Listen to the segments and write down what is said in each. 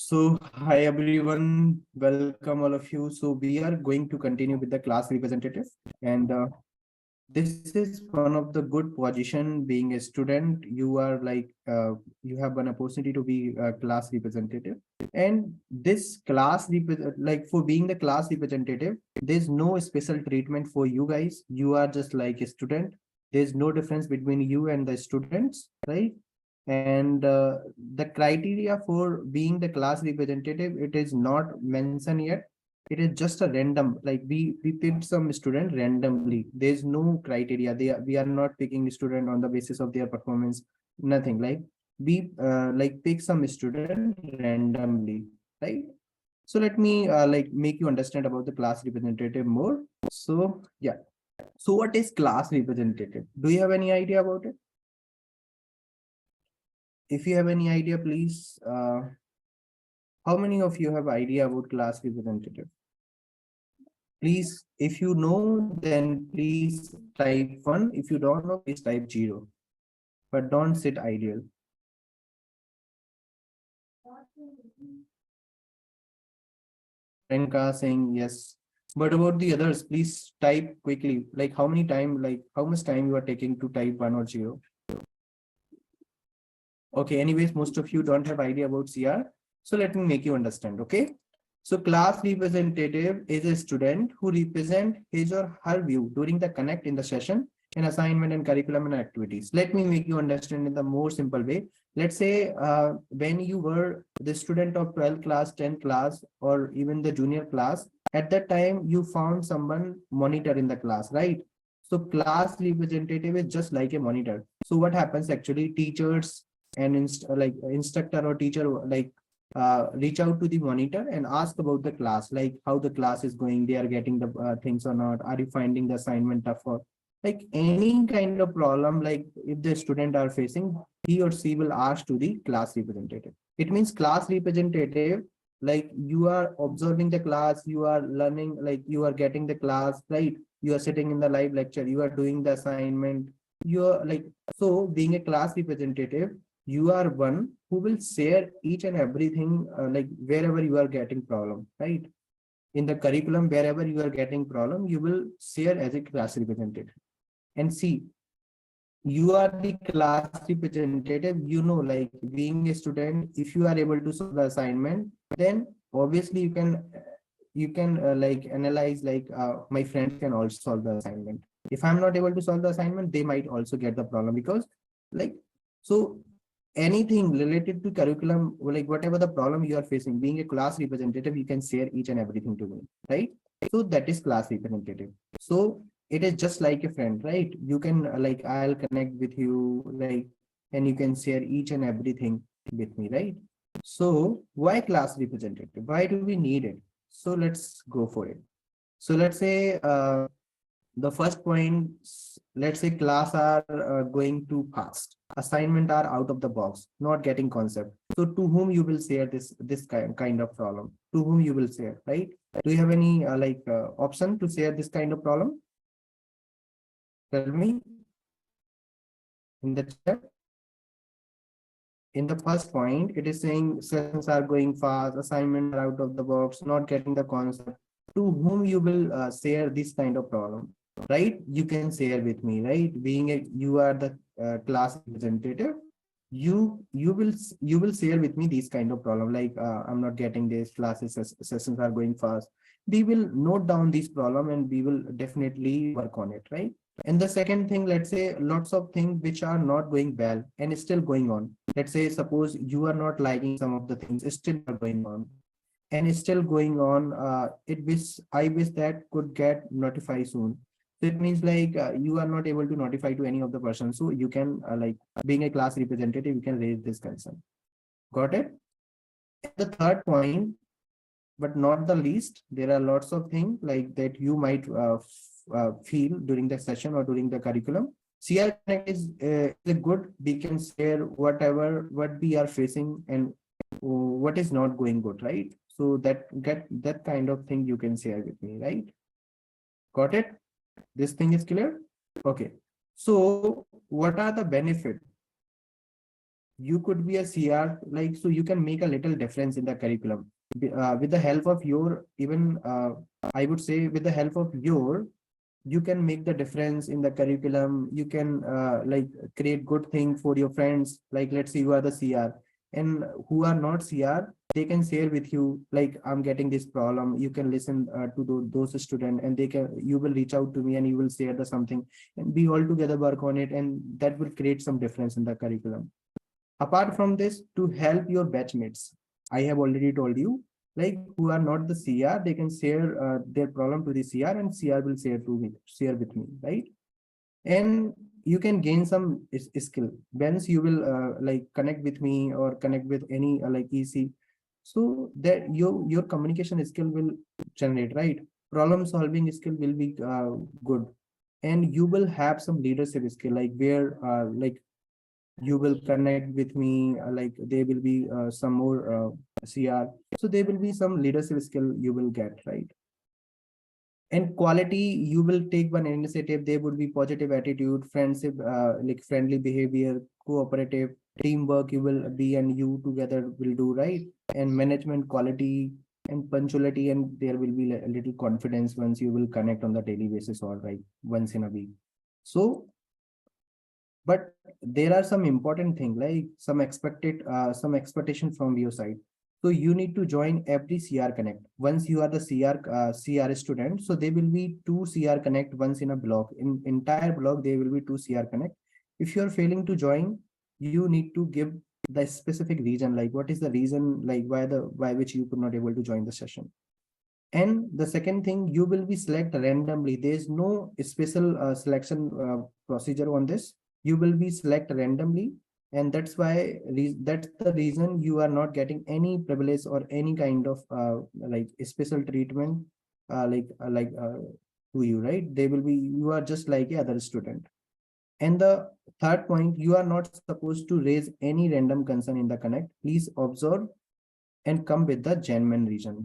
Hi everyone, welcome all of you. So we are going to continue with the class representative, and this is one of the good position. Being a student, you are you have an opportunity to be a class representative, and this like for being the class representative, there's no special treatment for you guys. You are just like a student. There's no difference between you and the students, right? And the criteria for being the class representative, it is not mentioned yet. It is just a random, like we picked some student randomly. There's no criteria. We are not picking student on the basis of their performance, nothing. Like we like pick some student randomly, right? So let me like make you understand about the class representative more. So yeah, so what is class representative? Do you have any idea about it? If you have any idea, please, how many of you have idea about class representative? Please, if you know, then please type 1. If you don't know, please type 0. But don't sit ideal. Renka saying yes. But about the others, please type quickly. Like how many time, like how much time you are taking to type 1 or 0? Okay, anyways, most of you don't have idea about CR. So let me make you understand, okay? So class representative is a student who represent his or her view during the connect in the session and assignment and curriculum and activities. Let me make you understand in the more simple way. Let's say when you were the student of 12th class, 10th class, or even the junior class, at that time you found someone monitor in the class, right? So class representative is just like a monitor. So what happens actually, teachers and instructor or teacher reach out to the monitor and ask about the class, like how the class is going, they are getting the things or not, are you finding the assignment tough, or like any kind of problem, like if the student are facing, he or she will ask to the class representative. It means class representative, like you are observing the class, you are learning, like you are getting the class, right? You are sitting in the live lecture, you are doing the assignment, you are like, so being a class representative, you are one who will share each and everything, like wherever you are getting problem, right? In the curriculum, wherever you are getting problem, you will share as a class representative. And see, you are the class representative, you know, like being a student, if you are able to solve the assignment, then obviously you can like analyze, like my friends can also solve the assignment. If I'm not able to solve the assignment, they might also get the problem, because like, so anything related to curriculum, like whatever the problem you are facing, being a class representative, you can share each and everything to me, right? So that is class representative. So it is just like a friend, right? You can like, I'll connect with you, like, and you can share each and everything with me, right? So why class representative? Why do we need it? So let's go for it. So let's say the first point, let's say class are going too fast, assignment are out of the box, not getting concept. So to whom you will share this kind of problem? To whom you will share, right? Do you have any option to share this kind of problem? Tell me in the chat. In the first point, it is saying sessions are going fast, assignment are out of the box, not getting the concept. To whom you will share this kind of problem, right? You can share with me, right? Being a, you are the class representative, you will share with me these kind of problem, like I'm not getting this, sessions are going fast. We will note down this problem and we will definitely work on it, right? And the second thing, let's say lots of things which are not going well and still going on. Let's say suppose you are not liking some of the things, it's still are going on and it's still going on. I wish that could get notified soon. So it means like you are not able to notify to any of the person. So you can like, being a class representative, you can raise this concern. Got it? And the third point, but not the least, there are lots of things like that you might feel during the session or during the curriculum. CR Connect is a good, we can share whatever what we are facing and what is not going good, right? So that kind of thing you can share with me, right? Got it? This thing is clear? Okay. So what are the benefits? you could be a CR, like, so you can make a little difference in the curriculum. With the help of your, even I would say with the help of your, you can make the difference in the curriculum. You can like create good thing for your friends. Like, let's say you are the CR, and who are not CR, they can share with you, like, I'm getting this problem. You can listen to those students, and they can, you will reach out to me and you will share the something, and we all together work on it, and that will create some difference in the curriculum. Apart from this, to help your batchmates, I have already told you, like, who are not the CR, they can share their problem to the CR, and CR will share with me, right? And you can gain some skill once you will like connect with me or connect with any like EC, so that your communication skill will generate, right? Problem solving skill will be good, and you will have some leadership skill, like where like you will connect with me, like there will be some more CR, so there will be some leadership skill you will get, right? And quality, you will take one initiative. There would be positive attitude, friendship, like friendly behavior, cooperative teamwork you will be, and you together will do, right? And management quality and punctuality, and there will be a little confidence once you will connect on the daily basis, or like once in a week. So, but there are some important thing, like some expectation from your side. So you need to join every CR connect once you are the CR student. So there will be two CR connect once in a block. In entire block there will be two CR connect. If you are failing to join, you need to give the specific reason, like what is the reason, like why which you could not able to join the session. And the second thing, you will be select randomly. There is no special selection procedure on this. You will be select randomly, and that's why that's the reason you are not getting any privilege or any kind of like special treatment, to you, right? They will be, you are just like a other student. And the third point, you are not supposed to raise any random concern in the connect. Please observe and come with the genuine reason,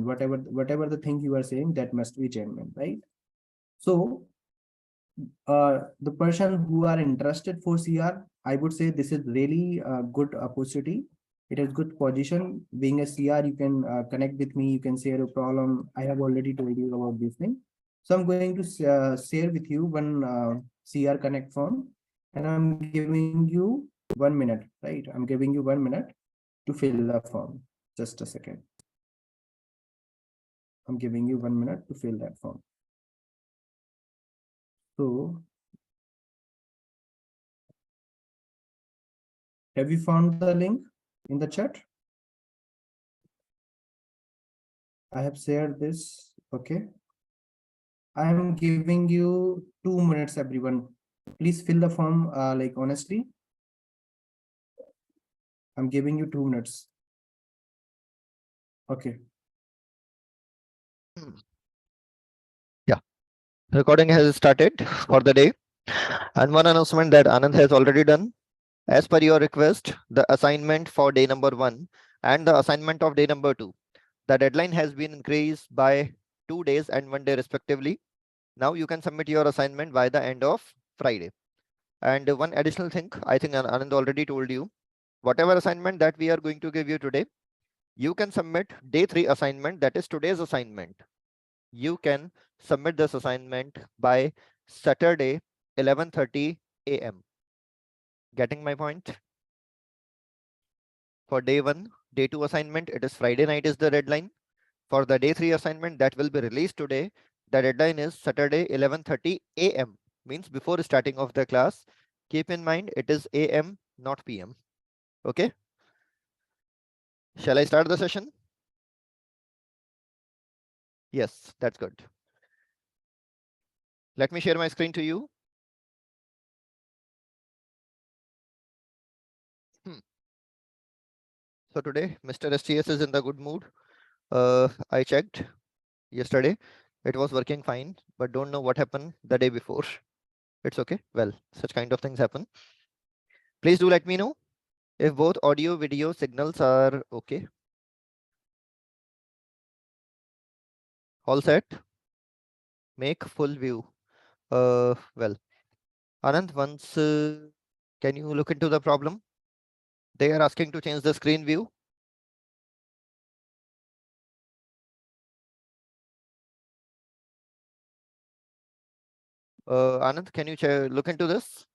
whatever the thing you are saying, that must be genuine, right? So the person who are interested for CR, I would say this is really a good opportunity. It is good position. Being a CR, you can connect with me, you can share a problem. I have already told you about this thing. So I'm going to share with you one CR connect form, and I'm giving you 1 minute, right? I'm giving you 1 minute to fill the form. Just a second. I'm giving you 1 minute to fill that form. So, have you found the link in the chat? I have shared this. Okay. I am giving you 2 minutes, everyone. Please fill the form like honestly. I'm giving you 2 minutes. Okay. Yeah, recording has started for the day. And one announcement that Anand has already done. As per your request, the assignment for day number 1 and the assignment of day number 2, the deadline has been increased by 2 days and 1 day respectively. Now you can submit your assignment by the end of Friday. And one additional thing, I think Anand already told you, whatever assignment that we are going to give you today, you can submit day 3 assignment, that is today's assignment. You can submit this assignment by Saturday, 11:30 a.m. Getting my point? For day 1, day 2 assignment, it is Friday night is the deadline. For the day 3 assignment that will be released today, the deadline is Saturday, 11:30 a.m. Means before starting of the class. Keep in mind, it is a.m., not p.m. Okay. Shall I start the session? Yes, that's good. Let me share my screen to you. So today, Mr. STS is in the good mood. I checked yesterday. It was working fine, but don't know what happened the day before. It's okay. Well, such kind of things happen. Please do let me know if both audio video signals are okay. All set. Make full view. Well, Anand, once can you look into the problem? They are asking to change the screen view. Anand, can you look into this?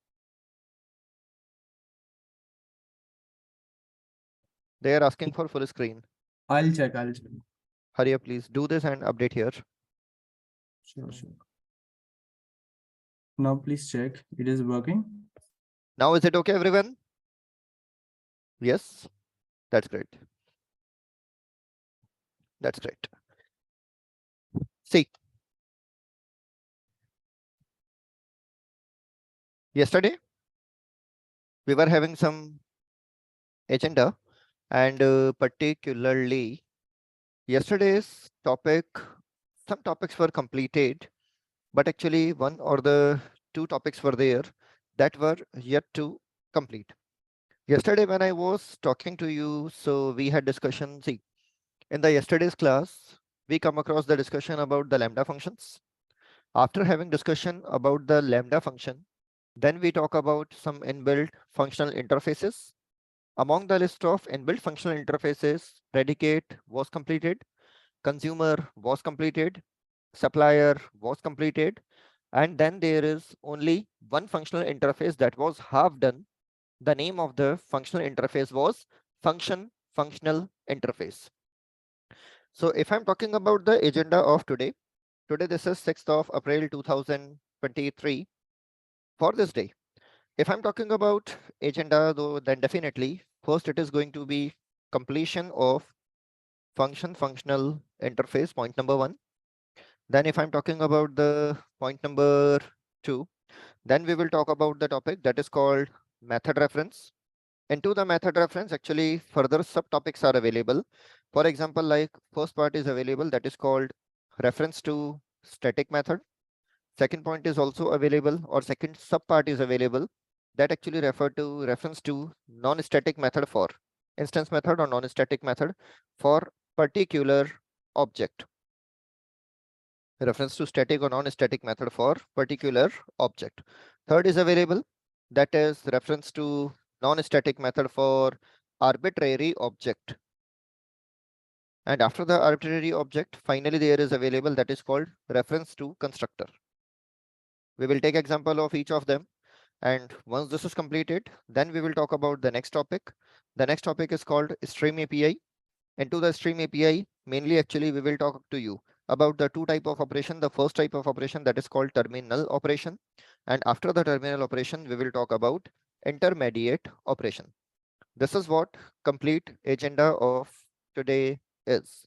They are asking for full screen. I'll check. Hurry up, please. Do this and update here. Sure. Now please check. It is working. Now is it okay, everyone? Yes, that's great. That's great. See, yesterday we were having some agenda, and particularly yesterday's topic, some topics were completed, but actually one or the two topics were there that were yet to complete. Yesterday when I was talking to you, so we had discussion. See, in the yesterday's class, we come across the discussion about the lambda functions. After having discussion about the lambda function, then we talk about some inbuilt functional interfaces. Among the list of inbuilt functional interfaces, predicate was completed, consumer was completed, supplier was completed, and then there is only one functional interface that was half done. The name of the functional interface was functional interface. So if I'm talking about the agenda of today this is 6th of April 2023. For this day, if I'm talking about agenda though, then definitely first it is going to be completion of functional interface, point number 1. Then if I'm talking about the point number 2, then we will talk about the topic that is called method reference. Into the method reference, actually further subtopics are available. For example, like first part is available that is called reference to static method. Second point is also available, or second subpart is available that actually refer to reference to non-static method for instance method or non-static method for particular object. Reference to static or non-static method for particular object. Third is available, that is reference to non-static method for arbitrary object. And after the arbitrary object, finally there is available that is called reference to constructor. We will take example of each of them. And once this is completed, then we will talk about the next topic. The next topic is called Stream API. Into the Stream API, mainly actually we will talk to you about the two type of operation. The first type of operation that is called terminal operation. And after the terminal operation, we will talk about intermediate operation. This is what complete agenda of today is.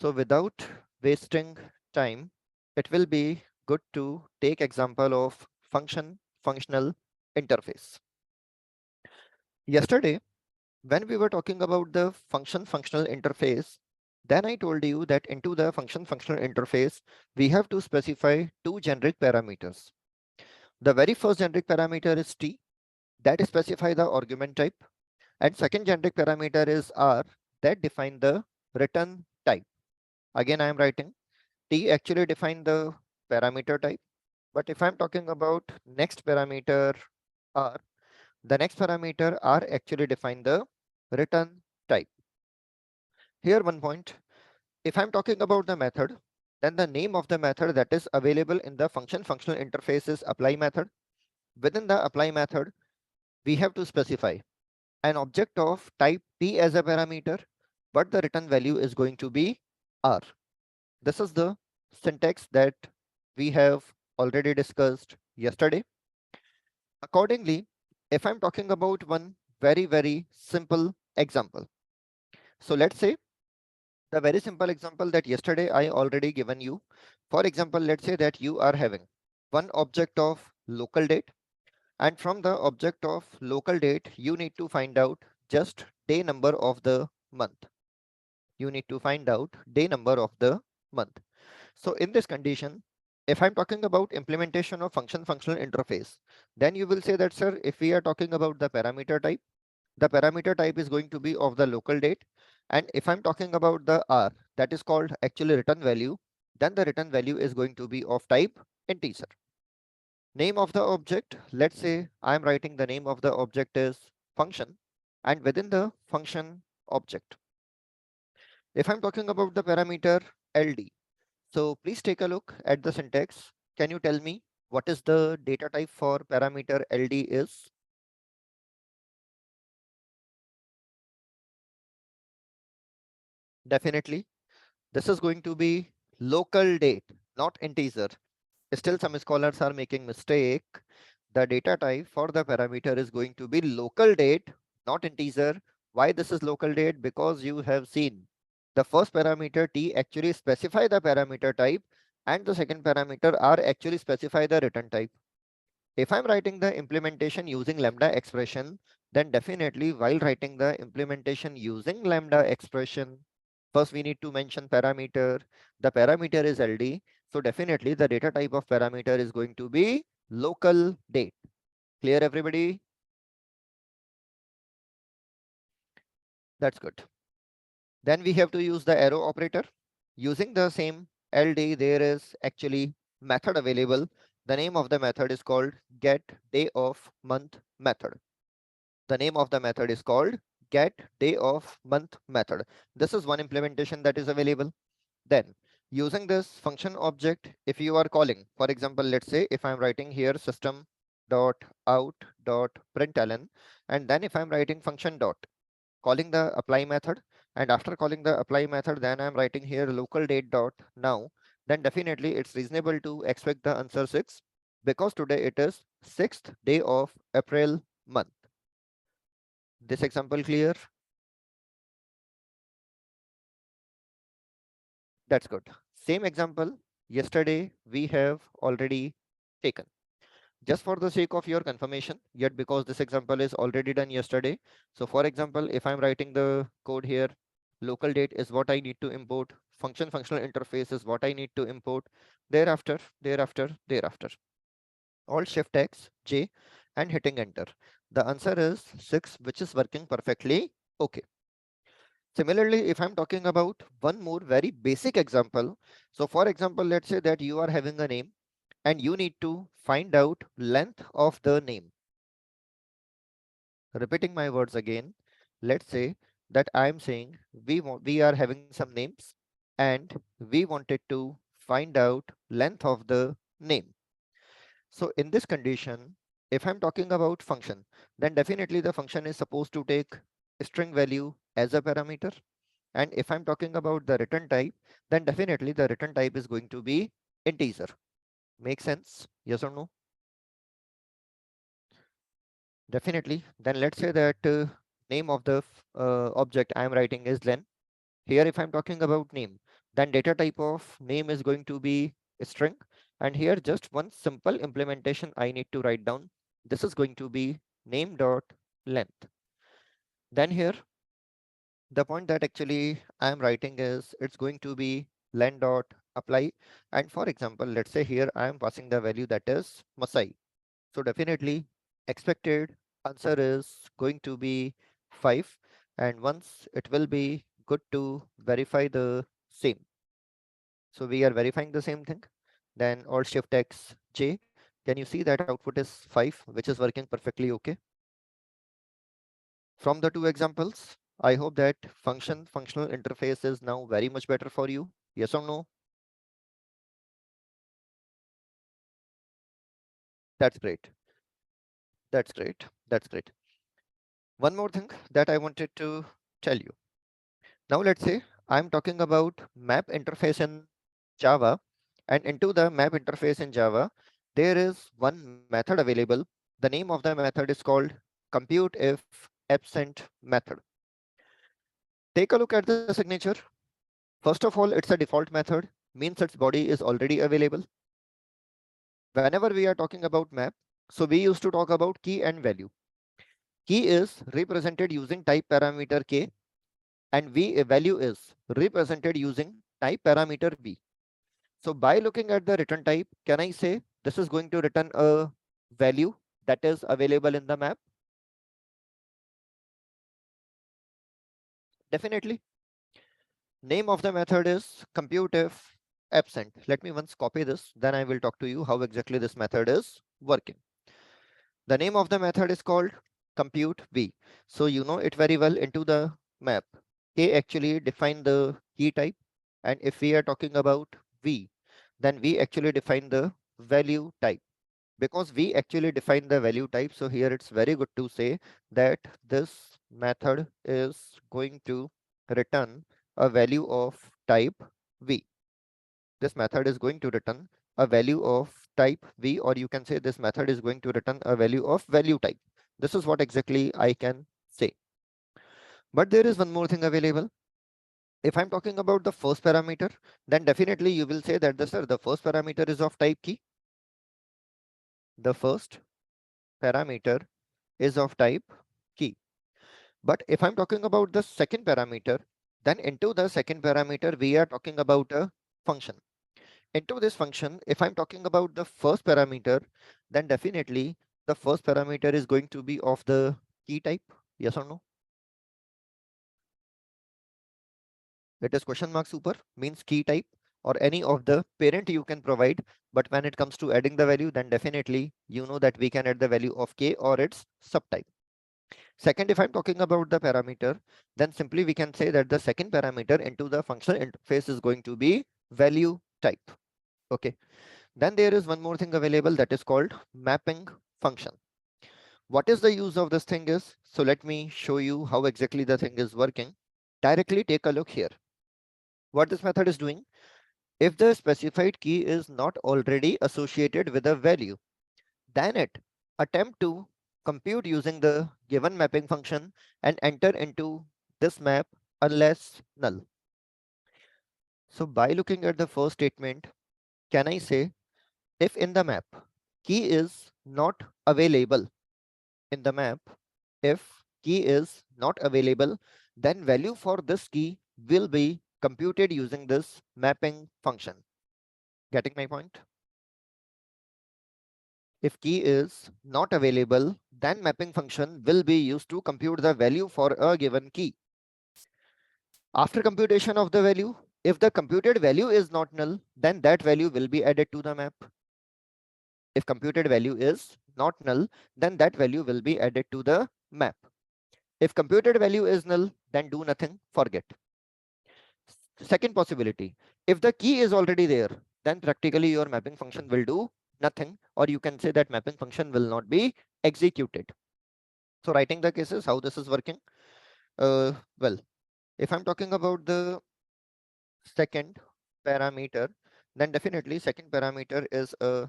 So without wasting time, it will be good to take example of functional interface. Yesterday, when we were talking about the functional interface, then I told you that into the functional interface, we have to specify two generic parameters. The very first generic parameter is T, that specify the argument type, and second generic parameter is R, that define the return type. Again, I am writing T actually define the parameter type, but if I'm talking about next parameter R, the next parameter R actually define the return type. Here one point, if I'm talking about the method, then the name of the method that is available in the functional interface is apply method. Within the apply method, we have to specify an object of type T as a parameter, but the return value is going to be R. This is the syntax that we have already discussed yesterday. Accordingly, if I'm talking about one very simple example. So let's say the very simple example that yesterday I already given you. For example, let's say that you are having one object of local date, and from the object of local date, you need to find out just day number of the month. You need to find out day number of the month. So in this condition, if I'm talking about implementation of functional interface, then you will say that, sir, if we are talking about the parameter type is going to be of the local date. And if I'm talking about the R, that is called actually return value, then the return value is going to be of type integer. Name of the object, let's say I'm writing the name of the object is function. and within the function object. If I'm talking about the parameter LD, so please take a look at the syntax. Can you tell me what is the data type for parameter LD is? Definitely, this is going to be local date, not integer. Still, some scholars are making mistake. The data type for the parameter is going to be local date, not integer. Why this is local date? Because you have seen the first parameter T actually specify the parameter type, and the second parameter R actually specify the return type. If I'm writing the implementation using lambda expression, then definitely while writing the implementation using lambda expression, first we need to mention parameter. The parameter is LD. So definitely the data type of parameter is going to be local date. Clear everybody? That's good. Then we have to use the arrow operator. Using the same LD, there is actually method available. The name of the method is called get day of month method. The name of the method is called get day of month method. This is one implementation that is available. Then using this function object, if you are calling, for example, let's say if I'm writing here system dot out dot println, and then if I'm writing function dot calling the apply method, and after calling the apply method, then I'm writing here local date dot now, then definitely it's reasonable to expect the answer 6 because today it is 6th day of April month. This example clear? That's good. Same example yesterday we have already taken. Just for the sake of your confirmation, yet because this example is already done yesterday. So for example, if I'm writing the code here, local date is what I need to import. Function functional interface is what I need to import. Thereafter. Alt Shift X, J and hitting enter. The answer is 6, which is working perfectly okay. Similarly, if I'm talking about one more very basic example. So for example, let's say that you are having a name and you need to find out length of the name. Repeating my words again, let's say that I'm saying we are having some names and we wanted to find out length of the name. So in this condition, if I'm talking about function, then definitely the function is supposed to take string value as a parameter. And if I'm talking about the return type, then definitely the return type is going to be integer. Make sense? Yes or no? Definitely. Then let's say that name of the object I'm writing is len. Here, if I'm talking about name, then data type of name is going to be a string. And here, just one simple implementation I need to write down. This is going to be name dot length. Then here, the point that actually I'm writing is it's going to be len dot apply. And for example, let's say here I'm passing the value that is Masai. So definitely expected answer is going to be 5. And once it will be good to verify the same. So we are verifying the same thing. Then Alt Shift X J. Can you see that output is 5, which is working perfectly okay? From the two examples, I hope that functional interface is now very much better for you. Yes or no? That's great. That's great. That's great. One more thing that I wanted to tell you. Now let's say I'm talking about map interface in Java, and into the map interface in Java, there is one method available. The name of the method is called compute if absent method. Take a look at the signature. First of all, it's a default method, means its body is already available. Whenever we are talking about map, so we used to talk about key and value. Key is represented using type parameter k, and value is represented using type parameter b. So by looking at the return type, can I say this is going to return a value that is available in the map? Definitely. Name of the method is compute if absent. Let me once copy this, then I will talk to you how exactly this method is working. The name of the method is called compute V. So you know it very well into the map. K actually define the key type, and if we are talking about V, then we actually define the value type. Because we actually define the value type, so here it's very good to say that this method is going to return a value of type V. This method is going to return a value of type V, or you can say this method is going to return a value of value type. This is what exactly I can say. But there is one more thing available. If I'm talking about the first parameter, then definitely you will say that the first parameter is of type key. The first parameter is of type key. But if I'm talking about the second parameter, then into the second parameter, we are talking about a function. Into this function, if I'm talking about the first parameter, then definitely the first parameter is going to be of the key type. Yes or no? It is question mark super, means key type, or any of the parent you can provide. But when it comes to adding the value, then definitely you know that we can add the value of k or its subtype. Second, if I'm talking about the parameter, then simply we can say that the second parameter into the functional interface is going to be value type. Okay. Then there is one more thing available, that is called mapping function. What is the use of this thing is? So let me show you how exactly the thing is working. Directly take a look here. What this method is doing, if the specified key is not already associated with a value, then it attempt to compute using the given mapping function and enter into this map unless null. So by looking at the first statement, can I say if in the map key is not available in the map, if key is not available, then value for this key will be computed using this mapping function. Getting my point? If key is not available, then mapping function will be used to compute the value for a given key. After computation of the value, if the computed value is not null, then that value will be added to the map. If computed value is not null, then that value will be added to the map. If computed value is null, then do nothing, forget. Second possibility, if the key is already there, then practically your mapping function will do nothing, or you can say that mapping function will not be executed. So writing the cases, how this is working. Well, if I'm talking about the second parameter, then definitely second parameter is a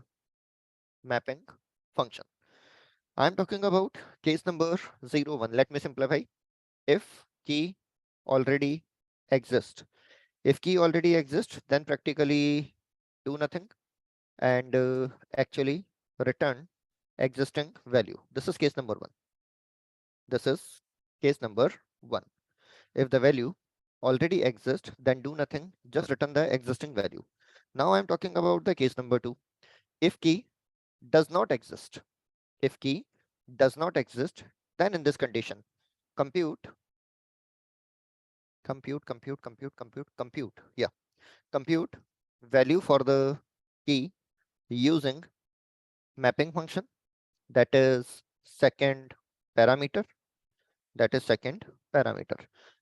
mapping function. I'm talking about case number 01. Let me simplify. If key already exists, if key already exists, then practically do nothing and actually return existing value. This is case number 1. This is case number 1. If the value already exists, then do nothing, just return the existing value. Now I'm talking about the case number 2. If key does not exist, if key does not exist, then in this condition, compute, yeah, compute value for the key using mapping function, that is second parameter, that is second parameter.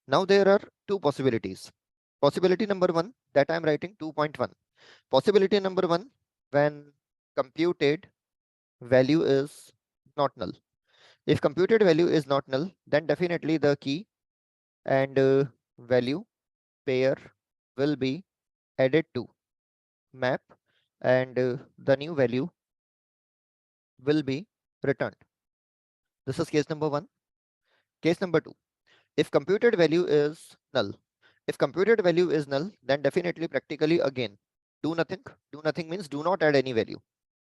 Now there are two possibilities. Possibility number 1, that I'm writing 2.1. Possibility number 1, when computed value is not null. If computed value is not null, then definitely the key and value pair will be added to map and the new value will be returned. This is case number 1. Case number 2, if computed value is null, if computed value is null, then definitely practically again do nothing. Do nothing means do not add any value.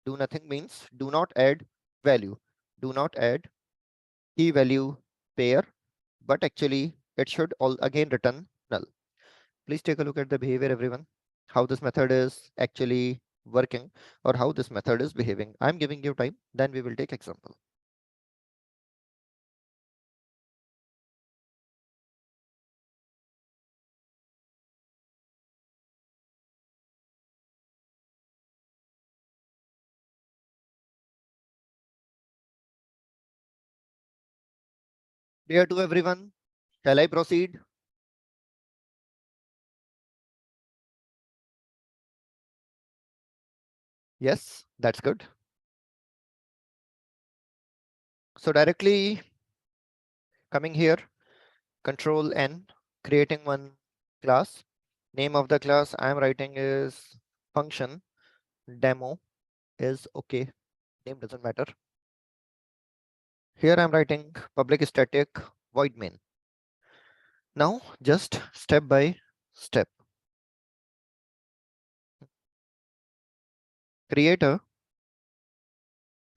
Do nothing means do not add value. Do not add key value pair, but actually it should all again return null. Please take a look at the behavior, everyone, how this method is actually working or how this method is behaving. I'm giving you time, then we will take example. Clear to everyone? Shall I proceed? Yes, that's good. So directly coming here, Control N, creating one class. Name of the class I am writing is function demo is okay. Name doesn't matter. Here I'm writing public static void main. Now just step by step. Create a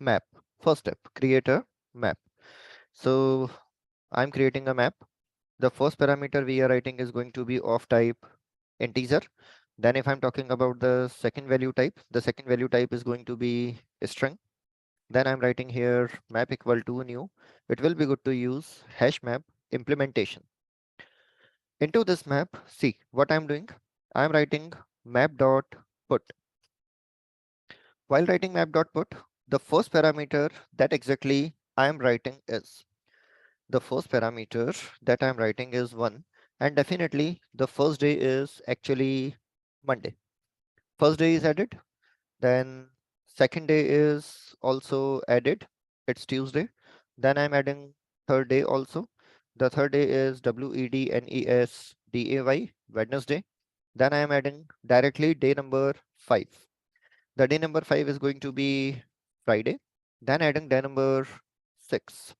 map. First step, create a map. So I'm creating a map. The first parameter we are writing is going to be of type integer. Then if I'm talking about the second value type, the second value type is going to be a string. Then I'm writing here map equal to new. It will be good to use hash map implementation. Into this map, see what I'm doing. I'm writing map dot put. While writing map dot put, the first parameter that exactly I'm writing is the first parameter that I'm writing is 1, and definitely the first day is actually Monday. First day is added, then second day is also added, it's Tuesday. Then I'm adding third day also. The third day is WEDNESDAY, Wednesday. Then I am adding directly day number 5. The day number 5 is going to be Friday. Then adding day number 6.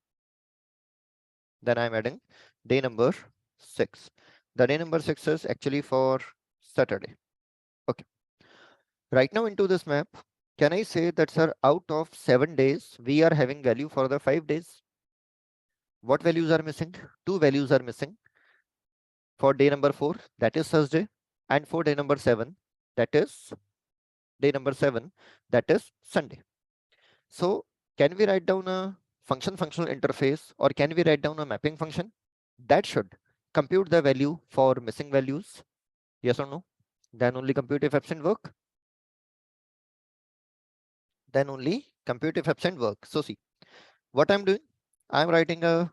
Then I'm adding day number 6. The day number 6 is actually for Saturday. Okay. Right now into this map, can I say that, sir, out of 7 days, we are having value for the 5 days? What values are missing? 2 values are missing. For day number 4, that is Thursday, and for day number 7, that is day number 7, that is Sunday. So can we write down a functional interface, or can we write down a mapping function that should compute the value for missing values? Yes or no? Then only compute if absent work. Then only compute if absent work. So see what I'm doing. I'm writing a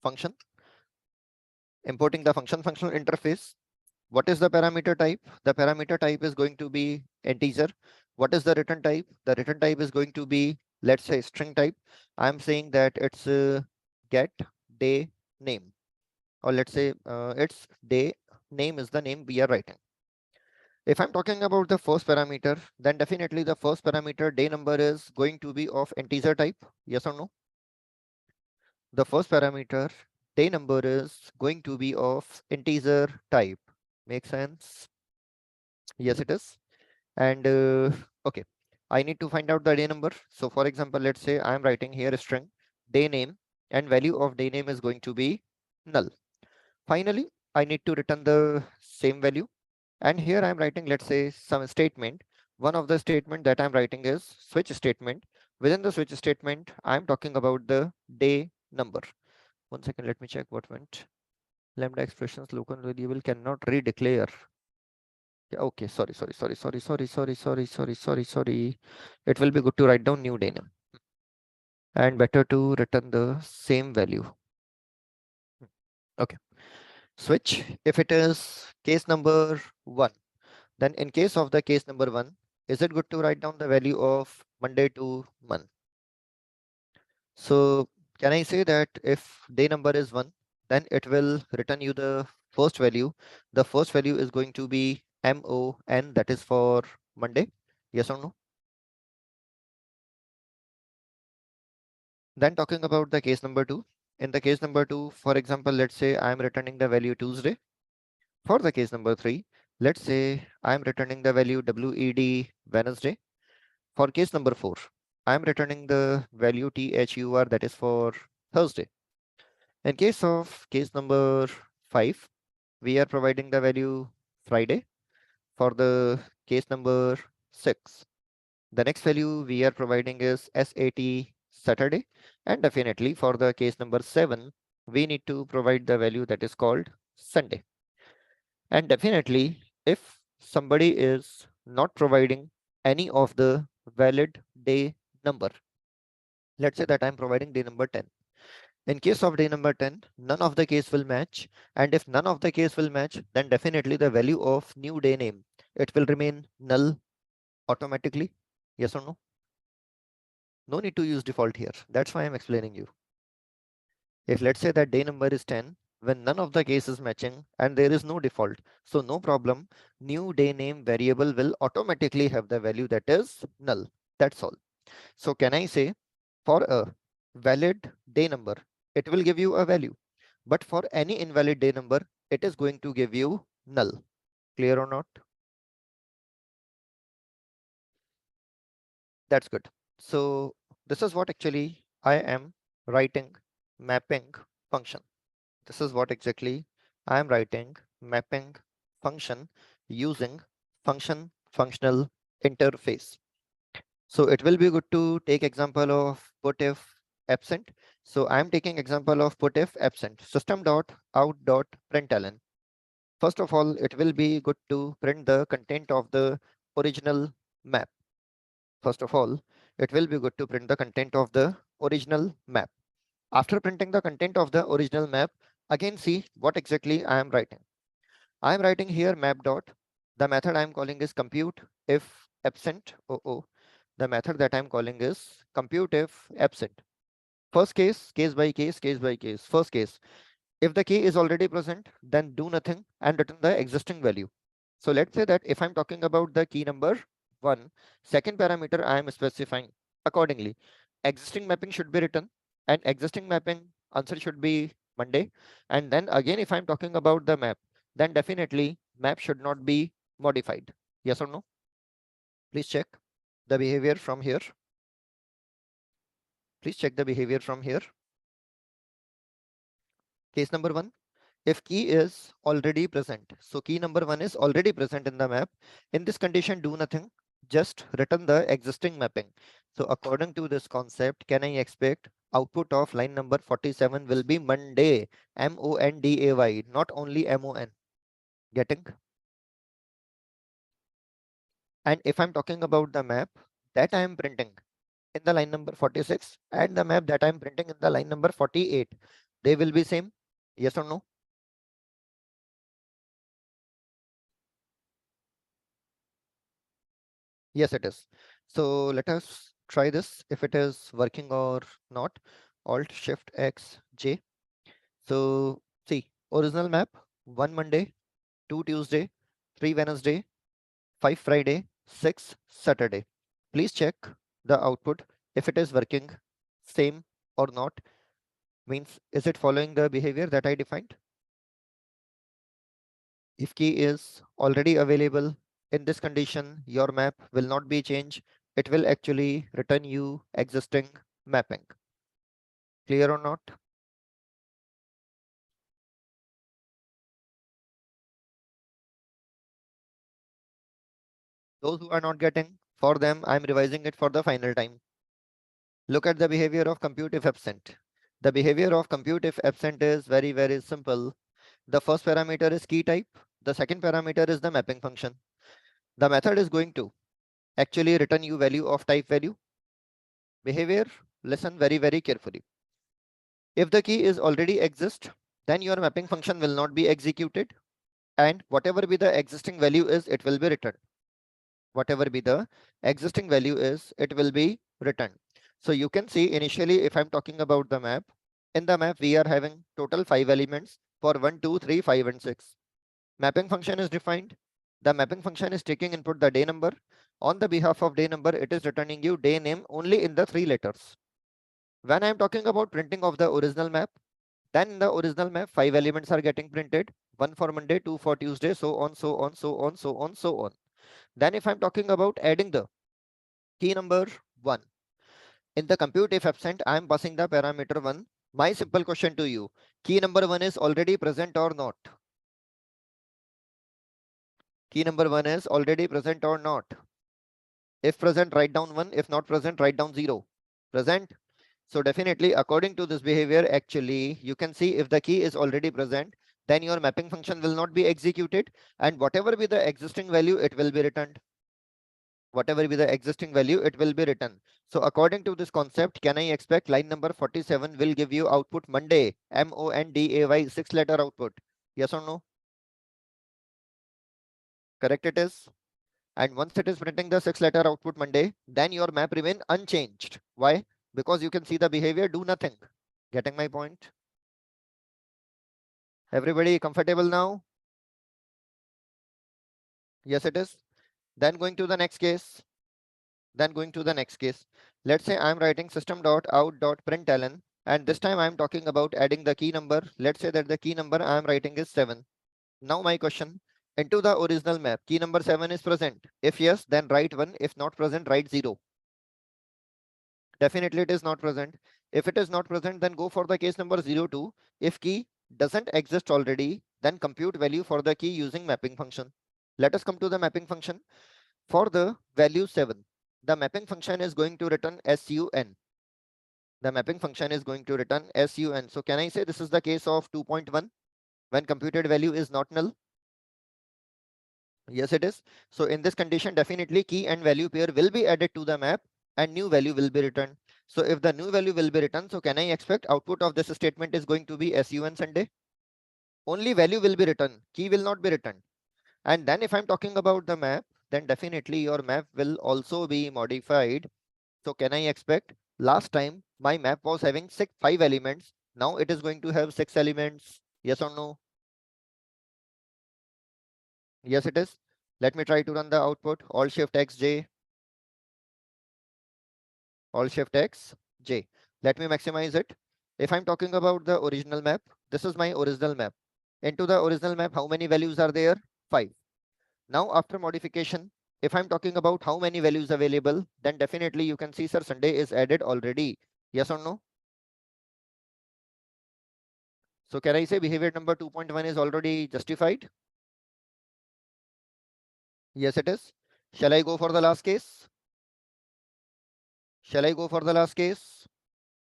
function, importing the functional interface. What is the parameter type? The parameter type is going to be integer. What is the return type? The return type is going to be, let's say, string type. I'm saying that it's get day name, or let's say it's day name is the name we are writing. If I'm talking about the first parameter, then definitely the first parameter day number is going to be of integer type. Yes or no? The first parameter day number is going to be of integer type. Make sense? Yes, it is. And okay, I need to find out the day number. So for example, let's say I'm writing here a string day name, and value of day name is going to be null. Finally, I need to return the same value. And here I'm writing, let's say, some statement. One of the statement that I'm writing is switch statement. Within the switch statement, I'm talking about the day number. 1 second, let me check what went. Lambda expressions local variable cannot redeclare. Okay, sorry. It will be good to write down new day name and better to return the same value. Okay, switch. If it is case number 1, then in case of the case number 1, is it good to write down the value of Monday to month? So can I say that if day number is 1, then it will return you the first value. The first value is going to be MON, that is for Monday. Yes or no? Then talking about the case number 2. In the case number 2, for example, let's say I'm returning the value Tuesday. For the case number 3, let's say I'm returning the value WED Wednesday. For case number 4, I'm returning the value THUR, that is for Thursday. In case of case number 5, we are providing the value Friday. For the case number 6, the next value we are providing is SAT Saturday. And definitely for the case number 7, we need to provide the value that is called Sunday. And definitely if somebody is not providing any of the valid day number, let's say that I'm providing day number 10. In case of day number 10, none of the case will match. And if none of the case will match, then definitely the value of new day name, it will remain null automatically. Yes or no? No need to use default here. That's why I'm explaining you. If let's say that day number is 10, when none of the case is matching and there is no default, so no problem, new day name variable will automatically have the value that is null. That's all. So can I say for a valid day number, it will give you a value, but for any invalid day number, it is going to give you null. Clear or not? That's good. So this is what actually I am writing mapping function. This is what exactly I am writing mapping function using function functional interface. So it will be good to take example of put if absent. So I'm taking example of put if absent system.out.println. First of all, it will be good to print the content of the original map. First of all, it will be good to print the content of the original map. After printing the content of the original map, again see what exactly I am writing. I am writing here map dot. The method I am calling is compute if absent. The method that I am calling is compute if absent. First case, case by case, case by case. First case, if the key is already present, then do nothing and return the existing value. So let's say that if I'm talking about the key number 1, second parameter I am specifying accordingly. Existing mapping should be written and existing mapping answer should be Monday. And then again, if I'm talking about the map, then definitely map should not be modified. Yes or no? Please check the behavior from here. Please check the behavior from here. Case number 1. If key is already present, so key number 1 is already present in the map. In this condition, do nothing, just return the existing mapping. So according to this concept, can I expect output of line number 47 will be Monday, MONDAY, not only MON. Getting? And if I'm talking about the map that I am printing in the line number 46 and the map that I am printing in the line number 48, they will be same. Yes or no? Yes, it is. So let us try this if it is working or not. Alt Shift X J. So see, original map 1 Monday, 2 Tuesday, 3 Wednesday, 5 Friday, 6 Saturday. Please check the output if it is working same or not. Means is it following the behavior that I defined? If key is already available in this condition, your map will not be changed. It will actually return you existing mapping. Clear or not? Those who are not getting, for them, I'm revising it for the final time. Look at the behavior of compute if absent. The behavior of compute if absent is very, very simple. The first parameter is key type. The second parameter is the mapping function. The method is going to actually return you value of type value. Behavior, listen very, very carefully. If the key is already exist, then your mapping function will not be executed. And whatever be the existing value is, it will be returned. Whatever be the existing value is, it will be returned. So you can see initially, if I'm talking about the map, in the map, we are having total 5 elements for 1, 2, 3, 5, and 6. Mapping function is defined. The mapping function is taking input the day number. On the behalf of day number, it is returning you day name only in the 3 letters. When I'm talking about printing of the original map, then in the original map, 5 elements are getting printed. 1 for Monday, 2 for Tuesday, so on, so on, so on, so on, so on. Then if I'm talking about adding the key number 1, in the compute if absent, I'm passing the parameter 1. My simple question to you, key number 1 is already present or not? Key number 1 is already present or not? If present, write down 1. If not present, write down 0. Present. So definitely, according to this behavior, actually, you can see if the key is already present, then your mapping function will not be executed. And whatever be the existing value, it will be returned. whatever be the existing value, it will be written. So according to this concept, can I expect line number 47 will give you output Monday, MONDAY, 6-letter output? Yes or no? Correct it is. And once it is printing the 6-letter output Monday, then your map remain unchanged. Why? Because you can see the behavior do nothing. Getting my point? Everybody comfortable now? Yes, it is. Then going to the next case. Let's say I'm writing system.out.println, and this time I'm talking about adding the key number. Let's say that the key number I'm writing is 7. Now my question, into the original map, key number 7 is present. If yes, then write 1. If not present, write 0. Definitely it is not present. If it is not present, then go for the case number 02. If key doesn't exist already, then compute value for the key using mapping function. Let us come to the mapping function. For the value 7, the mapping function is going to return SUN. The mapping function is going to return SUN. So can I say this is the case of 2.1 when computed value is not null? Yes, it is. So in this condition, definitely key and value pair will be added to the map and new value will be returned. So if the new value will be returned, so can I expect output of this statement is going to be SUN Sunday? Only value will be returned, key will not be returned. And then if I'm talking about the map, then definitely your map will also be modified. So can I expect last time my map was having 5 elements. Now it is going to have 6 elements. Yes or no? Yes, it is. Let me try to run the output. Alt Shift X J. Alt Shift X J. Let me maximize it. If I'm talking about the original map, this is my original map. Into the original map, how many values are there? 5. Now after modification, if I'm talking about how many values available, then definitely you can see, sir, Sunday is added already. Yes or no? So can I say behavior number 2.1 is already justified? Yes, it is. Shall I go for the last case? Shall I go for the last case?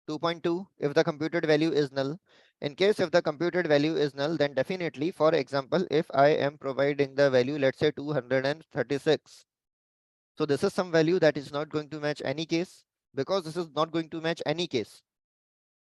2.2, if the computed value is null. In case if the computed value is null, then definitely, for example, if I am providing the value, let's say 236. So this is some value that is not going to match any case, because this is not going to match any case.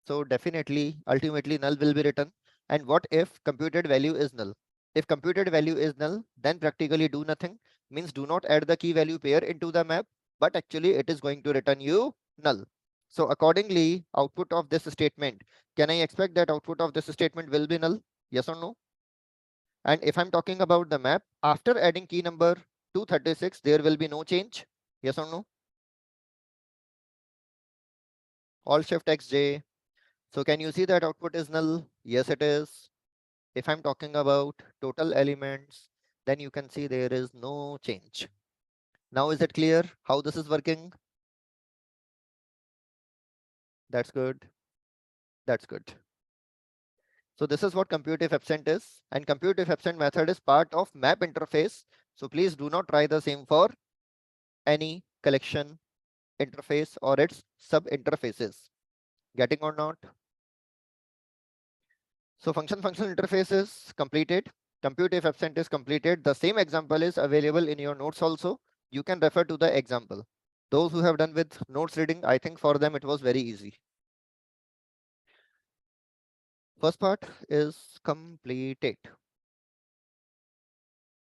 So definitely, ultimately null will be written. And what if computed value is null? If computed value is null, then practically do nothing, means do not add the key value pair into the map, but actually it is going to return you null. So accordingly, output of this statement, can I expect that output of this statement will be null? Yes or no? And if I'm talking about the map, after adding key number 236, there will be no change. Yes or no? Alt Shift X J. So can you see that output is null? Yes, it is. If I'm talking about total elements, then you can see there is no change. Now is it clear how this is working? That's good. That's good. So this is what compute if absent is, and compute if absent method is part of map interface. So please do not try the same for any collection interface or its sub interfaces. Getting or not? So function interface is completed. Compute if absent is completed. The same example is available in your notes also. You can refer to the example. Those who have done with notes reading, I think for them it was very easy. First part is completed.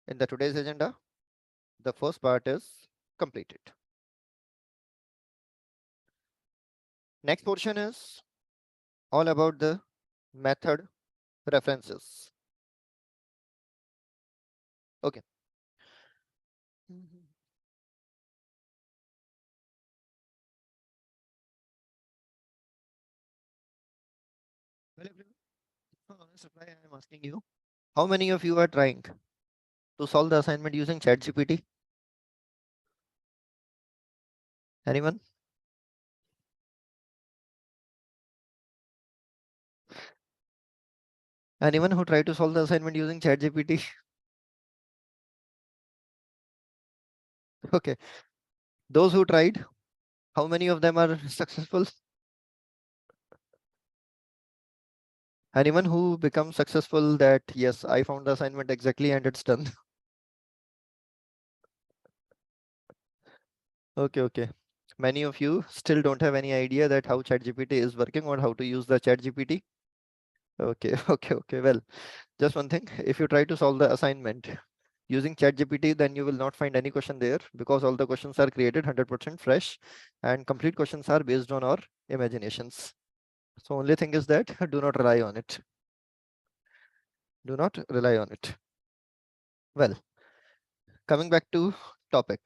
In the today's agenda, the first part is completed. Next portion is all about the method references. Okay. Well, everyone, honest reply, I am asking you, how many of you are trying to solve the assignment using ChatGPT? Anyone? Anyone who tried to solve the assignment using ChatGPT? Okay. Those who tried, how many of them are successful? Anyone who becomes successful that, yes, I found the assignment exactly and it's done. Okay. Many of you still don't have any idea that how ChatGPT is working or how to use the ChatGPT. Okay. Well, just one thing. If you try to solve the assignment using ChatGPT, then you will not find any question there because all the questions are created 100% fresh and complete questions are based on our imaginations. So only thing is that do not rely on it. Do not rely on it. Well, coming back to topic.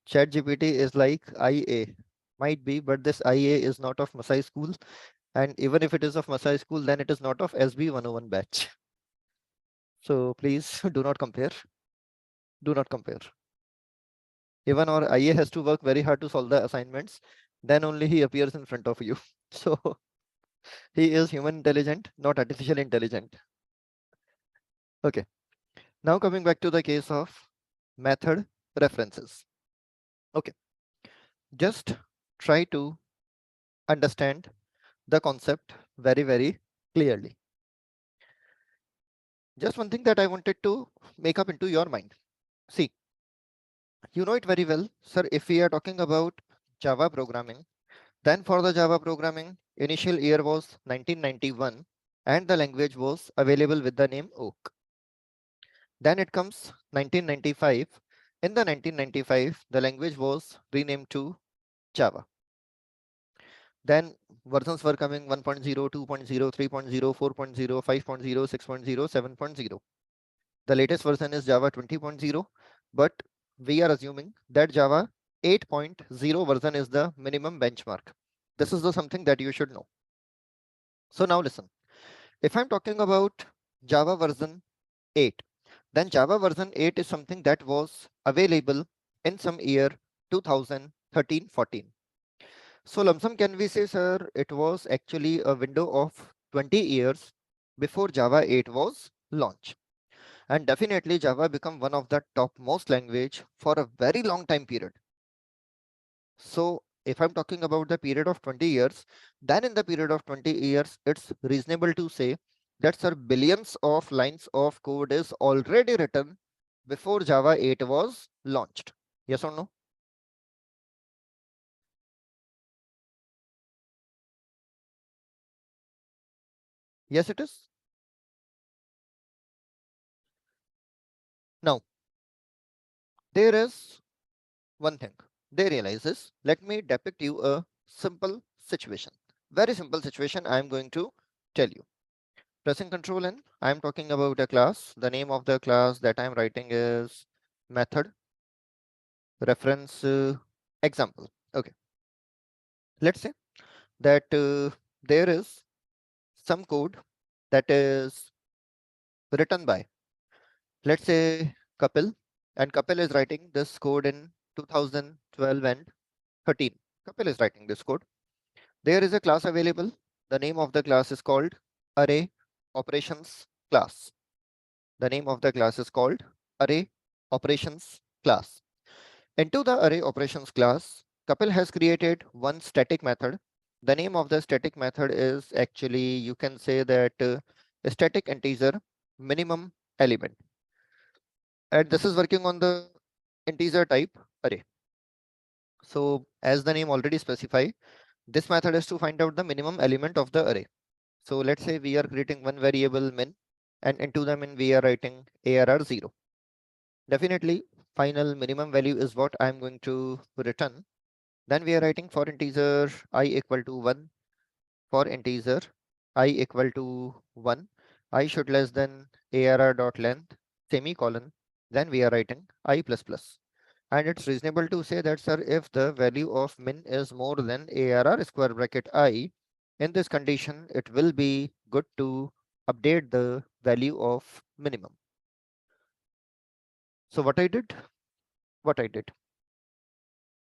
ChatGPT is like IA. Might be, but this IA is not of Masai school. And even if it is of Masai school, then it is not of SB 101 batch. So please do not compare. Do not compare. Even our IA has to work very hard to solve the assignments. Then only he appears in front of you. So he is human intelligent, not artificial intelligent. Okay. Now coming back to the case of method references. Okay. Just try to understand the concept very clearly. Just one thing that I wanted to make up into your mind. See, you know it very well, sir. If we are talking about Java programming, then for the Java programming, initial year was 1991 and the language was available with the name Oak. Then it comes 1995. In the 1995, the language was renamed to Java. Then versions were coming 1.0, 2.0, 3.0, 4.0, 5.0, 6.0, 7.0. The latest version is Java 20.0, but we are assuming that Java 8.0 version is the minimum benchmark. This is the something that you should know. So now listen, if I'm talking about Java version 8, then Java version 8 is something that was available in some year 2013-14. So lump sum can we say, sir, it was actually a window of 20 years before Java 8 was launched. And definitely Java become one of the topmost language for a very long time period. So if I'm talking about the period of 20 years, then in the period of 20 years, it's reasonable to say that sir, billions of lines of code is already written before Java 8 was launched. Yes or no? Yes, it is. Now, there is one thing they realize is, let me depict you a simple situation. Very simple situation I'm going to tell you. Pressing Control N, I'm talking about a class. The name of the class that I'm writing is method reference example. Okay. Let's say that there is some code that is written by, let's say, Kapil, and Kapil is writing this code in 2012 and 13. Kapil is writing this code. There is a class available. The name of the class is called array operations class. The name of the class is called array operations class. Into the array operations class, Kapil has created one static method. The name of the static method is actually, you can say that static integer minimum element. And this is working on the integer type array. So as the name already specify, this method is to find out the minimum element of the array. So let's say we are creating one variable min, and into the min we are writing ARR 0. Definitely final minimum value is what I'm going to return. Then we are writing for integer I equal to 1. For integer I equal to 1, I should less than ARR dot length semicolon. Then we are writing I plus plus. And it's reasonable to say that, sir, if the value of min is more than ARR square bracket I, in this condition, it will be good to update the value of minimum. So what I did,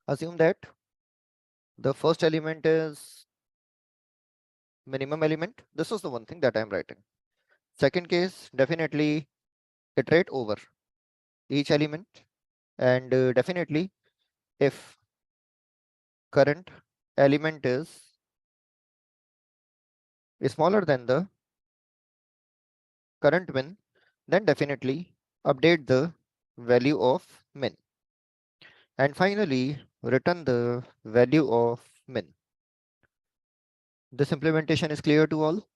assume that the first element is minimum element. This is the one thing that I'm writing. Second case, definitely iterate over each element, and definitely if current element is smaller than the current min, then definitely update the value of min. And finally, return the value of min. This implementation is clear to all?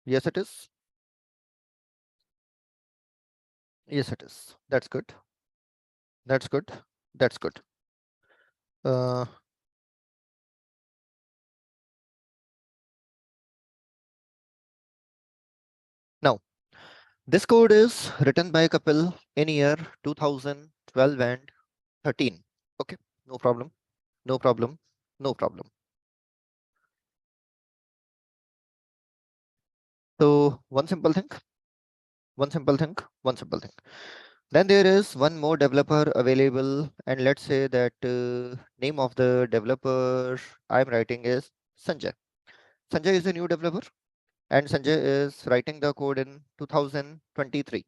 Yes, it is. Yes, it is. That's good. That's good. That's good. Now, this code is written by a couple in year 2012 and 13. Okay, no problem. No problem. No problem. So one simple thing, one simple thing, one simple thing. Then there is one more developer available, and let's say that name of the developer I'm writing is Sanjay. Sanjay is a new developer, and Sanjay is writing the code in 2023.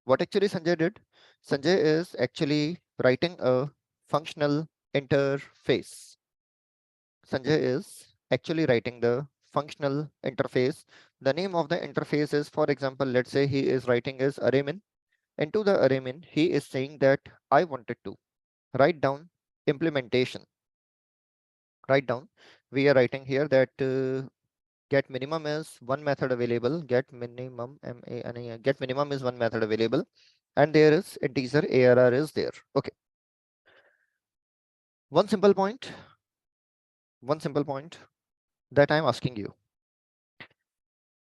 What actually Sanjay did? Sanjay is actually writing a functional interface. Sanjay is actually writing the functional interface. The name of the interface is, for example, let's say he is writing as arraymin. Into the arraymin, he is saying that I wanted to write down implementation. Write down. We are writing here that get minimum is one method available. Get minimum get minimum is one method available, and there is integer ARR is there. Okay. One simple point that I'm asking you.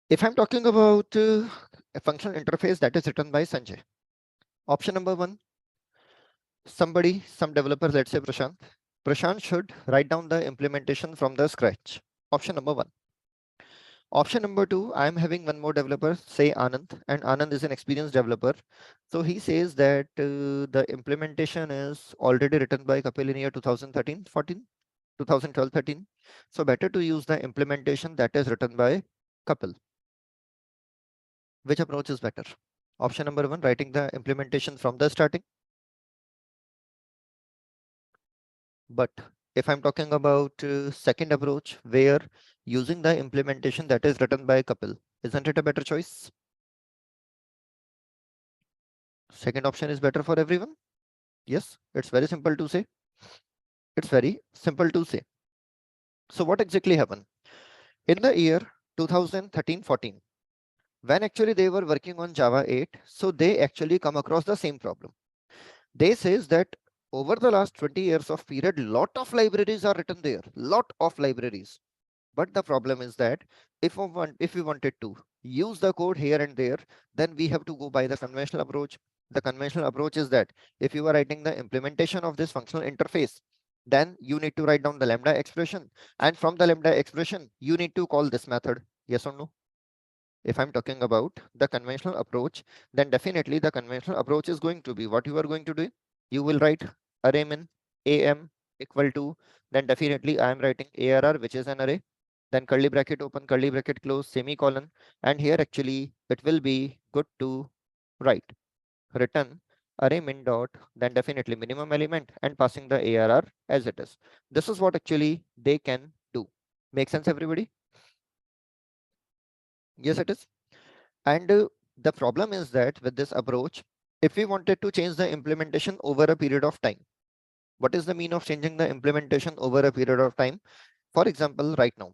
If I'm talking about a functional interface that is written by Sanjay, option number one, some developer, let's say Prashant should write down the implementation from the scratch. Option number one. Option number two, I'm having one more developer, say Anand, and Anand is an experienced developer. So he says that the implementation is already written by Kapil in year 2013, 14, 2012, 13. So better to use the implementation that is written by Kapil. Which approach is better? Option number one, writing the implementation from the starting. But if I'm talking about second approach, where using the implementation that is written by Kapil, isn't it a better choice? Second option is better for everyone. Yes, it's very simple to say. It's very simple to say. So what exactly happened? In the year 2013-14, when actually they were working on Java 8, so they actually come across the same problem. They says that over the last 20 years of period, lot of libraries are written there, lot of libraries. But the problem is that if we wanted to use the code here and there, then we have to go by the conventional approach. The conventional approach is that if you are writing the implementation of this functional interface, then you need to write down the lambda expression. And from the lambda expression, you need to call this method. Yes or no? If I'm talking about the conventional approach, then definitely the conventional approach is going to be what you are going to do. You will write arraymin am equal to, then definitely I am writing ARR, which is an array, then curly bracket open, curly bracket close, semicolon, and here actually it will be good to write return arraymin dot, then definitely minimum element and passing the ARR as it is. This is what actually they can do. Make sense, everybody? Yes, it is. And the problem is that with this approach, if we wanted to change the implementation over a period of time, what is the mean of changing the implementation over a period of time? For example, right now,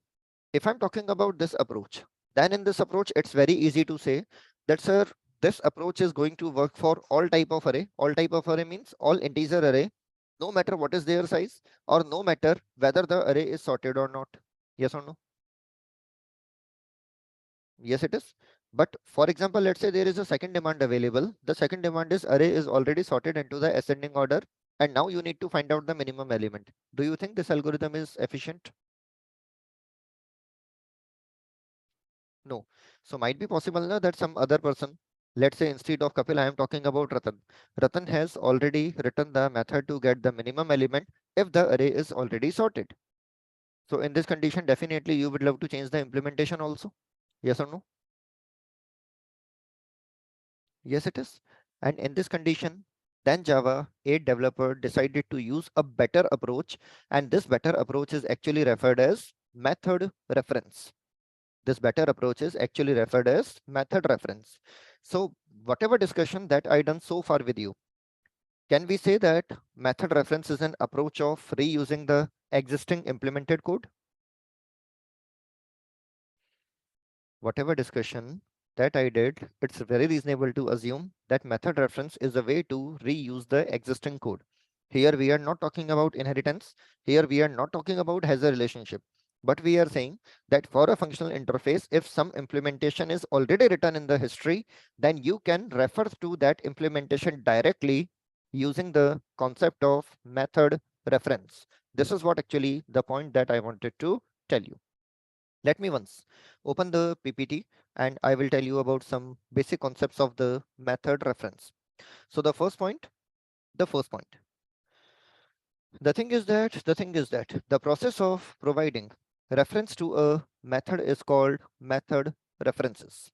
if I'm talking about this approach, then in this approach, it's very easy to say that, sir, this approach is going to work for all type of array. All type of array means all integer array, no matter what is their size or no matter whether the array is sorted or not. Yes or no? Yes, it is. But for example, let's say there is a second demand available. The second demand is array is already sorted into the ascending order. And now you need to find out the minimum element. Do you think this algorithm is efficient? No. So might be possible now that some other person, let's say instead of Kapil, I am talking about Ratan. Ratan has already written the method to get the minimum element if the array is already sorted. So in this condition, definitely you would love to change the implementation also. Yes or no? Yes, it is. And in this condition, then Java 8 developer decided to use a better approach. And this better approach is actually referred as method reference. This better approach is actually referred as method reference. So whatever discussion that I done so far with you, can we say that method reference is an approach of reusing the existing implemented code? Whatever discussion that I did, it's very reasonable to assume that method reference is a way to reuse the existing code. Here we are not talking about inheritance. Here we are not talking about has a relationship. But we are saying that for a functional interface, if some implementation is already written in the history, then you can refer to that implementation directly using the concept of method reference. This is what actually the point that I wanted to tell you. Let me once open the PPT and I will tell you about some basic concepts of the method reference. So the first point, the thing is that the process of providing reference to a method is called method references.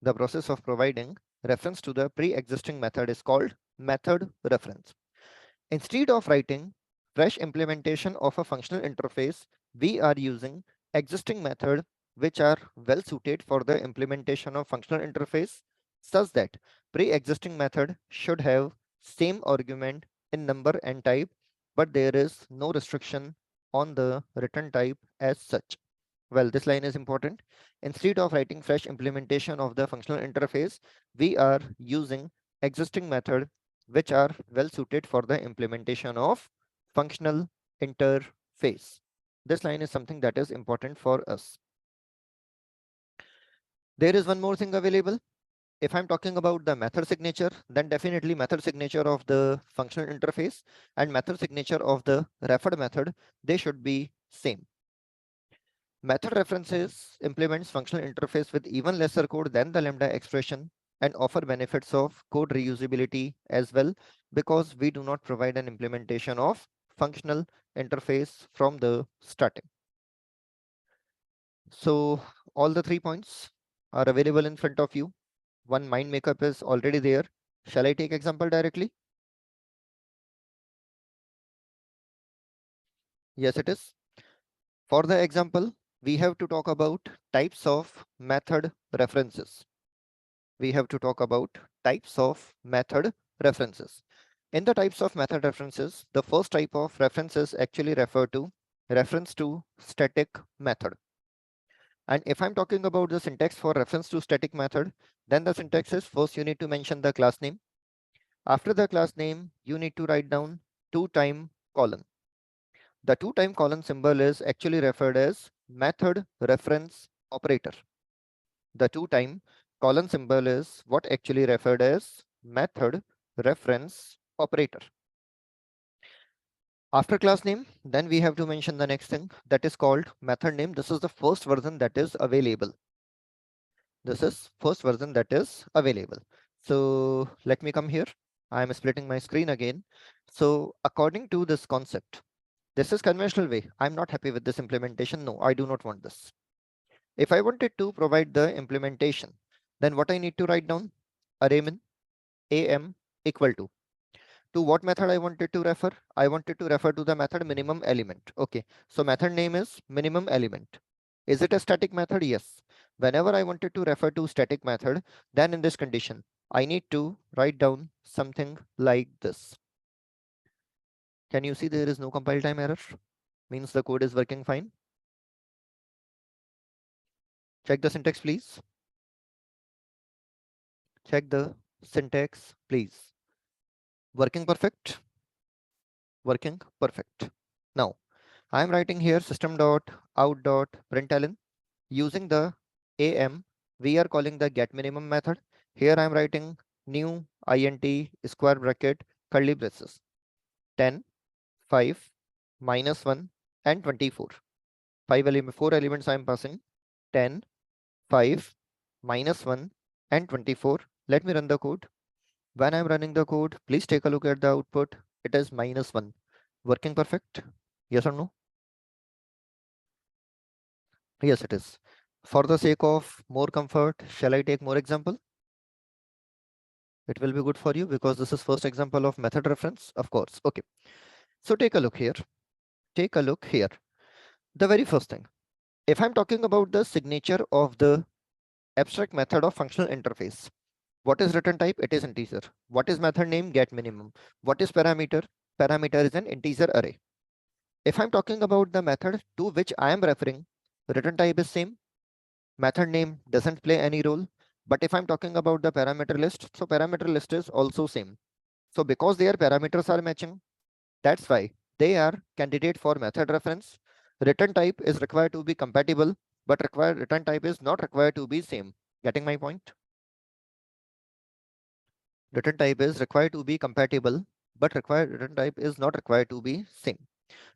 The process of providing reference to the pre-existing method is called method reference. Instead of writing fresh implementation of a functional interface, we are using existing methods which are well suited for the implementation of functional interface, such that pre-existing method should have same argument in number and type, but there is no restriction on the return type as such. Well, this line is important. Instead of writing fresh implementation of the functional interface, we are using existing method which are well suited for the implementation of functional interface. This line is something that is important for us. There is one more thing available. If I'm talking about the method signature, then definitely method signature of the functional interface and method signature of the referred method, they should be same. Method references implements functional interface with even lesser code than the Lambda expression and offer benefits of code reusability as well, because we do not provide an implementation of functional interface from the starting. So all the 3 points are available in front of you. One mind makeup is already there. Shall I take example directly? Yes, it is. For the example, we have to talk about types of method references. We have to talk about types of method references. In the types of method references, the first type of references actually refer to reference to static method. And if I'm talking about the syntax for reference to static method, then the syntax is first you need to mention the class name. After the class name, you need to write down 2-time colon. The 2-time colon symbol is actually referred as method reference operator. The 2-time colon symbol is what actually referred as method reference operator. After class name, then we have to mention the next thing that is called method name. This is the first version that is available. This is first version that is available. So let me come here. I am splitting my screen again. So according to this concept, this is conventional way. I'm not happy with this implementation. No, I do not want this. If I wanted to provide the implementation, then what I need to write down? Arraymin am equal to what method I wanted to refer? I wanted to refer to the method minimum element. Okay, so method name is minimum element. Is it a static method? Yes. Whenever I wanted to refer to static method, then in this condition, I need to write down something like this. Can you see there is no compile time error? Means the code is working fine. Check the syntax, please. Check the syntax, please. Working perfect. Working perfect. Now, I'm writing here system.out.println. Using the am, we are calling the get minimum method. Here I'm writing new int square bracket curly braces 10, 5, -1 and 24. 4 elements I'm passing 10, 5, -1 and 24. Let me run the code. When I'm running the code, please take a look at the output. It is -1. Working perfect? Yes or no? Yes, it is. For the sake of more comfort, shall I take more example? It will be good for you because this is first example of method reference, of course. Okay. So take a look here. Take a look here. The very first thing, if I'm talking about the signature of the abstract method of functional interface, What is return type? It is integer. What is method name? Get minimum. What is parameter? Parameter is an integer array. If I'm talking about the method to which I am referring, return type is same. Method name doesn't play any role. But if I'm talking about the parameter list, so parameter list is also same. So because their parameters are matching, that's why they are candidate for method reference. Return type is required to be compatible, but return type is not required to be same. Getting my point? Return type is required to be compatible, but return type is not required to be same.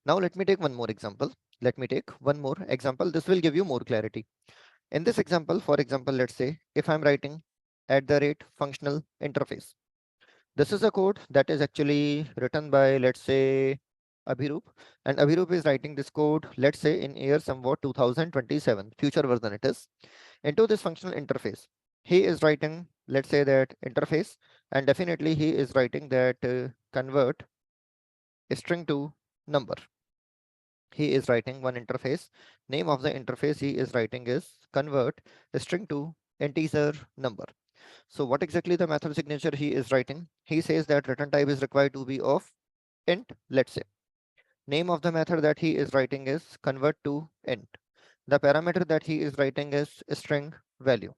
Now let me take one more example. This will give you more clarity. In this example, for example, let's say if I'm writing @functional interface. This is a code that is actually written by, let's say, Abhirup, and Abhirup is writing this code, let's say in year somewhat 2027, future version it is, into this functional interface. He is writing, let's say that interface, and definitely he is writing that convert string to number. He is writing one interface. Name of the interface he is writing is convert string to integer number. So what exactly the method signature he is writing? He says that return type is required to be of int, let's say. Name of the method that he is writing is convert to int. The parameter that he is writing is string value.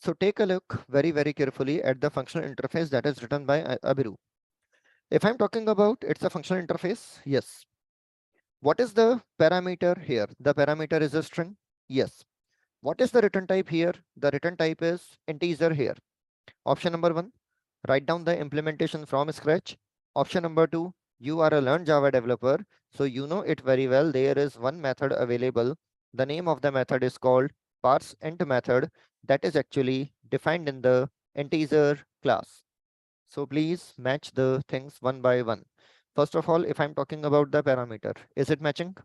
So take a look very, very carefully at the functional interface that is written by Abhiru. If I'm talking about it's a functional interface, yes. What is the parameter here? The parameter is a string, yes. What is the return type here? The return type is integer here. Option number 1, write down the implementation from scratch. Option number 2, you are a learned Java developer, so you know it very well. There is one method available. The name of the method is called parseInt method that is actually defined in the integer class. So please match the things one by one. First of all, if I'm talking about the parameter, is it matching?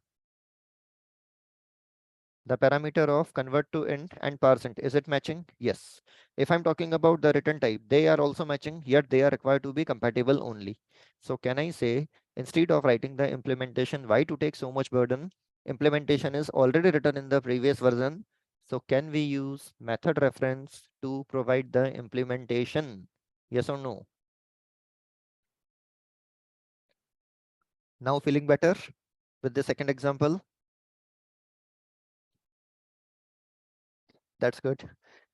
The parameter of convert to int and parseInt, is it matching? Yes. If I'm talking about the return type, they are also matching, yet they are required to be compatible only. So can I say, instead of writing the implementation, why to take so much burden? Implementation is already written in the previous version. So can we use method reference to provide the implementation? Yes or no? Now feeling better with the second example? That's good.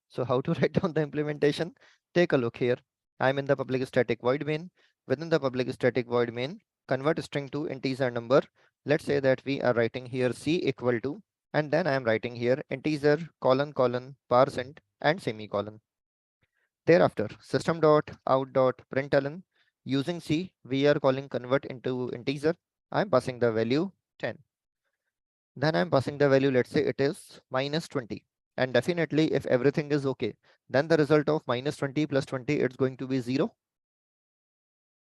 So how to write down the implementation? Take a look here. I'm in the public static void main. Within the public static void main, convert string to integer number. Let's say that we are writing here C equal to, and then I am writing here integer colon colon parseInt and semicolon. Thereafter, system.out.println, using C, we are calling convert into integer. I'm passing the value 10. Then I'm passing the value, let's say it is -20. And definitely if everything is okay, then the result of -20 plus 20, it's going to be 0.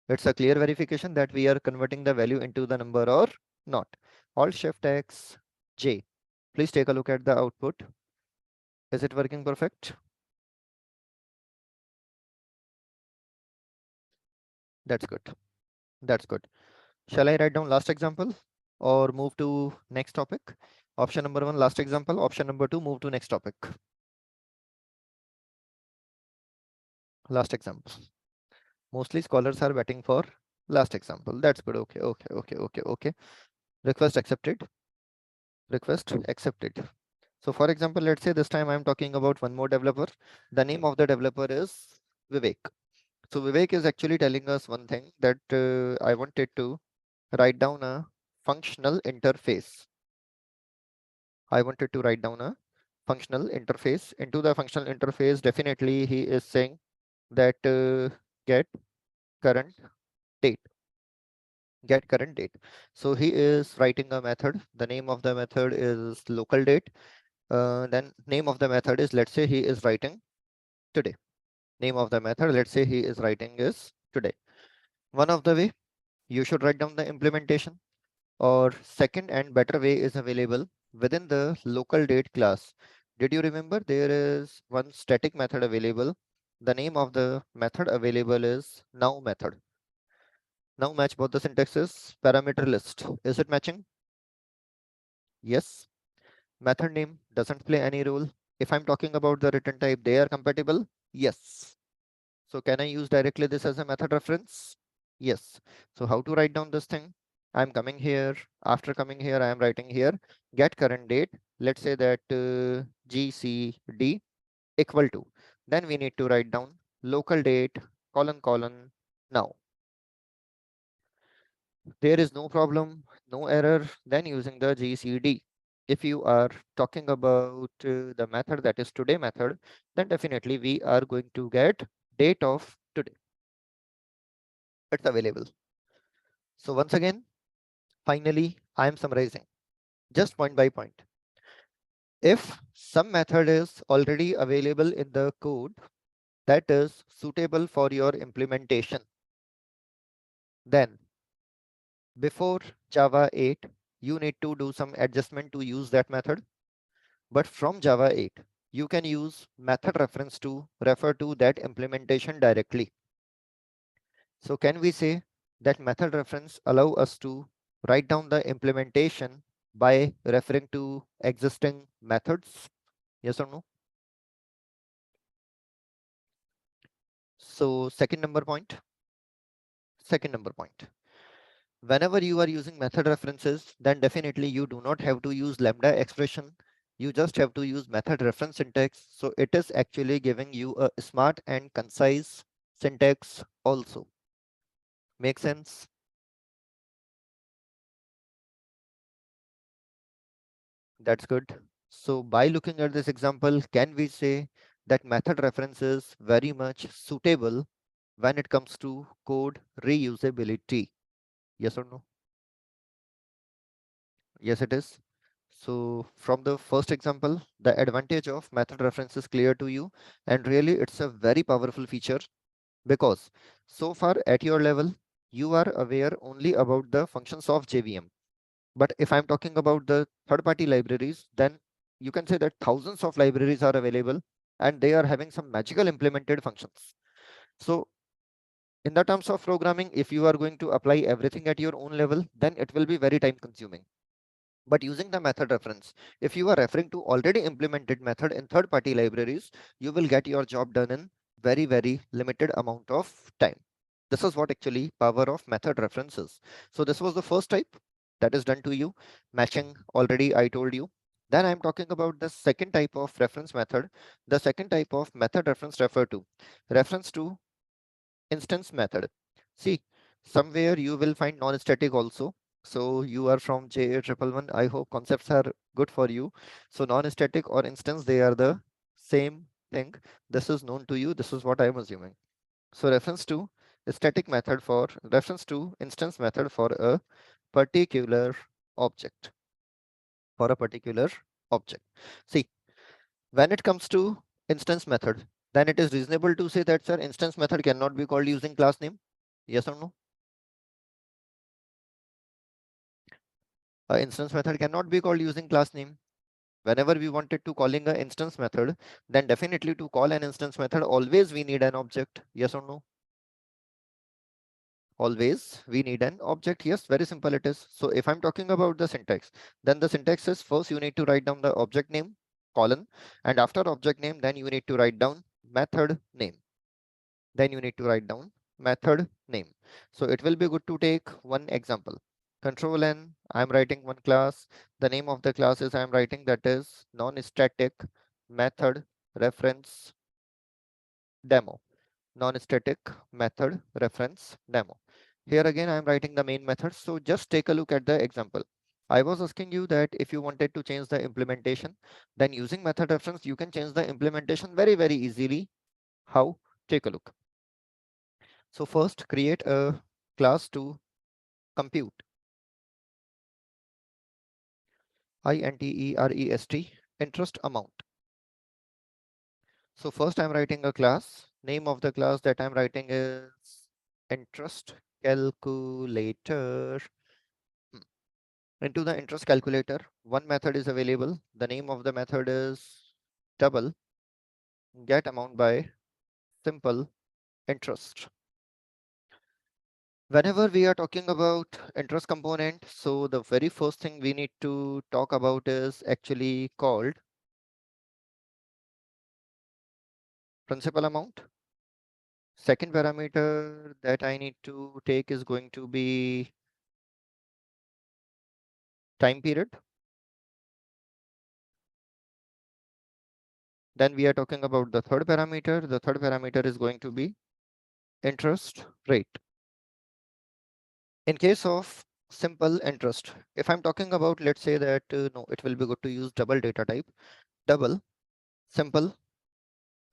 It's a clear verification that we are converting the value into the number or not. Alt Shift X J. Please take a look at the output. Is it working perfect? That's good. That's good. Shall I write down last example or move to next topic? Option number 1, last example. Option number 2, move to next topic. Last example. Mostly scholars are waiting for last example. That's good. Okay. Request accepted. Request accepted. So for example, let's say this time I'm talking about one more developer. The name of the developer is Vivek. So Vivek is actually telling us one thing that I wanted to write down a functional interface. I wanted to write down a functional interface. Into the functional interface, definitely he is saying that get current date. Get current date. So he is writing a method. The name of the method is local date. Then name of the method is, let's say he is writing today. Name of the method, let's say he is writing is today. One of the way you should write down the implementation, or second and better way is available within the local date class. Did you remember there is one static method available? The name of the method available is now method. Now match both the syntaxes. Parameter list, is it matching? Yes. Method name doesn't play any role. If I'm talking about the return type, they are compatible. Yes. So can I use directly this as a method reference? Yes. So how to write down this thing? I'm coming here. After coming here, I am writing here get current date. Let's say that GCD equal to. Then we need to write down local date colon now. There is no problem, no error, then using the GCD. If you are talking about the method that is today method, then definitely we are going to get date of today. It's available. So once again, finally, I am summarizing just point by point. If some method is already available in the code that is suitable for your implementation, then before Java 8, you need to do some adjustment to use that method. But from Java 8, you can use method reference to refer to that implementation directly. So can we say that method reference allow us to write down the implementation by referring to existing methods? Yes or no? So second number point. Whenever you are using method references, then definitely you do not have to use lambda expression. You just have to use method reference syntax. So it is actually giving you a smart and concise syntax also. Make sense? That's good. So by looking at this example, can we say that method reference is very much suitable when it comes to code reusability? Yes or no? Yes, it is. So from the first example, the advantage of method reference is clear to you, and really it's a very powerful feature because so far at your level, you are aware only about the functions of JVM. But if I'm talking about the third-party libraries, then you can say that thousands of libraries are available and they are having some magical implemented functions. So in the terms of programming, if you are going to apply everything at your own level, then it will be very time consuming. But using the method reference, if you are referring to already implemented method in third-party libraries, you will get your job done in very, very limited amount of time. This is what actually power of method references. So this was the first type that is done to you. Matching already I told you. Then I'm talking about the second type of reference method. The second type of method reference reference to instance method. See, somewhere you will find non-static also. So you are from JA111. I hope concepts are good for you. So non-static or instance, they are the same thing. This is known to you. This is what I'm assuming. So reference to static method for reference to instance method for a particular object. See, when it comes to instance method, then it is reasonable to say that, sir, instance method cannot be called using class name. Yes or no? Instance method cannot be called using class name. Whenever we wanted to calling an instance method, then definitely to call an instance method, always we need an object. Yes or no? Always we need an object. Yes, very simple it is. So if I'm talking about the syntax, then the syntax is first you need to write down the object name colon, and after object name, then you need to write down method name. Then you need to write down method name. So it will be good to take one example. Control N, I'm writing one class. The name of the class is I'm writing that is non-static method reference demo. Non-static method reference demo. Here again, I'm writing the main method. So just take a look at the example. I was asking you that if you wanted to change the implementation, then using method reference, you can change the implementation very, very easily. How? Take a look. So first create a class to compute. INTEREST interest amount. So first I'm writing a class. Name of the class that I'm writing is interest calculator. Into the interest calculator, one method is available. The name of the method is double get amount by simple interest. Whenever we are talking about interest component, so the very first thing we need to talk about is actually called principal amount. Second parameter that I need to take is going to be time period. Then we are talking about the third parameter. The third parameter is going to be interest rate. In case of simple interest, if I'm talking about, let's say that no, it will be good to use double data type, double simple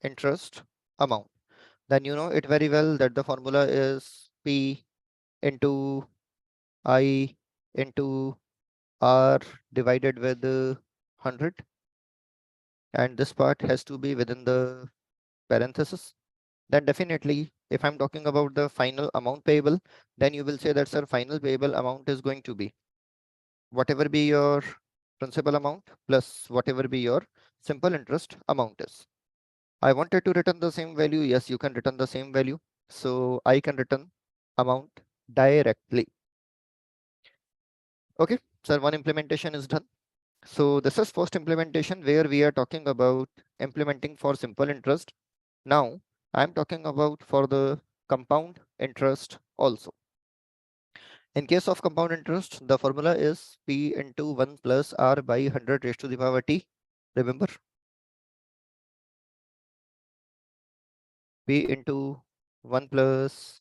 interest amount. Then you know it very well that the formula is P into I into R divided with 100, and this part has to be within the parenthesis. Then definitely if I'm talking about the final amount payable, then you will say that sir, final payable amount is going to be whatever be your principal amount plus whatever be your simple interest amount is. I wanted to return the same value. Yes, you can return the same value. So I can return amount directly. Okay, sir, one implementation is done. So this is first implementation where we are talking about implementing for simple interest. Now I'm talking about for the compound interest also. In case of compound interest, the formula is P into 1 plus R by 100 raised to the power T. Remember? P into 1 plus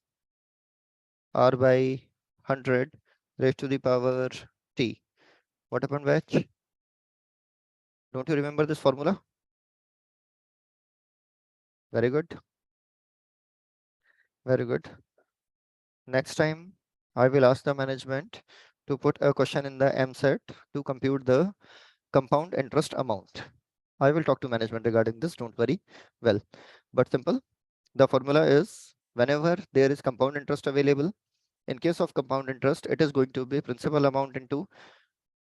R by 100 raised to the power T. What happened, batch? Don't you remember this formula? Very good. Very good. Next time, I will ask the management to put a question in the MSET to compute the compound interest amount. I will talk to management regarding this, don't worry. Well, but simple. The formula is whenever there is compound interest available, in case of compound interest, it is going to be principal amount into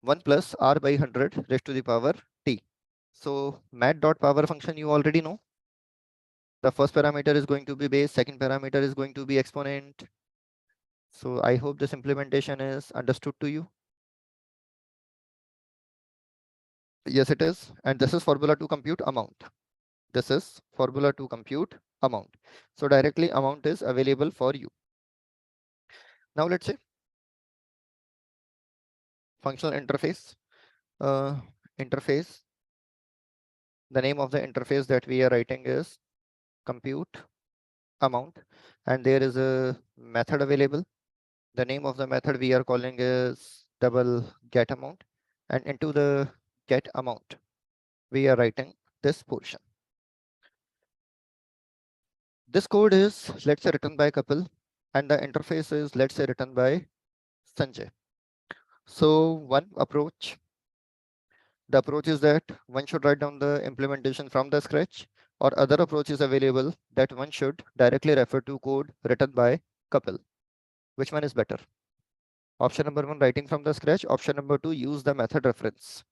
1 plus R by 100 raised to the power T. So mat.power function you already know. The first parameter is going to be base, second parameter is going to be exponent. So I hope this implementation is understood to you. Yes, it is. And this is formula to compute amount. This is formula to compute amount. So directly amount is available for you. Now let's say functional interface. Interface. The name of the interface that we are writing is compute amount, and there is a method available. The name of the method we are calling is double get amount, and into the get amount we are writing this portion. This code is, let's say, written by Kapil, and the interface is, let's say, written by Sanjay. So one approach, the approach is that one should write down the implementation from the scratch, or other approach is available that one should directly refer to code written by Kapil. Which one is better? Option number 1, writing from the scratch. Option number 2, use the method reference.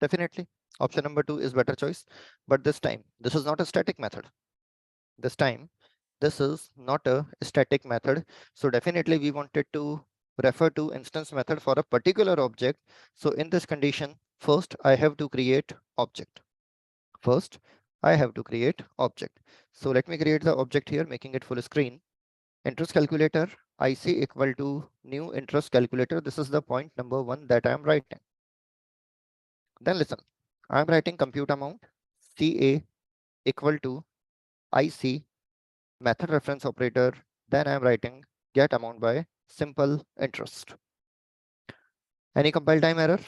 Definitely option number 2 is better choice, but this time this is not a static method. This time this is not a static method. So definitely we wanted to refer to instance method for a particular object. So in this condition, first I have to create object. First I have to create object. So let me create the object here, making it full screen. Interest calculator, IC equal to new interest calculator. This is the point number 1 that I am writing. Then listen, I'm writing compute amount CA equal to IC method reference operator. Then I'm writing get amount by simple interest. Any compile time error?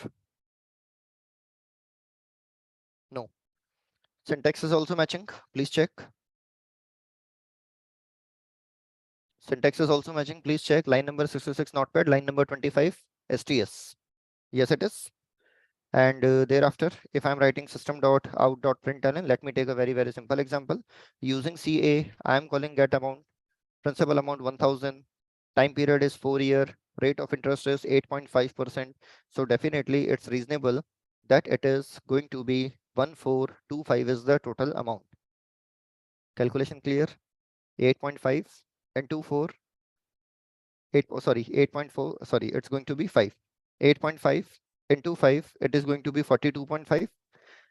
No. Syntax is also matching. Please check. Syntax is also matching. Please check. Line number 66 notepad, line number 25 STS. Yes, it is. And thereafter, if I'm writing system.out.println, let me take a very simple example. Using CA, I am calling get amount, principal amount 1000, time period is 4 year, rate of interest is 8.5%. So definitely it's reasonable that it is going to be 1425 is the total amount. Calculation clear? 8.5 into 4, 8.4, sorry, it's going to be 5. 8.5 into 5, it is going to be 42.5.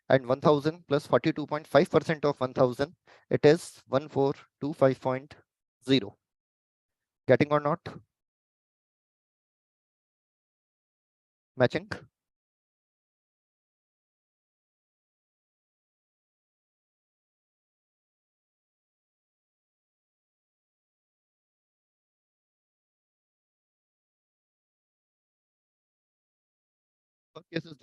and 1000 plus 42.5% of 1000, it is 1425.0. Getting or not? Matching? Okay, so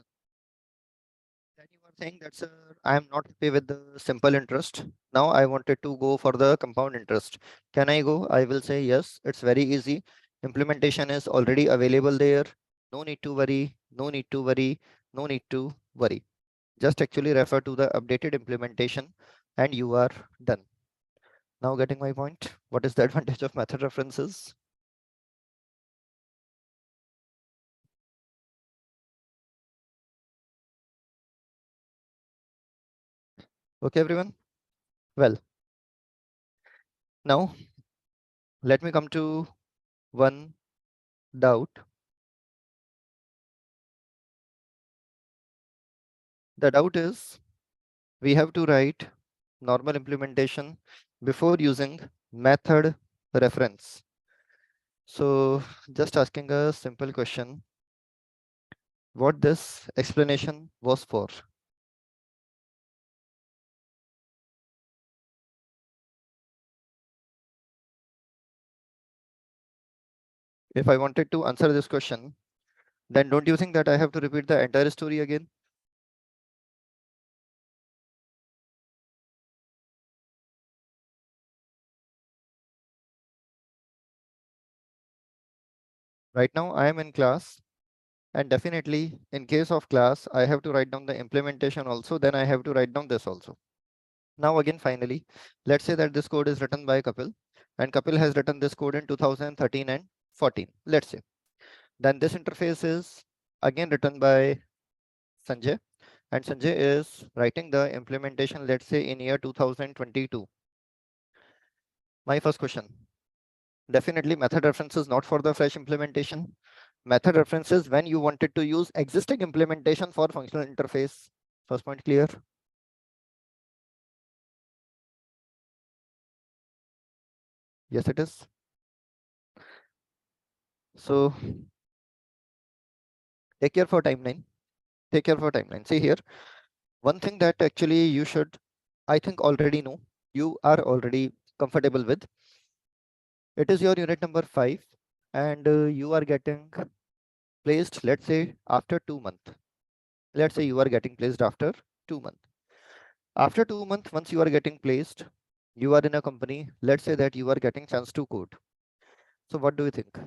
then you are saying that, sir, I am not happy with the simple interest. Now I wanted to go for the compound interest. Can I go? I will say yes, it's very easy. Implementation is already available there. No need to worry, no need to worry, no need to worry. Just actually refer to the updated implementation and you are done. Now getting my point. What is the advantage of method references? Okay, everyone. Well, now let me come to one doubt. The doubt is we have to write normal implementation before using method reference. So just asking a simple question, what this explanation was for. If I wanted to answer this question, then don't you think that I have to repeat the entire story again? Right now I am in class, and definitely in case of class, I have to write down the implementation also, then I have to write down this also. Now again, finally, let's say that this code is written by Kapil, and Kapil has written this code in 2013 and 14, let's say. Then this interface is again written by Sanjay, and Sanjay is writing the implementation, let's say in year 2022. My first question, definitely method reference is not for the fresh implementation. Method reference is when you wanted to use existing implementation for functional interface. First point clear? Yes, it is. So take care for timeline. Take care for timeline. See here, one thing that actually you should, I think, already know, you are already comfortable with. It is your unit number 5, and you are getting placed, let's say, after 2 months. Let's say you are getting placed after 2 months. After 2 months, once you are getting placed, you are in a company. Let's say that you are getting chance to code. So what do you think?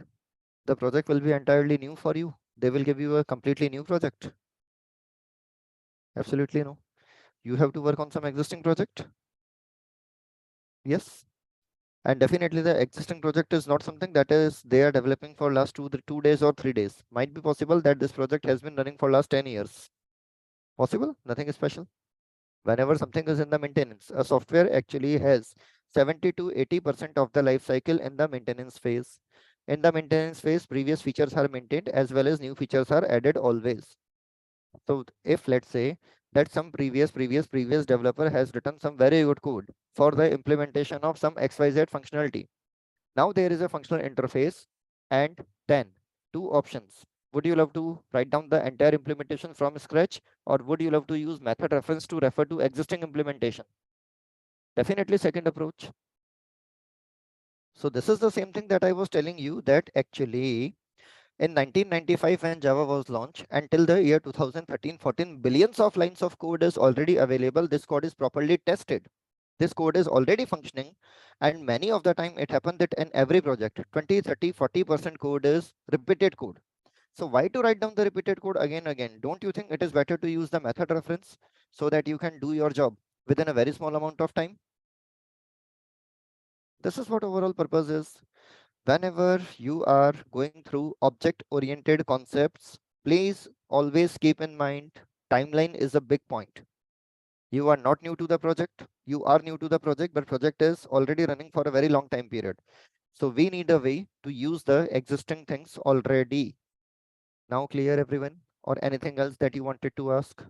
The project will be entirely new for you. They will give you a completely new project. Absolutely no. You have to work on some existing project. Yes. And definitely the existing project is not something that is they are developing for last 2 days or 3 days. Might be possible that this project has been running for last 10 years. Possible, nothing is special. Whenever something is in the maintenance, a software actually has 70 to 80% of the life cycle in the maintenance phase. In the maintenance phase, previous features are maintained as well as new features are added always. So if let's say that some previous developer has written some very good code for the implementation of some XYZ functionality. Now there is a functional interface, and then two options. Would you love to write down the entire implementation from scratch, or would you love to use method reference to refer to existing implementation? Definitely second approach. So this is the same thing that I was telling you, that actually in 1995 when Java was launched until the year 2013-14, billions of lines of code is already available. This code is properly tested. This code is already functioning, and many of the time it happened that in every project 20, 30, 40% code is repeated code. So why to write down the repeated code again? Don't you think it is better to use the method reference so that you can do your job within a very small amount of time? This is what overall purpose is. Whenever you are going through object-oriented concepts, please always keep in mind timeline is a big point. You are not new to the project. You are new to the project, but project is already running for a very long time period. So we need a way to use the existing things already. Now clear everyone, or anything else that you wanted to ask?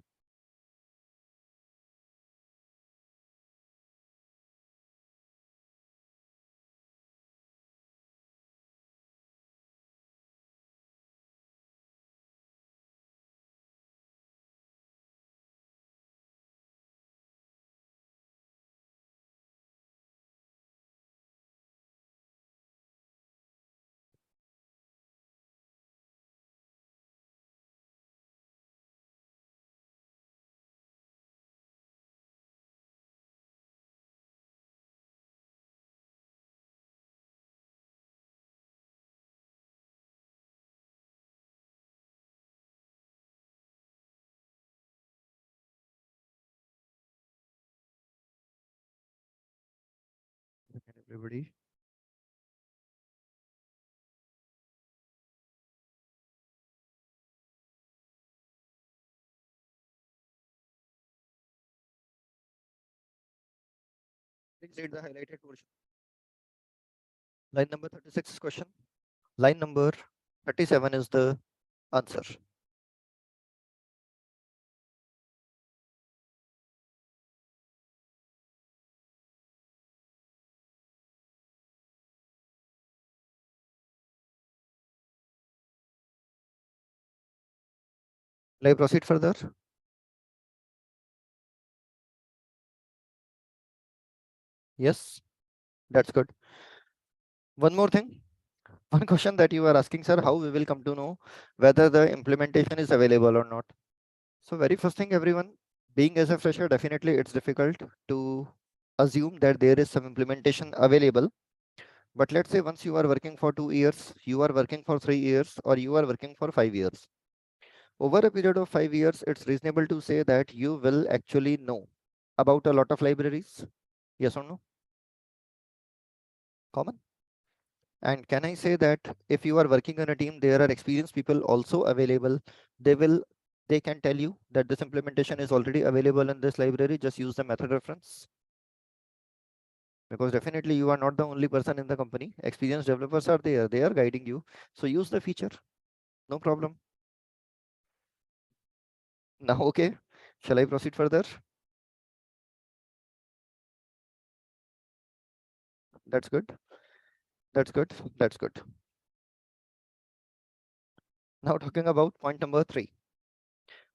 everybody. Please read the highlighted portion. Line number 36 is question. Line number 37 is the answer. Will I proceed further? Yes, that's good. One more thing. One question that you are asking, sir, how we will come to know whether the implementation is available or not. So very first thing, everyone, being as a fresher, definitely it's difficult to assume that there is some implementation available. But let's say once you are working for 2 years, you are working for 3 years, or you are working for 5 years. Over a period of 5 years, it's reasonable to say that you will actually know about a lot of libraries. Yes or no? Common? And can I say that if you are working on a team, there are experienced people also available. They can tell you that this implementation is already available in this library. Just use the method reference. Because definitely you are not the only person in the company. Experienced developers are there. They are guiding you. So use the feature. No problem. Now, okay. Shall I proceed further? That's good. That's good. That's good. Now talking about point number 3.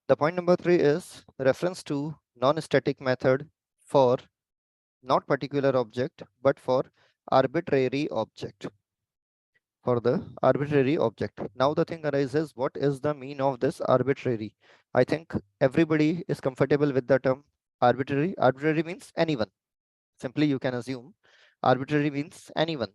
The point number 3 is reference to non-static method for not particular object, but for arbitrary object. For the arbitrary object. Now the thing arises, what is the mean of this arbitrary? I think everybody is comfortable with the term arbitrary. Arbitrary means anyone. Simply you can assume arbitrary means anyone.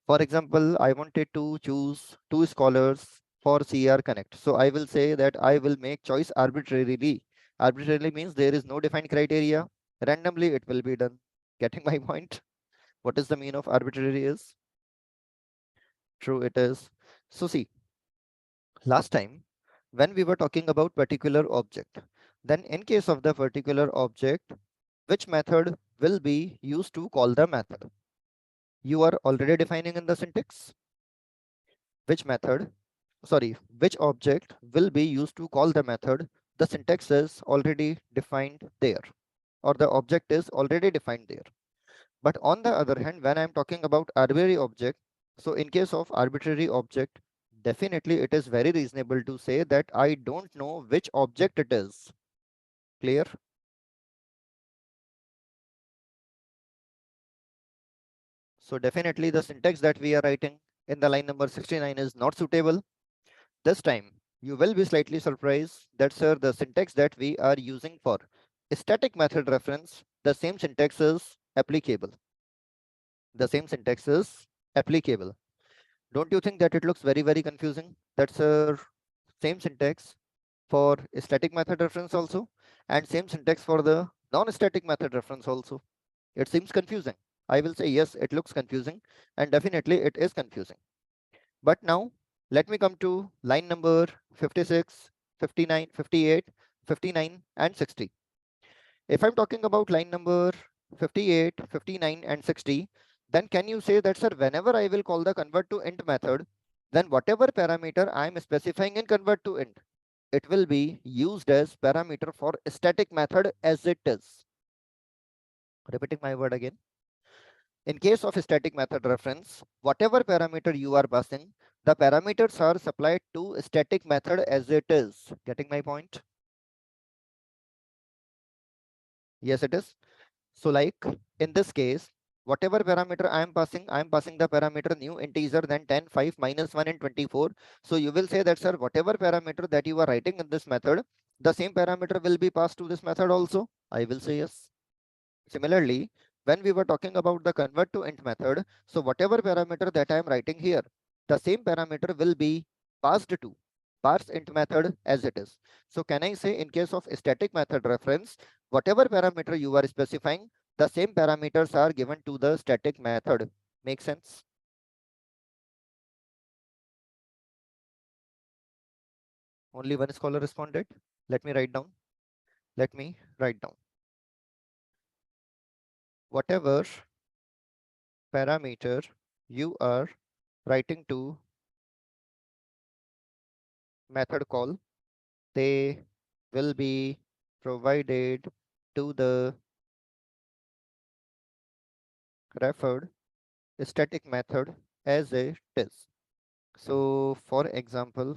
For example, I wanted to choose 2 scholars for CR Connect. So I will say that I will make choice arbitrarily. Arbitrarily means there is no defined criteria. Randomly it will be done. Getting my point? What is the mean of arbitrary is? True, it is. So see, last time when we were talking about particular object, then in case of the particular object, which method will be used to call the method? You are already defining in the syntax. Which method, sorry, which object will be used to call the method? The syntax is already defined there, or the object is already defined there. But on the other hand, when I'm talking about arbitrary object, so in case of arbitrary object, definitely it is very reasonable to say that I don't know which object it is. Clear? So definitely the syntax that we are writing in the line number 69 is not suitable. This time you will be slightly surprised that, sir, the syntax that we are using for static method reference, the same syntax is applicable. The same syntax is applicable. Don't you think that it looks very, very confusing? That's a same syntax for static method reference also, and same syntax for the non-static method reference also. It seems confusing. I will say yes, it looks confusing, and definitely it is confusing. But now let me come to line number 56, 59, 58, 59, and 60. If I'm talking about line number 58, 59, and 60, then can you say that, sir, whenever I will call the convert to int method, then whatever parameter I'm specifying in convert to int, it will be used as parameter for static method as it is. Repeating my word again. In case of static method reference, whatever parameter you are passing, the parameters are supplied to static method as it is. Getting my point? Yes, it is. So like in this case, whatever parameter I am passing the parameter new integer, then 10, 5, minus 1, and 24. So you will say that, sir, whatever parameter that you are writing in this method, the same parameter will be passed to this method also. I will say yes. Similarly, when we were talking about the convert to int method, so whatever parameter that I am writing here, the same parameter will be passed to parse int method as it is. So can I say in case of static method reference, whatever parameter you are specifying, the same parameters are given to the static method. Make sense? Only one scholar responded. Let me write down. Let me write down. Whatever parameter you are writing to method call, they will be provided to the referred static method as it is. So for example,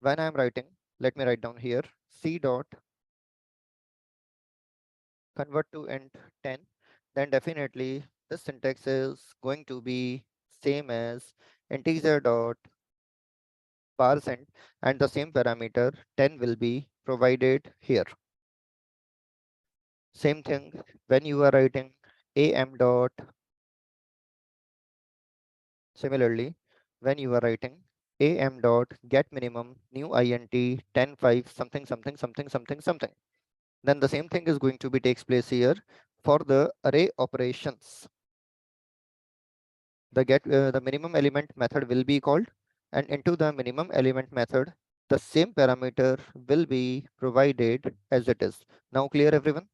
when I'm writing, let me write down here c dot convert to int 10, then definitely this syntax is going to be same as integer dot parse int, and the same parameter 10 will be provided here. Same thing when you are writing am dot, similarly when you are writing am dot get minimum new int 10 5 something something something something something, then the same thing is going to be takes place here for the array operations. The minimum element method will be called, and into the minimum element method the same parameter will be provided as it is. Now clear everyone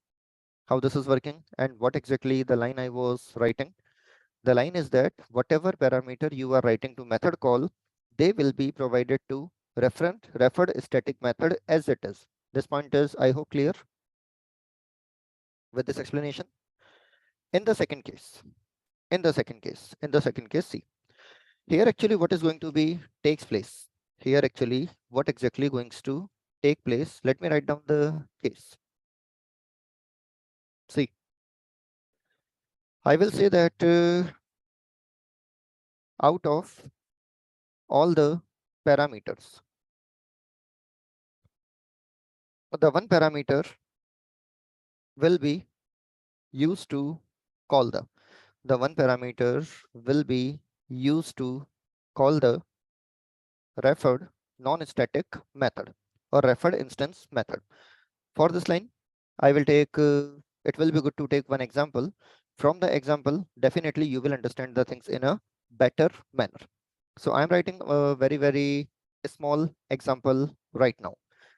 how this is working and what exactly the line I was writing? The line is that whatever parameter you are writing to method call, they will be provided to referred static method as it is. This point is, I hope, clear with this explanation. In the second case, see, here actually what is going to be takes place. Here actually what exactly going to take place. Let me write down the case. See, I will say that out of all the parameters, the one parameter will be used to call the one parameter will be used to call the referred non-static method or referred instance method. For this line, I will take, it will be good to take one example. From the example, definitely you will understand the things in a better manner. So I'm writing a very, very small example right now.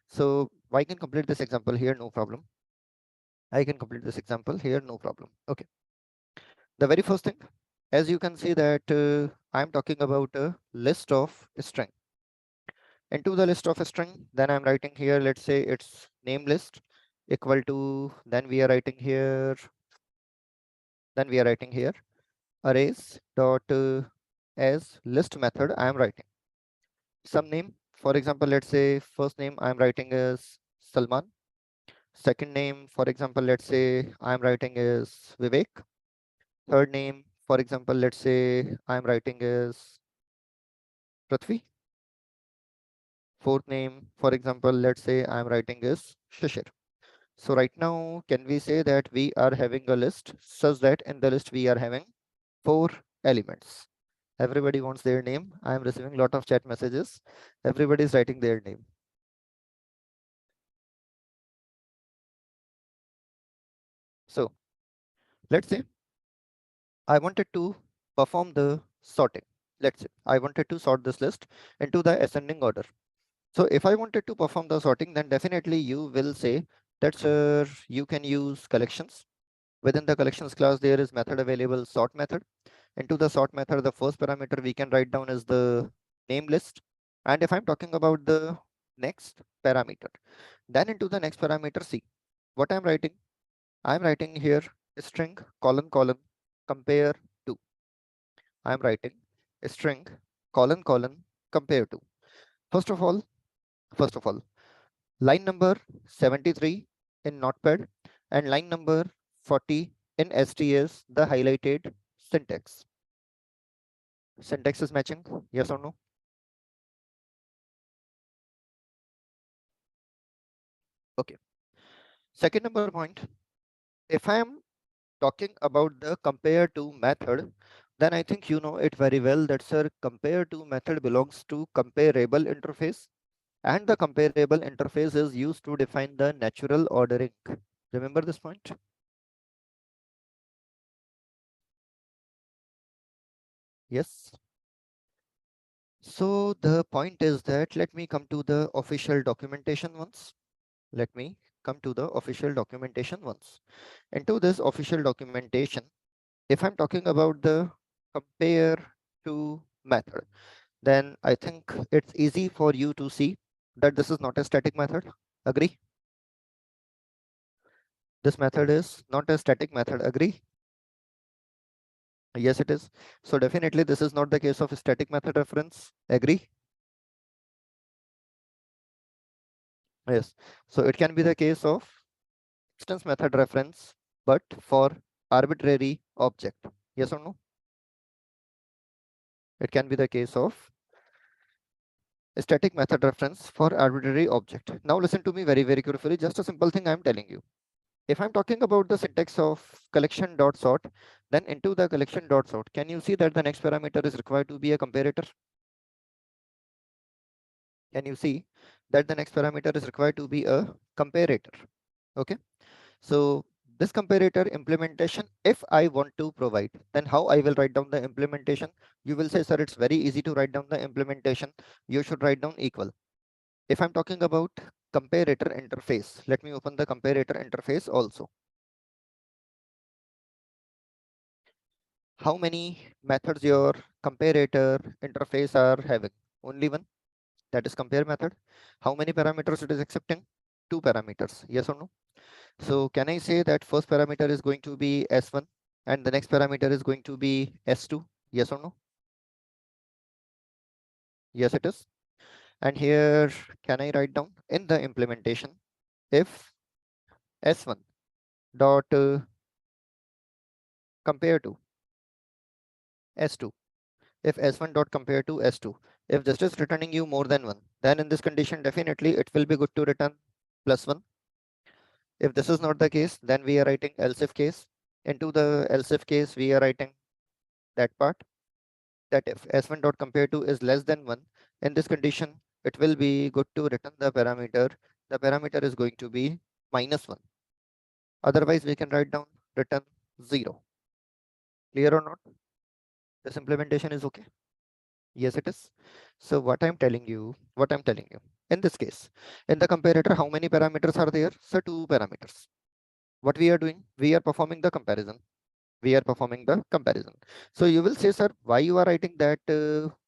So I can complete this example here, no problem. I can complete this example here, no problem. Okay. The very first thing, as you can see that I'm talking about a list of string. Into the list of a string, then I'm writing here, let's say it's name list equal to, then we are writing here arrays dot as list method. I am writing some name. For example, let's say first name I'm writing is Salman. Second name, for example, let's say I'm writing is Vivek. Third name, for example, let's say I'm writing is Prithvi. Fourth name, for example, let's say I'm writing is Shishir. So right now, can we say that we are having a list such that in the list we are having 4 elements. Everybody wants their name. I am receiving a lot of chat messages. Everybody is writing their name. So let's say I wanted to perform the sorting. Let's say I wanted to sort this list into the ascending order. So if I wanted to perform the sorting, then definitely you will say that you can use collections. Within the collections class, there is method available sort method. Into the sort method, the first parameter we can write down is the name list. And if I'm talking about the next parameter, then into the next parameter, see what I'm writing. I'm writing here string colon colon compare to. I'm writing string colon colon compare to. First of all, line number 73 in Notepad and line number 40 in STS, the highlighted syntax. Syntax is matching, yes or no? Okay. Second number point, if I am talking about the compare to method, then I think you know it very well that sir, compare to method belongs to comparable interface, and the comparable interface is used to define the natural ordering. Remember this point? Yes. So the point is that let me come to the official documentation once. Let me come to the official documentation once. Into this official documentation, if I'm talking about the compare to method, then I think it's easy for you to see that this is not a static method. Agree? This method is not a static method. Agree? Yes, it is. So definitely this is not the case of a static method reference. Agree? Yes. So it can be the case of instance method reference, but for arbitrary object. Yes or no? It can be the case of a static method reference for arbitrary object. Now listen to me very, very carefully. Just a simple thing I'm telling you. If I'm talking about the syntax of collection dot sort, then into the collection dot sort, can you see that the next parameter is required to be a comparator? Can you see that the next parameter is required to be a comparator? Okay. So this comparator implementation, if I want to provide, then how I will write down the implementation? You will say, sir, it's very easy to write down the implementation. You should write down equal. If I'm talking about comparator interface, let me open the comparator interface also. How many methods your comparator interface are having? Only one, that is compare method. How many parameters it is accepting? 2 parameters, yes or no? So can I say that first parameter is going to be S1 and the next parameter is going to be S2? Yes or no? Yes, it is. And here, can I write down in the implementation if S1 dot compare to S2, if S1 dot compare to S2, if this is returning you more than 1, then in this condition, definitely it will be good to return +1. If this is not the case, then we are writing else if case. Into the else if case, we are writing that part, that if S1 dot compare to is less than 1, in this condition, it will be good to return the parameter. The parameter is going to be -1. Otherwise, we can write down return 0. Clear or not? This implementation is okay. Yes, it is. So what I'm telling you, in this case, in the comparator, how many parameters are there? So 2 parameters. What we are doing? We are performing the comparison. So you will say, sir, why you are writing that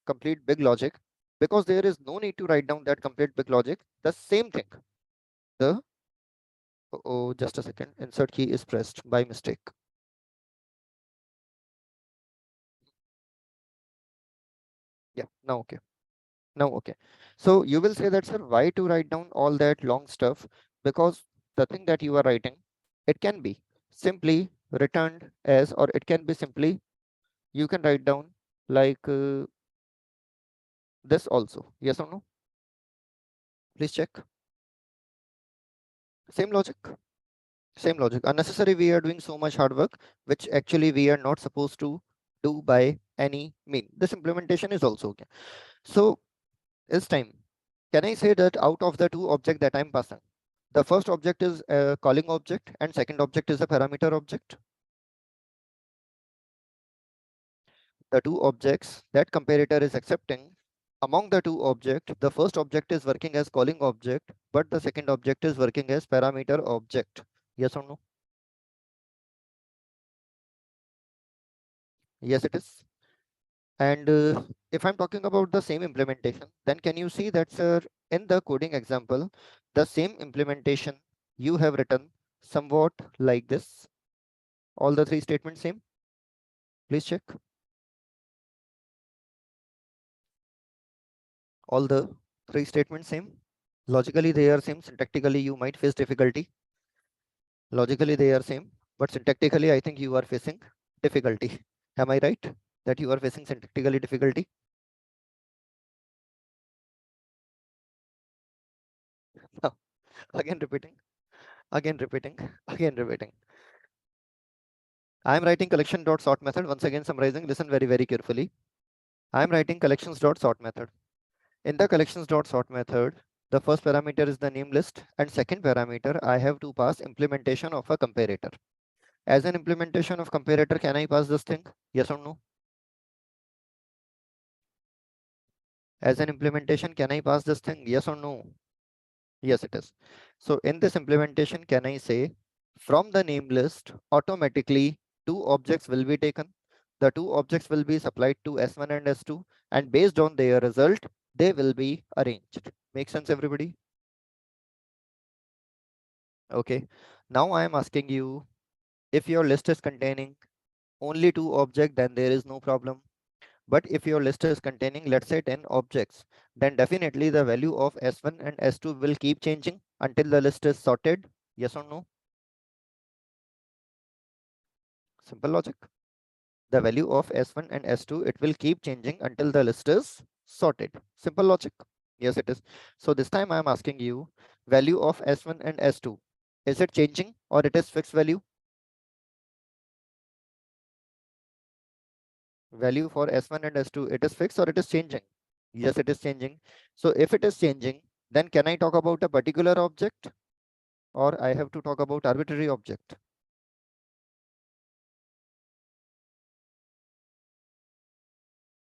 complete big logic? Because there is no need to write down that complete big logic. The same thing. Oh, just a second. Insert key is pressed by mistake. Yeah, now okay. Now, okay. So you will say that, sir, why to write down all that long stuff? Because the thing that you are writing, it can be simply returned as, or it can be simply, you can write down like this also. Yes or no? Please check. Same logic. Same logic. Unnecessary, we are doing so much hard work, which actually we are not supposed to do by any mean. This implementation is also okay. So this time, can I say that out of the 2 objects that I'm passing, the first object is a calling object and second object is a parameter object? The 2 objects that comparator is accepting, among the 2 objects, the first object is working as calling object, but the second object is working as parameter object. Yes or no? Yes, it is. And if I'm talking about the same implementation, then can you see that, sir, in the coding example, the same implementation you have written somewhat like this. All the 3 statements same. Please check. All the 3 statements same. Logically, they are same. Syntactically, you might face difficulty. Logically, they are same. But syntactically, I think you are facing difficulty. Am I right? That you are facing syntactically difficulty? No. Again repeating. Again repeating. Again repeating. I am writing collection.sort method. Once again, summarizing. Listen very, very carefully. I am writing collections.sort method. In the collections.sort method, the first parameter is the name list, and second parameter, I have to pass implementation of a comparator. As an implementation of comparator, can I pass this thing? Yes or no? As an implementation, can I pass this thing? Yes or no? Yes, it is. So in this implementation, can I say from the name list, automatically two objects will be taken. The two objects will be supplied to S1 and S2, and based on their result, they will be arranged. Make sense, everybody? Okay. Now I am asking you, if your list is containing only two objects, then there is no problem. But if your list is containing, let's say 10 objects, then definitely the value of S1 and S2 will keep changing until the list is sorted. Yes or no? Simple logic. The value of S1 and S2, it will keep changing until the list is sorted. Simple logic. Yes, it is. So this time I am asking you, value of S1 and S2, is it changing or it is fixed value? Value for S1 and S2, it is fixed or it is changing? Yes, it is changing. So if it is changing, then can I talk about a particular object or I have to talk about arbitrary object?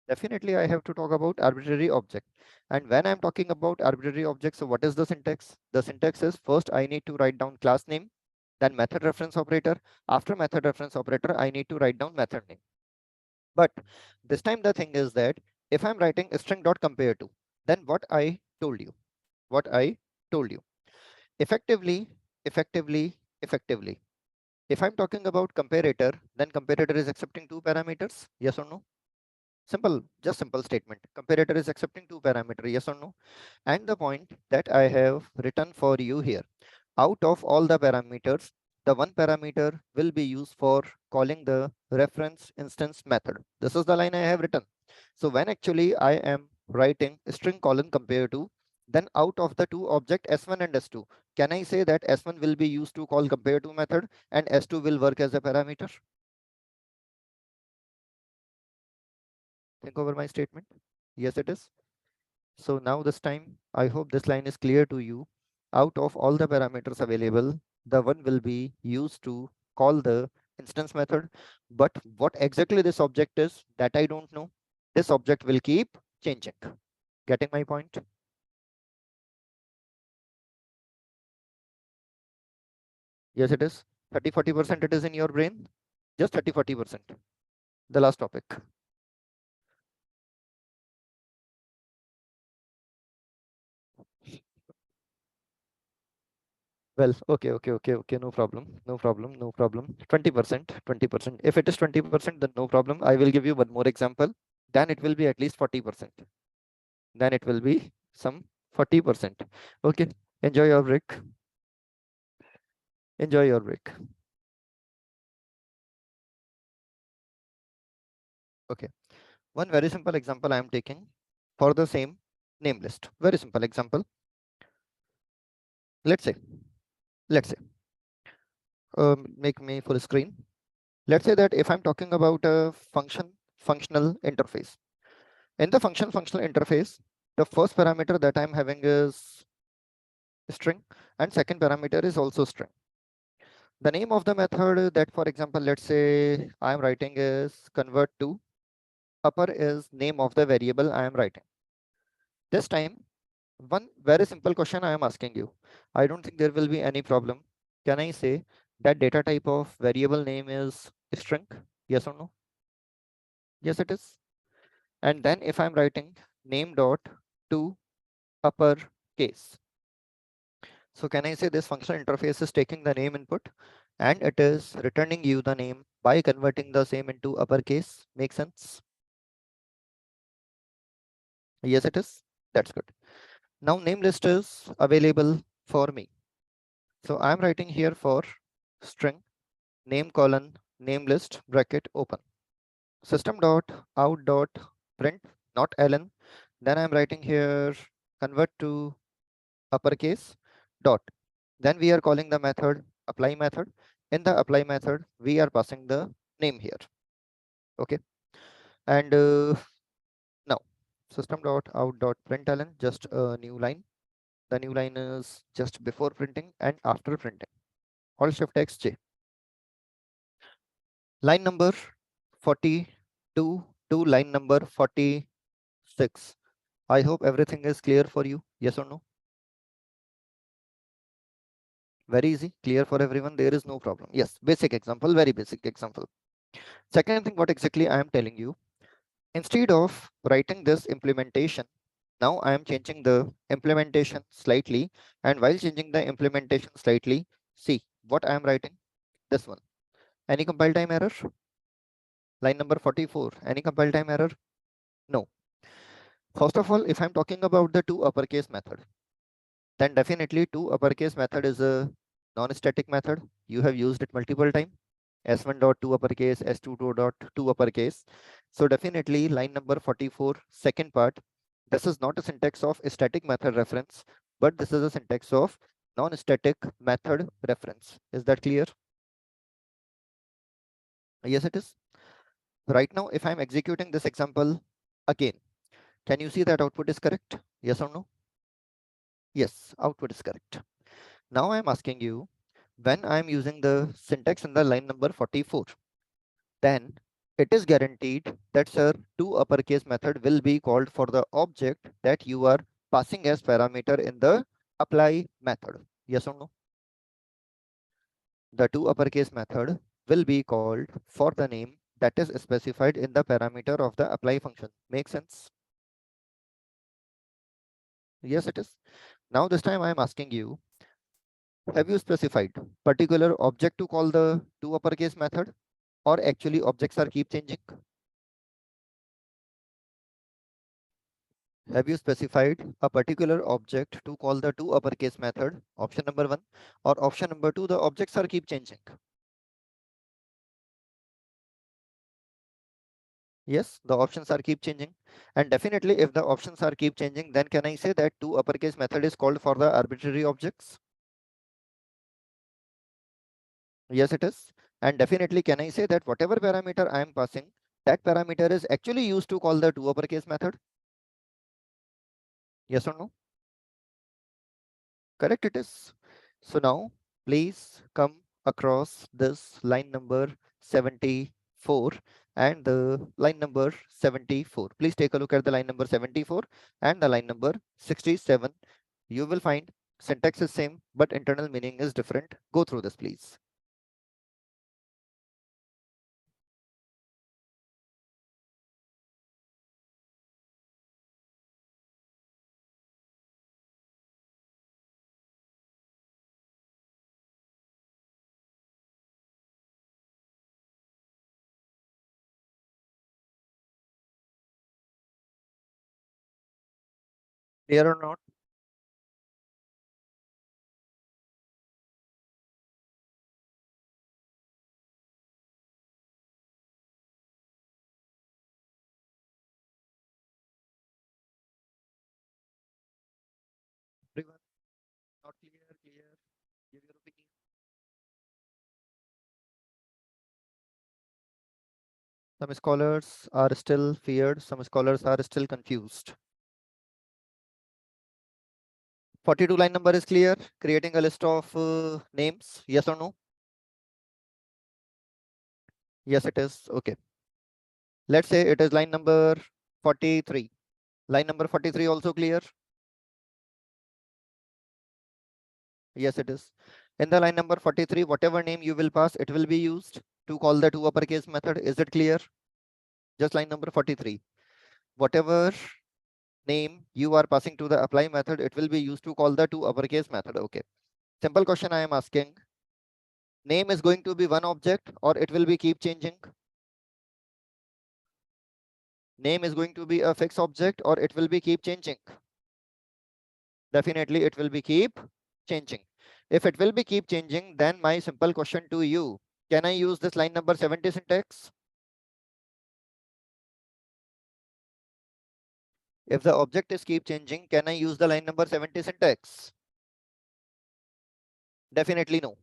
Definitely I have to talk about arbitrary object. And when I'm talking about arbitrary object, so what is the syntax? The syntax is, first I need to write down class name, then method reference operator. After method reference operator, I need to write down method name. But this time the thing is that if I'm writing string.compare to, then what I told you, effectively, if I'm talking about comparator, then comparator is accepting two parameters, yes or no? Simple, just simple statement. Comparator is accepting two parameters, yes or no? And the point that I have written for you here, out of all the parameters, the one parameter will be used for calling the reference instance method. This is the line I have written. So when actually I am writing string colon compare to, then out of the two object S1 and S2, can I say that S1 will be used to call compare to method and S2 will work as a parameter? Think over my statement. Yes, it is. So now this time, I hope this line is clear to you. Out of all the parameters available, the one will be used to call the instance method. But what exactly this object is, that I don't know. This object will keep changing. Getting my point? Yes, it is. 30-40% it is in your brain. Just 30-40%. The last topic. Well, okay, no problem, 20%. If it is 20%, then no problem. I will give you one more example. Then it will be at least 40%. Then it will be some 40%. Okay, enjoy your break. Enjoy your break. Okay, one very simple example I am taking for the same name list. Very simple example. Let's say, make me full screen. Let's say that if I'm talking about a functional interface. In the functional interface, the first parameter that I'm having is string and second parameter is also string. The name of the method that, for example, let's say I'm writing is convert to. Upper is name of the variable I am writing. This time, one very simple question I am asking you. I don't think there will be any problem. Can I say that data type of variable name is string? Yes or no? Yes, it is. And then if I'm writing name dot to upper case. So can I say this functional interface is taking the name input and it is returning you the name by converting the same into uppercase? Make sense? Yes, it is. That's good. Now name list is available for me. So I'm writing here for string name colon name list bracket open. System dot out dot print not ln. Then I'm writing here convert to uppercase dot. Then we are calling the method apply method. In the apply method, we are passing the name here. Okay. And now system dot out dot println, just a new line. The new line is just before printing and after printing. Alt Shift X J. Line number 42 to line number 46. I hope everything is clear for you. Yes or no? Very easy, clear for everyone. There is no problem. Yes, basic example, very basic example. Second thing, what exactly I am telling you, instead of writing this implementation, now I am changing the implementation slightly. And while changing the implementation slightly, see what I am writing. This one. Any compile time error? Line number 44. Any compile time error? No. First of all, if I'm talking about the to uppercase method, then definitely to uppercase method is a non-static method. You have used it multiple times. S1 dot to uppercase, S2 dot to uppercase. So definitely line number 44, second part. This is not a syntax of a static method reference, but this is a syntax of non-static method reference. Is that clear? Yes, it is. Right now, if I'm executing this example again, can you see that output is correct? Yes or no? Yes, output is correct. Now I'm asking you, when I'm using the syntax in the line number 44, then it is guaranteed that sir, to uppercase method will be called for the object that you are passing as parameter in the apply method. Yes or no? The to uppercase method will be called for the name that is specified in the parameter of the apply function. Make sense? Yes, it is. Now this time I am asking you, have you specified particular object to call the to uppercase method, or actually objects are keep changing? Have you specified a particular object to call the to uppercase method? Option number 1, or option number 2, the objects are keep changing. Yes, the options are keep changing. And definitely if the options are keep changing, then can I say that to uppercase method is called for the arbitrary objects? Yes, it is. And definitely can I say that whatever parameter I am passing, that parameter is actually used to call the to uppercase method? Yes or no? Correct, it is. So now please come across this line number 74 and the line number 74. Please take a look at the line number 74 and the line number 67. You will find syntax is same, but internal meaning is different. Go through this, please. Clear or not? Everyone, not clear, clear. Give your opinion. Some scholars are still feared, some scholars are still confused. 42 line number is clear. Creating a list of names. Yes or no? Yes, it is. Okay. Let's say it is line number 43. Line number 43 also clear. Yes, it is. In the line number 43, whatever name you will pass, it will be used to call the to uppercase method. Is it clear? Just line number 43. Whatever name you are passing to the apply method, it will be used to call the to uppercase method. Okay. Simple question I am asking. Name is going to be one object or it will be keep changing? Name is going to be a fixed object or it will be keep changing? Definitely it will be keep changing. If it will be keep changing, then my simple question to you, can I use this line number 70 syntax? If the object is keep changing, can I use the line number 70 syntax? Definitely no.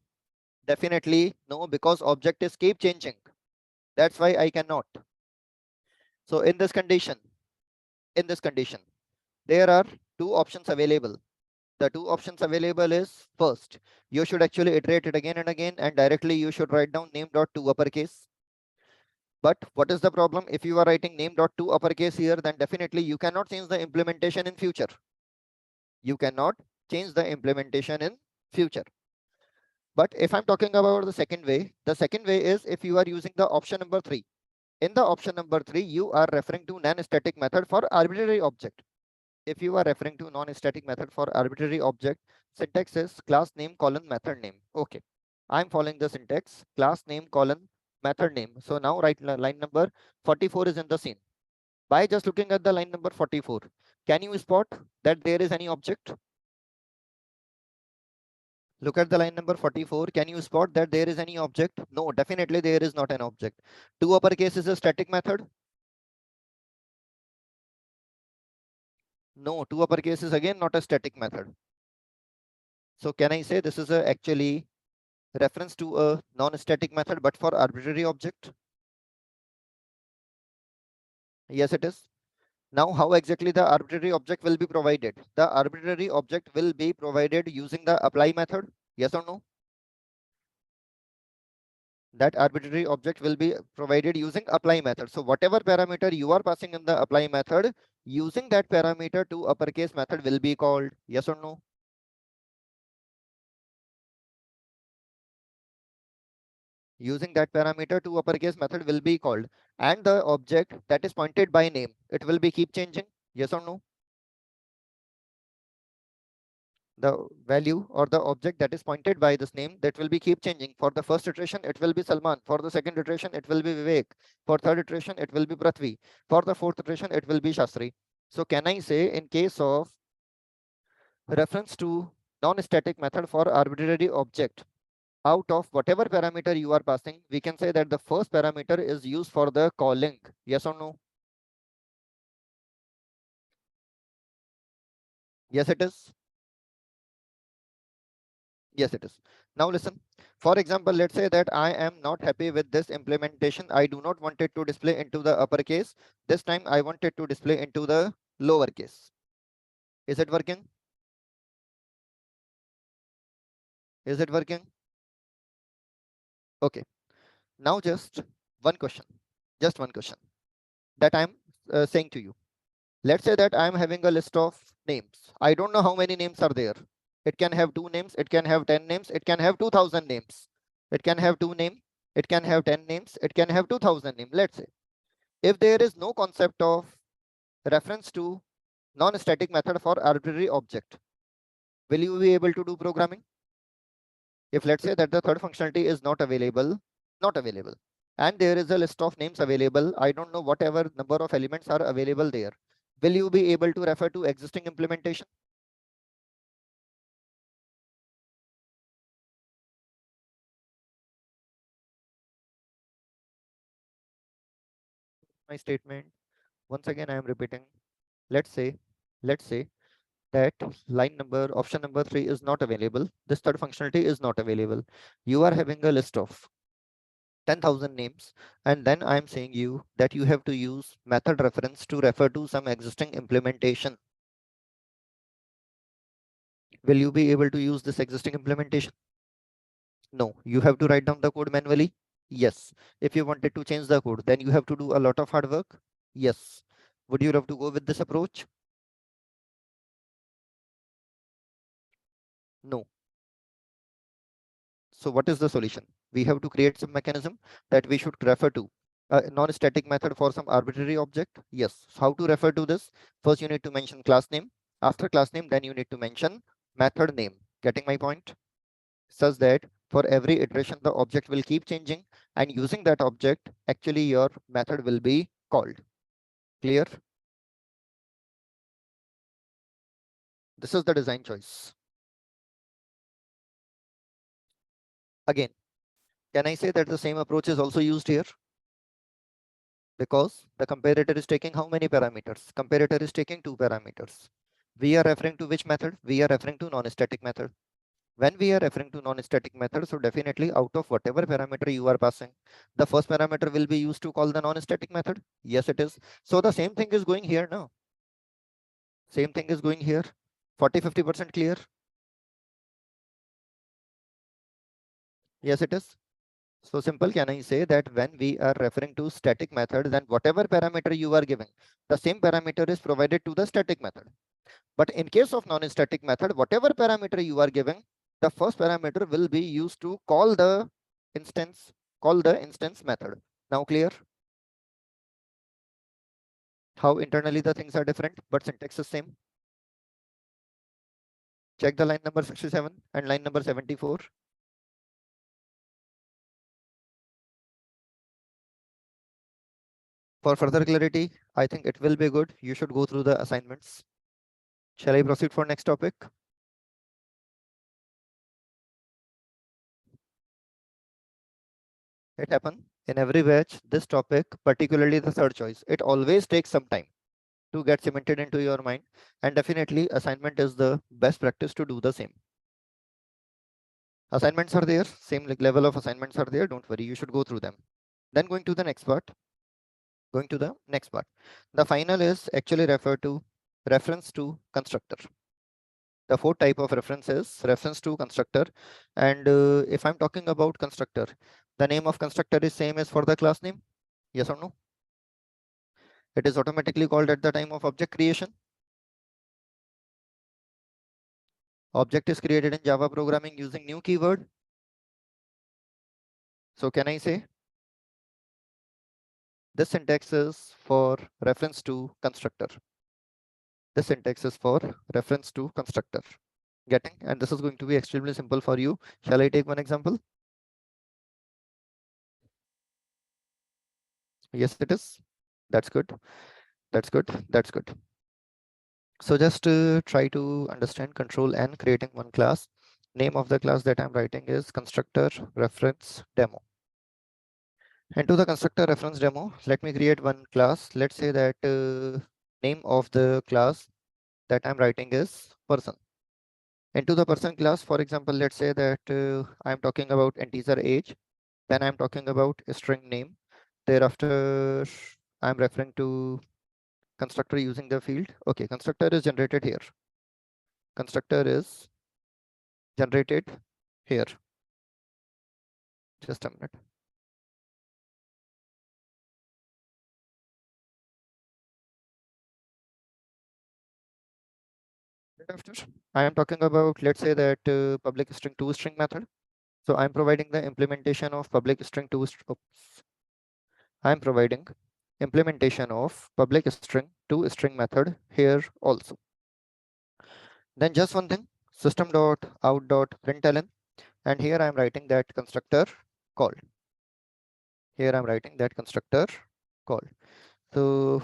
Definitely no, because object is keep changing. That's why I cannot. So in this condition, there are two options available. The two options available is, first, you should actually iterate it again and again, and directly you should write down name dot to uppercase. But what is the problem? If you are writing name.to uppercase here, then definitely you cannot change the implementation in future. You cannot change the implementation in future. But if I'm talking about the second way is if you are using the option number 3. In the option number 3, you are referring to non-static method for arbitrary object. If you are referring to non-static method for arbitrary object, syntax is class name colon method name. Okay, I'm following the syntax class name colon method name. So now write line number 44 is in the scene. By just looking at the line number 44, can you spot that there is any object? Look at the line number 44. Can you spot that there is any object? No, definitely there is not an object. To uppercase is a static method. No, to uppercase is again not a static method. So can I say this is actually reference to a non-static method, but for arbitrary object? Yes, it is. Now, how exactly the arbitrary object will be provided? The arbitrary object will be provided using the apply method. Yes or no? That arbitrary object will be provided using apply method. So whatever parameter you are passing in the apply method, using that parameter to uppercase method will be called. Yes or no? Using that parameter to uppercase method will be called, and the object that is pointed by name, it will be keep changing. Yes or no? The value or the object that is pointed by this name, that will be keep changing. For the first iteration, it will be Salman. For the second iteration, it will be Vivek. For third iteration, it will be Prithvi. For the fourth iteration, it will be Shastri. So can I say in case of reference to non-static method for arbitrary object, out of whatever parameter you are passing, we can say that the first parameter is used for the calling. Yes or no? Yes, it is. Yes, it is. Now listen, for example, let's say that I am not happy with this implementation. I do not want it to display into the uppercase. This time I want it to display into the lowercase. Is it working? Is it working? Okay. Now just one question that I'm saying to you. Let's say that I'm having a list of names. I don't know how many names are there. It can have 2 names. It can have 10 names. It can have 2000 names. It can have 2 names. It can have 10 names. It can have 2000 names. Let's say if there is no concept of reference to non-static method for arbitrary object, will you be able to do programming? If let's say that the third functionality is not available, and there is a list of names available, I don't know whatever number of elements are available there, will you be able to refer to existing implementation? My statement, once again, I am repeating. Let's say that line number, option number 3 is not available. This third functionality is not available. You are having a list of 10,000 names, and then I'm saying you that you have to use method reference to refer to some existing implementation. Will you be able to use this existing implementation? No, you have to write down the code manually. Yes. If you wanted to change the code, then you have to do a lot of hard work. Yes. Would you love to go with this approach? No. So what is the solution? We have to create some mechanism that we should refer to a non-static method for some arbitrary object. Yes. How to refer to this? First, you need to mention class name. After class name, then you need to mention method name. Getting my point? Such that for every iteration, the object will keep changing, and using that object, actually your method will be called. Clear? This is the design choice. Again, can I say that the same approach is also used here? Because the comparator is taking how many parameters? Comparator is taking 2 parameters. We are referring to which method? We are referring to non-static method. When we are referring to non-static method, so definitely out of whatever parameter you are passing, the first parameter will be used to call the non-static method. Yes, it is. So the same thing is going here now. Same thing is going here. 40-50% clear? Yes, it is. So simple, can I say that when we are referring to static method, then whatever parameter you are giving, the same parameter is provided to the static method. But in case of non-static method, whatever parameter you are giving, the first parameter will be used to call the instance method. Now clear? How internally the things are different, but syntax is same. Check the line number 67 and line number 74. For further clarity, I think it will be good. You should go through the assignments. Shall I proceed for next topic? It happens in every batch, this topic, particularly the third choice, it always takes some time to get cemented into your mind, and definitely assignment is the best practice to do the same. Assignments are there, same level of assignments are there, don't worry, you should go through them. Then going to the next part. The final is actually referred to reference to constructor. The fourth type of reference is reference to constructor. And if I'm talking about constructor, the name of constructor is same as for the class name. Yes or no? It is automatically called at the time of object creation. Object is created in Java programming using new keyword. So can I say this syntax is for reference to constructor. This syntax is for reference to constructor. Getting? And this is going to be extremely simple for you. Shall I take one example? Yes, it is. That's good. That's good. That's good. So just try to understand control and creating one class. Name of the class that I'm writing is constructor reference demo. Into the constructor reference demo, let me create one class. Let's say that name of the class that I'm writing is person. Into the person class, for example, let's say that I'm talking about integer age. Then I'm talking about a string name. Thereafter, I'm referring to constructor using the field. Okay, constructor is generated here. Constructor is generated here. Just a minute. After I am talking about, let's say that public string to string method. So I'm providing the implementation of public string to I'm providing implementation of public string to string method here also. Then just one thing, system.out.println, and here I'm writing that constructor called. Here I'm writing that constructor called. So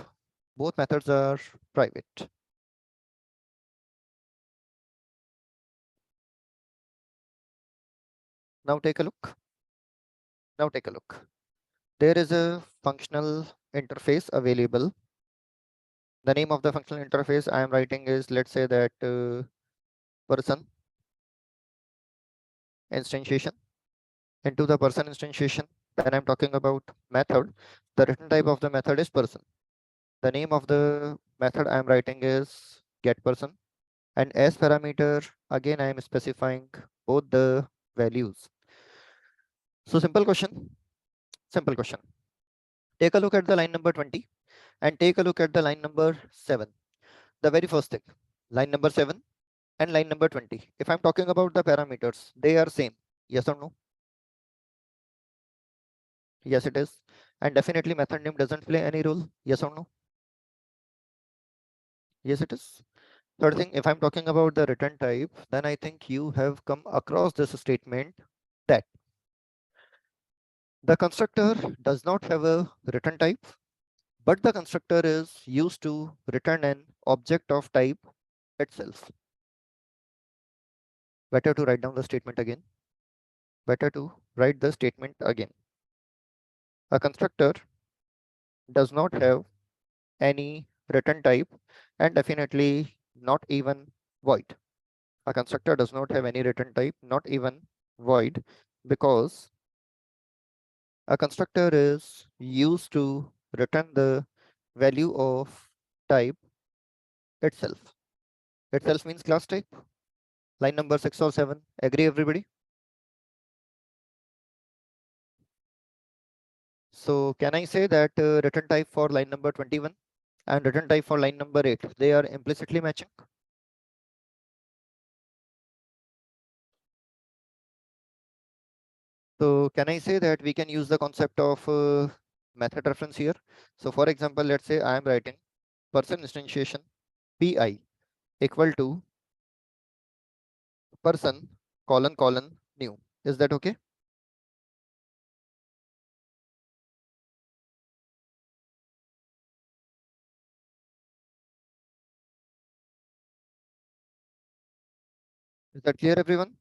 both methods are private. Now take a look. Now take a look. There is a functional interface available. The name of the functional interface I am writing is, let's say that person instantiation. Into the person instantiation, then I'm talking about method. The written type of the method is person. The name of the method I'm writing is get person. And as parameter, again, I am specifying both the values. So simple question. Take a look at the line number 20 and take a look at the line number 7. The very first thing, line number 7 and line number 20. If I'm talking about the parameters, they are same. Yes or no? Yes, it is. And definitely method name doesn't play any role. Yes or no? Yes, it is. Third thing, if I'm talking about the return type, then I think you have come across this statement that the constructor does not have a return type, but the constructor is used to return an object of type itself. Better to write down the statement again. Better to write the statement again. A constructor does not have any return type and definitely not even void. A constructor does not have any return type, not even void, because a constructor is used to return the value of type itself. Itself means class type. Line number 6 or 7. Agree, everybody? So can I say that return type for line number 21 and return type for line number 8, they are implicitly matching? So can I say that we can use the concept of method reference here? So for example, let's say I am writing person instantiation pi equal to person colon new. Is that okay? Is that clear, everyone?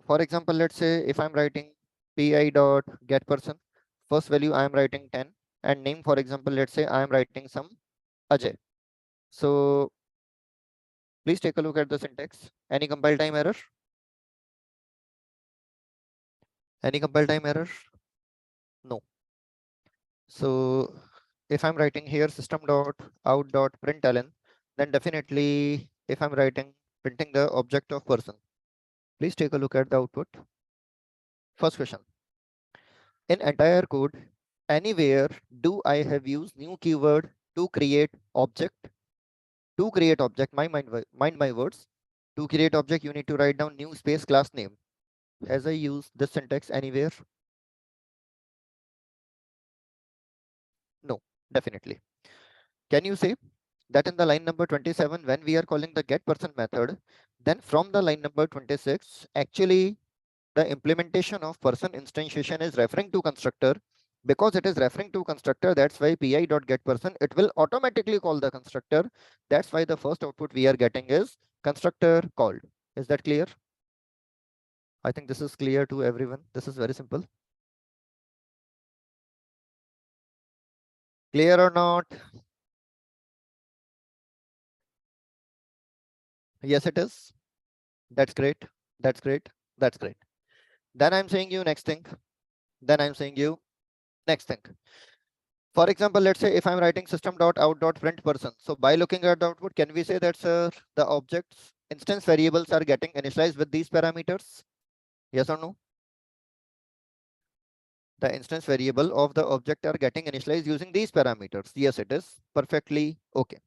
For example, let's say if I'm writing pi dot get person, first value I am writing 10 and name, for example, let's say I am writing some Ajay. So please take a look at the syntax. Any compile time error? Any compile time error? No. So if I'm writing here system dot out dot println, then definitely if I'm writing printing the object of person, please take a look at the output. First question. In entire code, anywhere do I have used new keyword to create object? To create object, mind my words. To create object, you need to write down new space class name. Has I used this syntax anywhere? No, definitely. Can you say that in the line number 27, when we are calling the get person method, then from the line number 26, actually the implementation of person instantiation is referring to constructor. Because it is referring to constructor, that's why pi.getPerson, it will automatically call the constructor. That's why the first output we are getting is constructor called. Is that clear? I think this is clear to everyone. This is very simple. Clear or not? Yes, it is. That's great. That's great. That's great. Then I'm saying you next thing. Then I'm saying you next thing. For example, let's say if I'm writing system.out.print person. So by looking at the output, can we say that the objects instance variables are getting initialized with these parameters? Yes or no? The instance variable of the object are getting initialized using these parameters. Yes, it is perfectly okay.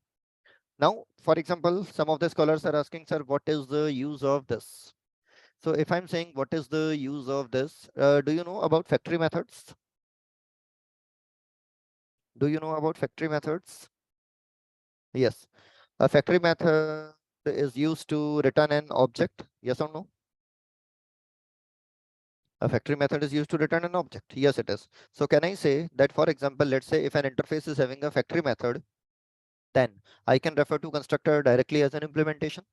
Now, for example, some of the scholars are asking, sir, what is the use of this? So if I'm saying what is the use of this, do you know about factory methods? Do you know about factory methods? Yes. A factory method is used to return an object. Yes or no? A factory method is used to return an object. Yes, it is. So can I say that, for example, let's say if an interface is having a factory method, then I can refer to constructor directly as an implementation.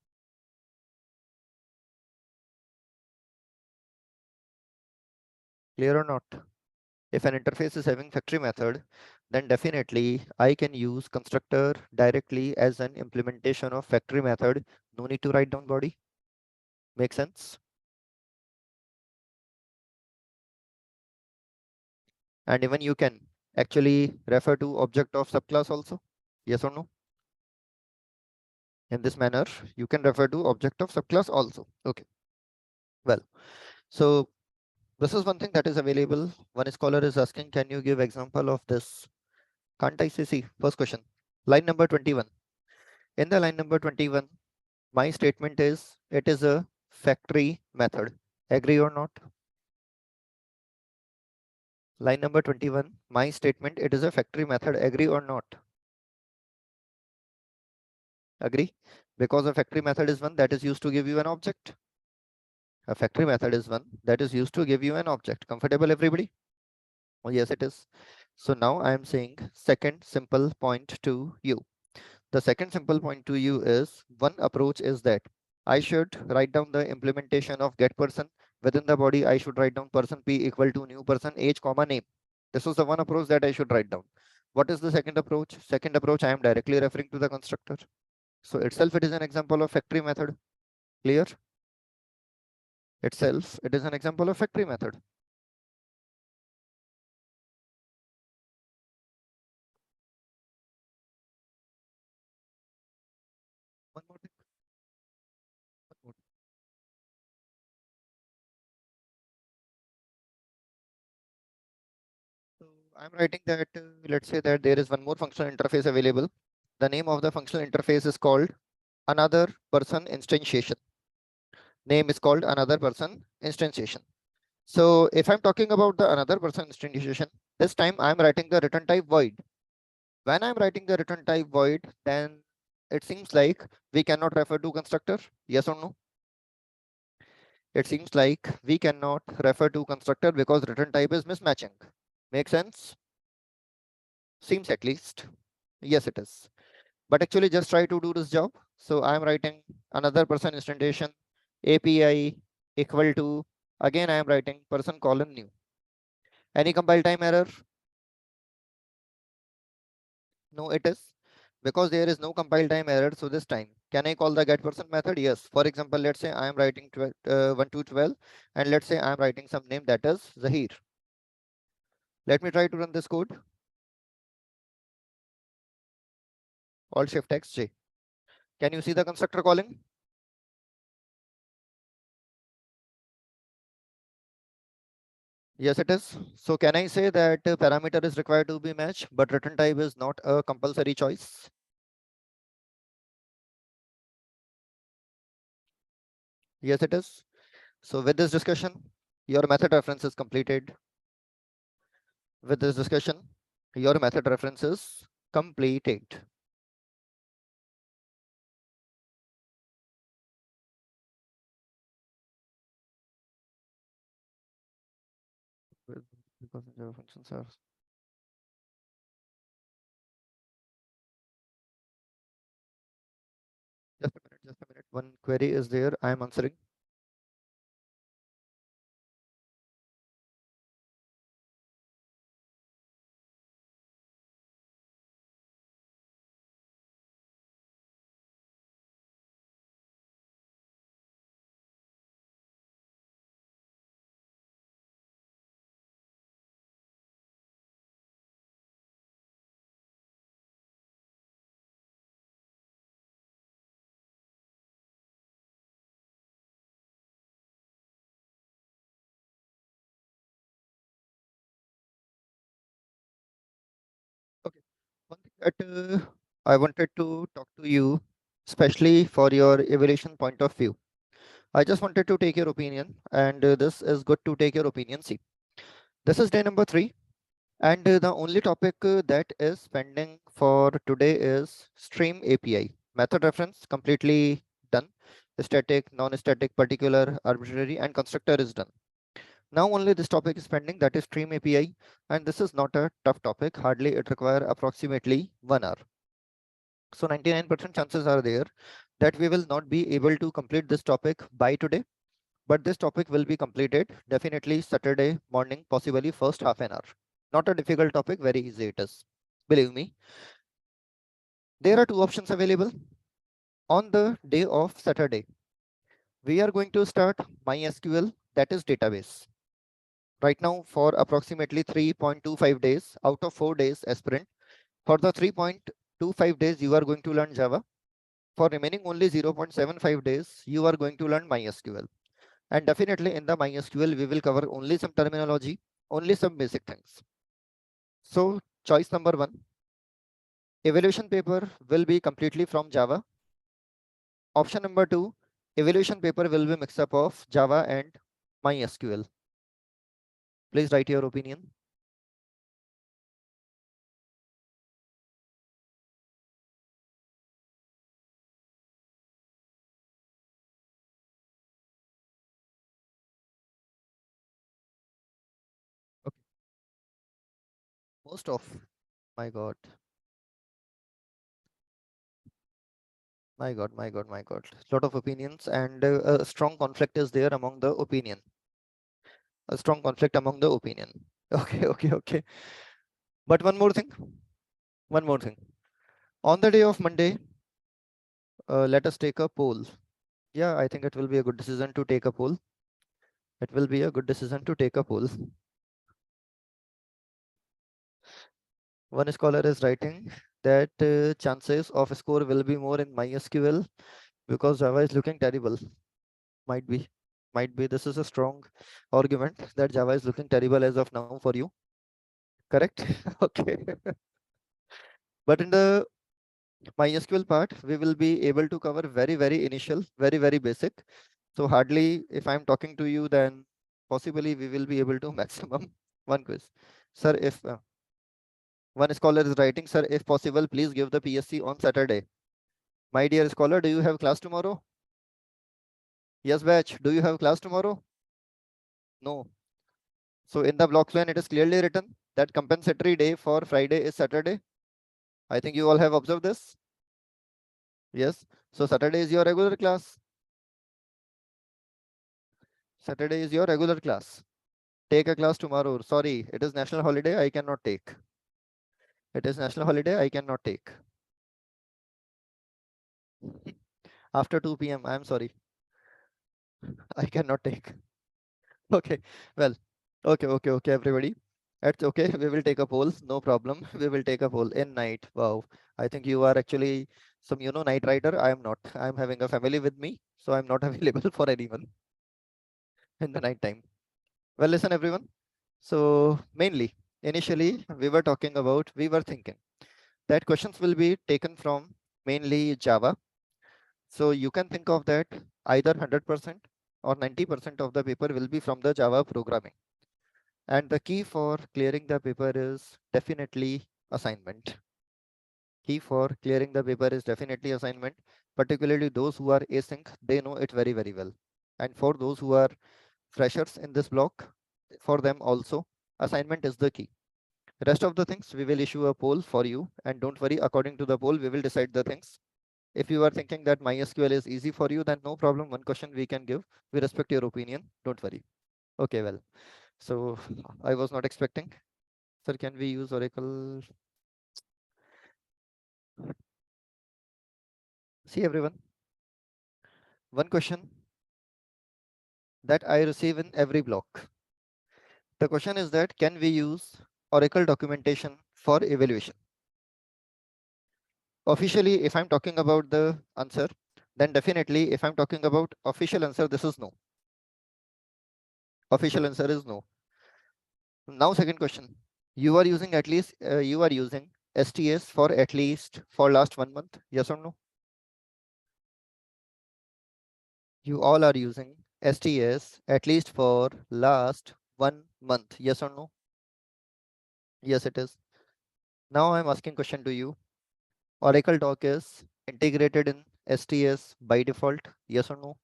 Clear or not? If an interface is having factory method, then definitely I can use constructor directly as an implementation of factory method. No need to write down body. Make sense? And even you can actually refer to object of subclass also. Yes or no? In this manner, you can refer to object of subclass also. Okay. Well, so this is one thing that is available. One scholar is asking, can you give example of this? Can't I say, see, first question, line number 21. In the line number 21, my statement is, it is a factory method. Agree or not? Line number 21, my statement, it is a factory method. Agree or not? Agree? Because a factory method is one that is used to give you an object. A factory method is one that is used to give you an object. Comfortable, everybody? Oh, yes, it is. So now I am saying second simple point to you. The second simple point to you is, one approach is that I should write down the implementation of get person. Within the body, I should write down person p equal to new person age comma name. This is the one approach that I should write down. What is the second approach? Second approach, I am directly referring to the constructor. So itself, it is an example of factory method. Clear? Itself, it is an example of factory method. One more thing. One more. I'm writing that, let's say that there is one more functional interface available. The name of the functional interface is called another person instantiation. Name is called another person instantiation. So if I'm talking about the another person instantiation, this time I'm writing the return type void. When I'm writing the return type void, then it seems like we cannot refer to constructor. Yes or no? It seems like we cannot refer to constructor because return type is mismatching. Make sense? Seems at least. Yes, it is. But actually just try to do this job. So I'm writing another person instantiation API equal to, again, I am writing person colon new. Any compile time error? No, it is because there is no compile time error. So this time, can I call the get person method? Yes. For example, let's say I am writing 1 to 12, and let's say I am writing some name that is Zahir. Let me try to run this code. Alt Shift X J. Can you see the constructor calling? Yes, it is. So can I say that parameter is required to be matched, but return type is not a compulsory choice? Yes, it is. So with this discussion, your method reference is completed. With this discussion, your method reference is completed. Because Java functions are just a minute. One query is there. I am answering. Okay. One thing that I wanted to talk to you, especially for your evaluation point of view. I just wanted to take your opinion, and this is good to take your opinion. See, this is day number 3, and the only topic that is pending for today is Stream API. Method reference completely done. Static, non-static, particular, arbitrary, and constructor is done. Now only this topic is pending, that is Stream API, and this is not a tough topic. Hardly it require approximately 1 hour. So 99% chances are there that we will not be able to complete this topic by today, but this topic will be completed definitely Saturday morning, possibly first half an hour. Not a difficult topic, very easy it is. Believe me. There are 2 options available. On the day of Saturday, we are going to start MySQL, that is database. Right now for approximately 3.25 days out of 4 days aspirant. For the 3.25 days, you are going to learn Java. For remaining only 0.75 days, you are going to learn MySQL. And definitely in the MySQL, we will cover only some terminology, only some basic things. So choice number 1, evaluation paper will be completely from Java. Option number 2, evaluation paper will be mix up of Java and MySQL. Please write your opinion. Okay. Most of, my God. My God, my God, my God. Lot of opinions, and a strong conflict is there among the opinion. A strong conflict among the opinion. Okay, okay, okay. But one more thing. One more thing. On the day of Monday, let us take a poll. Yeah, I think it will be a good decision to take a poll. It will be a good decision to take a poll. One scholar is writing that chances of score will be more in MySQL because Java is looking terrible. Might be. Might be. This is a strong argument that Java is looking terrible as of now for you. correct? Okay. But in the MySQL part, we will be able to cover very, very initial, very, very basic. So hardly if I'm talking to you, then possibly we will be able to maximum one quiz. Sir, if one scholar is writing, sir, if possible, please give the PSC on Saturday. My dear scholar, do you have class tomorrow? Yes, batch. Do you have class tomorrow? No. So in the block plan, it is clearly written that compensatory day for Friday is Saturday. I think you all have observed this. Yes. So Saturday is your regular class. Saturday is your regular class. Take a class tomorrow. Sorry, it is national holiday. I cannot take. It is national holiday. I cannot take. After 2 p.m. I'm sorry. I cannot take. Okay. Well, okay, everybody. That's okay. We will take a poll. No problem. We will take a poll in night. Wow. I think you are actually some, night rider. I am not. I'm having a family with me, so I'm not available for anyone in the night time. Well, listen, everyone. So mainly, initially, we were thinking that questions will be taken from mainly Java. So you can think of that either 100% or 90% of the paper will be from the Java programming. And the key for clearing the paper is definitely assignment. Key for clearing the paper is definitely assignment, particularly those who are async, they know it very, very well. And for those who are freshers in this block, for them also, assignment is the key. Rest of the things, we will issue a poll for you. And don't worry, according to the poll, we will decide the things. If you are thinking that MySQL is easy for you, then no problem. One question we can give. We respect your opinion. Don't worry. Okay, well, so I was not expecting. Sir, can we use Oracle? See, everyone, one question that I receive in every block. The question is that, can we use Oracle documentation for evaluation? Officially, if I'm talking about the answer, then definitely if I'm talking about official answer, this is no. Official answer is no. Now, second question, you are using STS for at least for last 1 month, yes or no? You all are using STS at least for last 1 month, yes or no? Yes, it is. Now I'm asking question to you. Oracle Doc is integrated in STS by default, yes or no?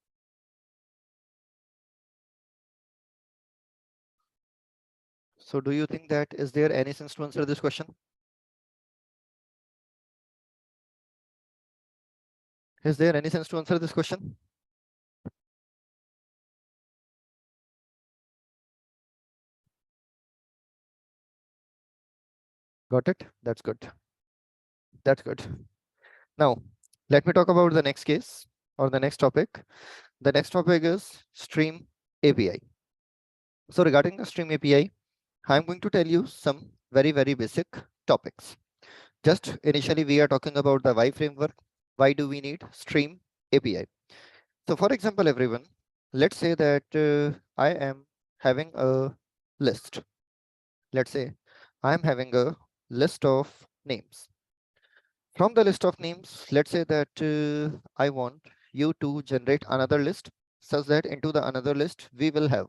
So do you think that is there any sense to answer this question? Is there any sense to answer this question? Got it? That's good. That's good. Now, let me talk about the next case or the next topic. The next topic is Stream API. So regarding the Stream API, I'm going to tell you some very, very basic topics. Just initially, we are talking about the why framework. Why do we need Stream API? So for example, everyone, let's say that I am having a list. Let's say I'm having a list of names. From the list of names, let's say that I want you to generate another list such that into the another list, we will have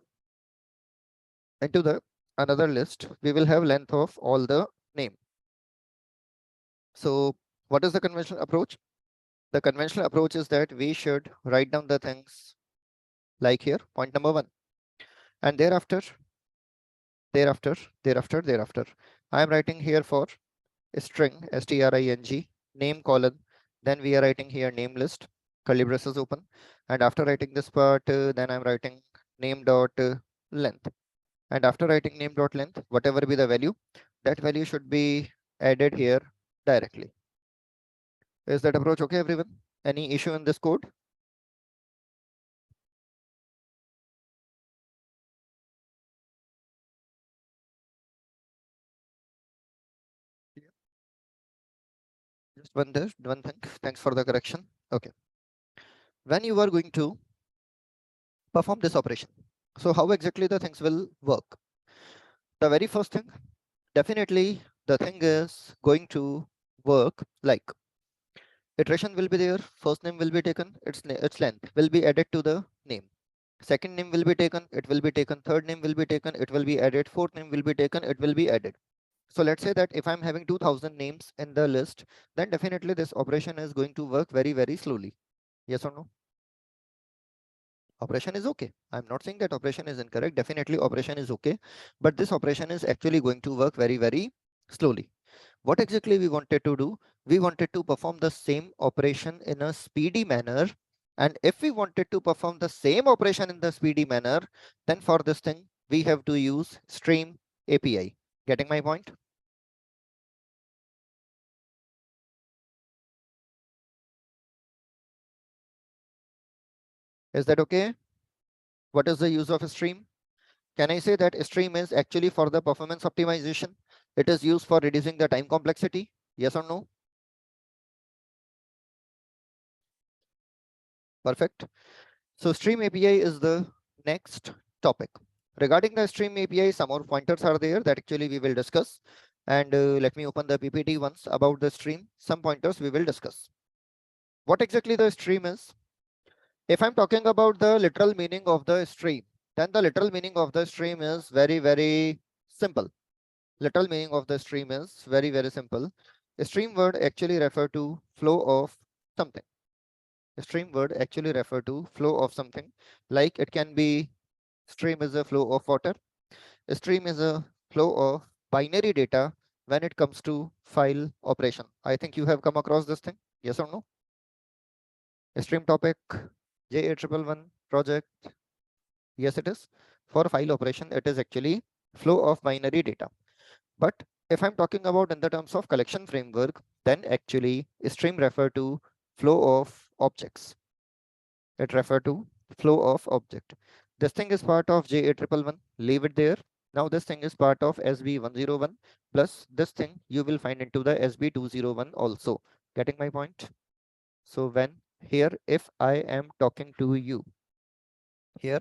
length of all the name. So what is the conventional approach? The conventional approach is that we should write down the things like here, point number 1. And thereafter, I am writing here for a string, string, name colon. Then we are writing here name list, curly braces open. And after writing this part, then I'm writing name dot length. And after writing name dot length, whatever be the value, that value should be added here directly. Is that approach okay, everyone? Any issue in this code? Just one thing. Thanks for the correction. Okay. When you are going to perform this operation, so how exactly the things will work? The very first thing, definitely the thing is going to work like iteration will be there. First name will be taken. Its length will be added to the name. Second name will be taken. It will be taken. Third name will be taken. It will be added. Fourth name will be taken. It will be added. So let's say that if I'm having 2000 names in the list, then definitely this operation is going to work very, very slowly. Yes or no? Operation is okay. I'm not saying that operation is incorrect. Definitely operation is okay. But this operation is actually going to work very, very slowly. What exactly we wanted to do? We wanted to perform the same operation in a speedy manner. And if we wanted to perform the same operation in the speedy manner, then for this thing, we have to use Stream API. Getting my point? Is that okay? What is the use of a stream? Can I say that a stream is actually for the performance optimization? It is used for reducing the time complexity? Yes or no? Perfect. So Stream API is the next topic. Regarding the Stream API, some more pointers are there that actually we will discuss. And let me open the PPT once about the stream. Some pointers we will discuss. What exactly the stream is? If I'm talking about the literal meaning of the stream, then the literal meaning of the stream is very, very simple. Literal meaning of the stream is very, very simple. A stream word actually refer to flow of something. A stream word actually refer to flow of something. Like it can be stream is a flow of water. A stream is a flow of binary data when it comes to file operation. I think you have come across this thing. Yes or no? A stream topic, J8111 project. Yes, it is. For file operation, it is actually flow of binary data. But if I'm talking about in the terms of collection framework, then actually stream refer to flow of objects. It refer to flow of object. This thing is part of J8111. Leave it there. Now this thing is part of SB101 plus this thing you will find into the SB201 also. Getting my point? So when here, if I am talking to you, here,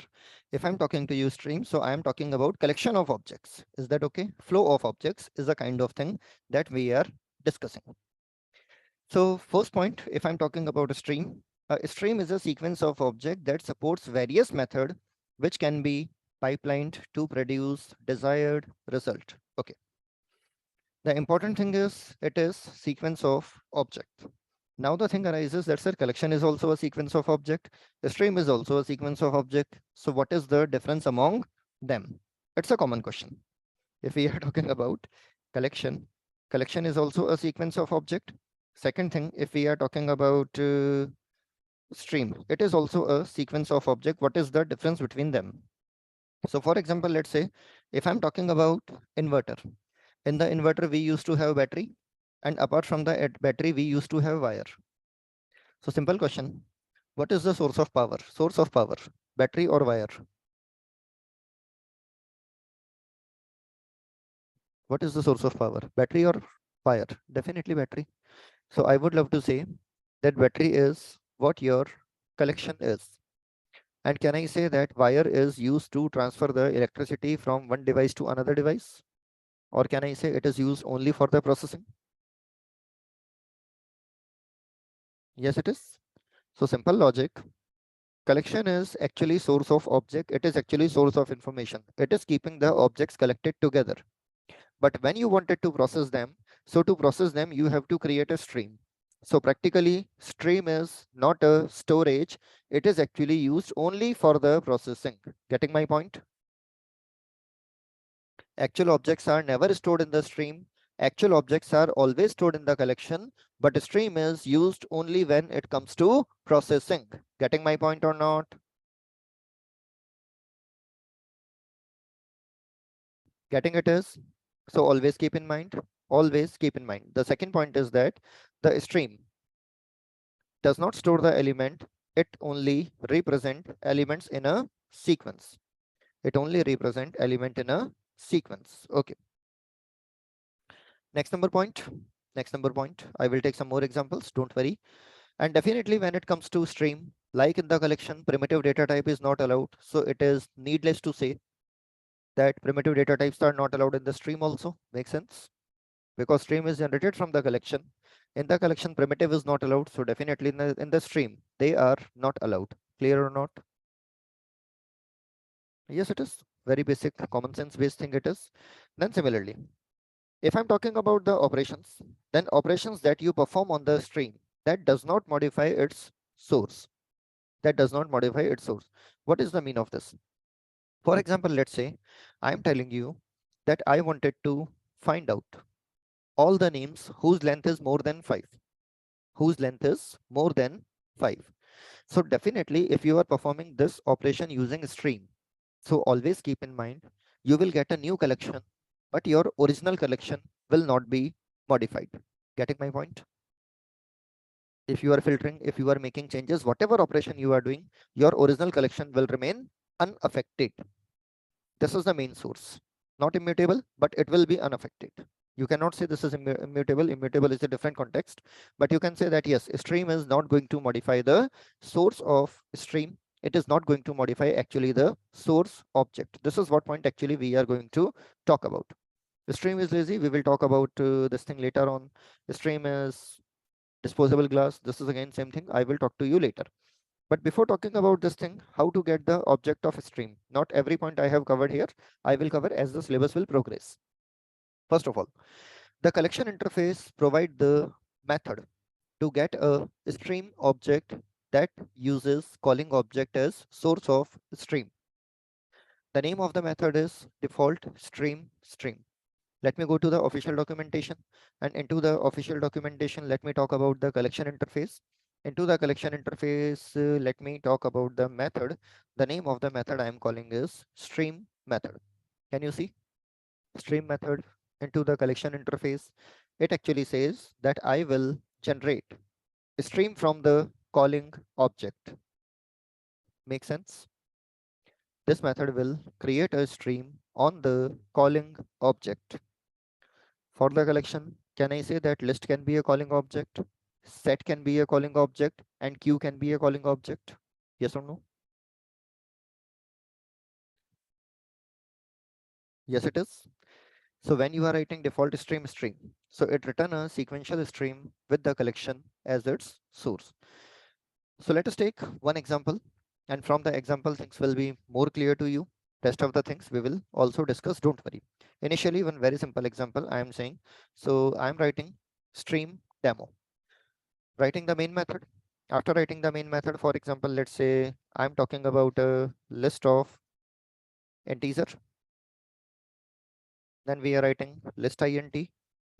if I'm talking to you stream, so I am talking about collection of objects. Is that okay? Flow of objects is a kind of thing that we are discussing. So first point, if I'm talking about a stream is a sequence of object that supports various method which can be pipelined to produce desired result. Okay. The important thing is it is sequence of object. Now the thing arises that sir, collection is also a sequence of object. The stream is also a sequence of object. So what is the difference among them? It's a common question. If we are talking about collection, collection is also a sequence of object. Second thing, if we are talking about stream, it is also a sequence of object. What is the difference between them? So for example, let's say if I'm talking about inverter, in the inverter, we used to have battery, and apart from the battery, we used to have wire. So simple question, what is the source of power? Source of power, battery or wire? What is the source of power, battery or wire? Definitely battery. So I would love to say that battery is what your collection is. And can I say that wire is used to transfer the electricity from one device to another device? Or can I say it is used only for the processing? Yes, it is. So simple logic. Collection is actually source of object. It is actually source of information. It is keeping the objects collected together. But when you wanted to process them, so to process them, you have to create a stream. So practically stream is not a storage. It is actually used only for the processing. Getting my point? Actual objects are never stored in the stream. Actual objects are always stored in the collection, but a stream is used only when it comes to processing. Getting my point or not? Getting it is? So always keep in mind, always keep in mind. The second point is that the stream does not store the element. It only represent elements in a sequence. It only represent element in a sequence. Okay. Next number point. Next number point. I will take some more examples. Don't worry. And definitely when it comes to stream, like in the collection, primitive data type is not allowed. So it is needless to say that primitive data types are not allowed in the stream also. Makes sense? Because stream is generated from the collection. In the collection, primitive is not allowed. So definitely in the stream, they are not allowed. Clear or not? Yes, it is. Very basic, common sense based thing it is. Then similarly, if I'm talking about the operations, then operations that you perform on the stream, that does not modify its source. That does not modify its source. What is the mean of this? For example, let's say I'm telling you that I wanted to find out all the names whose length is more than 5. Whose length is more than 5. So definitely if you are performing this operation using stream, so always keep in mind, you will get a new collection, but your original collection will not be modified. Getting my point? If you are filtering, if you are making changes, whatever operation you are doing, your original collection will remain unaffected. This is the main source, not immutable, but it will be unaffected. You cannot say this is immutable. Immutable is a different context, but you can say that yes, stream is not going to modify the source of stream. It is not going to modify actually the source object. This is what point actually we are going to talk about. The stream is lazy. We will talk about this thing later on. The stream is disposable glass. This is again same thing. I will talk to you later. But before talking about this thing, how to get the object of stream, not every point I have covered here, I will cover as the syllabus will progress. First of all, the collection interface provide the method to get a stream object that uses calling object as source of stream. The name of the method is default stream. Let me go to the official documentation, and into the official documentation, let me talk about the collection interface. Into the collection interface, let me talk about the method. The name of the method I am calling is stream method. Can you see stream method into the collection interface? It actually says that I will generate a stream from the calling object. Make sense? This method will create a stream on the calling object. For the collection, can I say that list can be a calling object, set can be a calling object, and queue can be a calling object? Yes or no? Yes, it is. So when you are writing default stream, so it return a sequential stream with the collection as its source. So let us take one example, and from the example, things will be more clear to you. Rest of the things we will also discuss, don't worry. Initially, one very simple example I am saying. So I'm writing stream demo. Writing the main method. After writing the main method, for example, let's say I'm talking about a list of integer. Then we are writing list int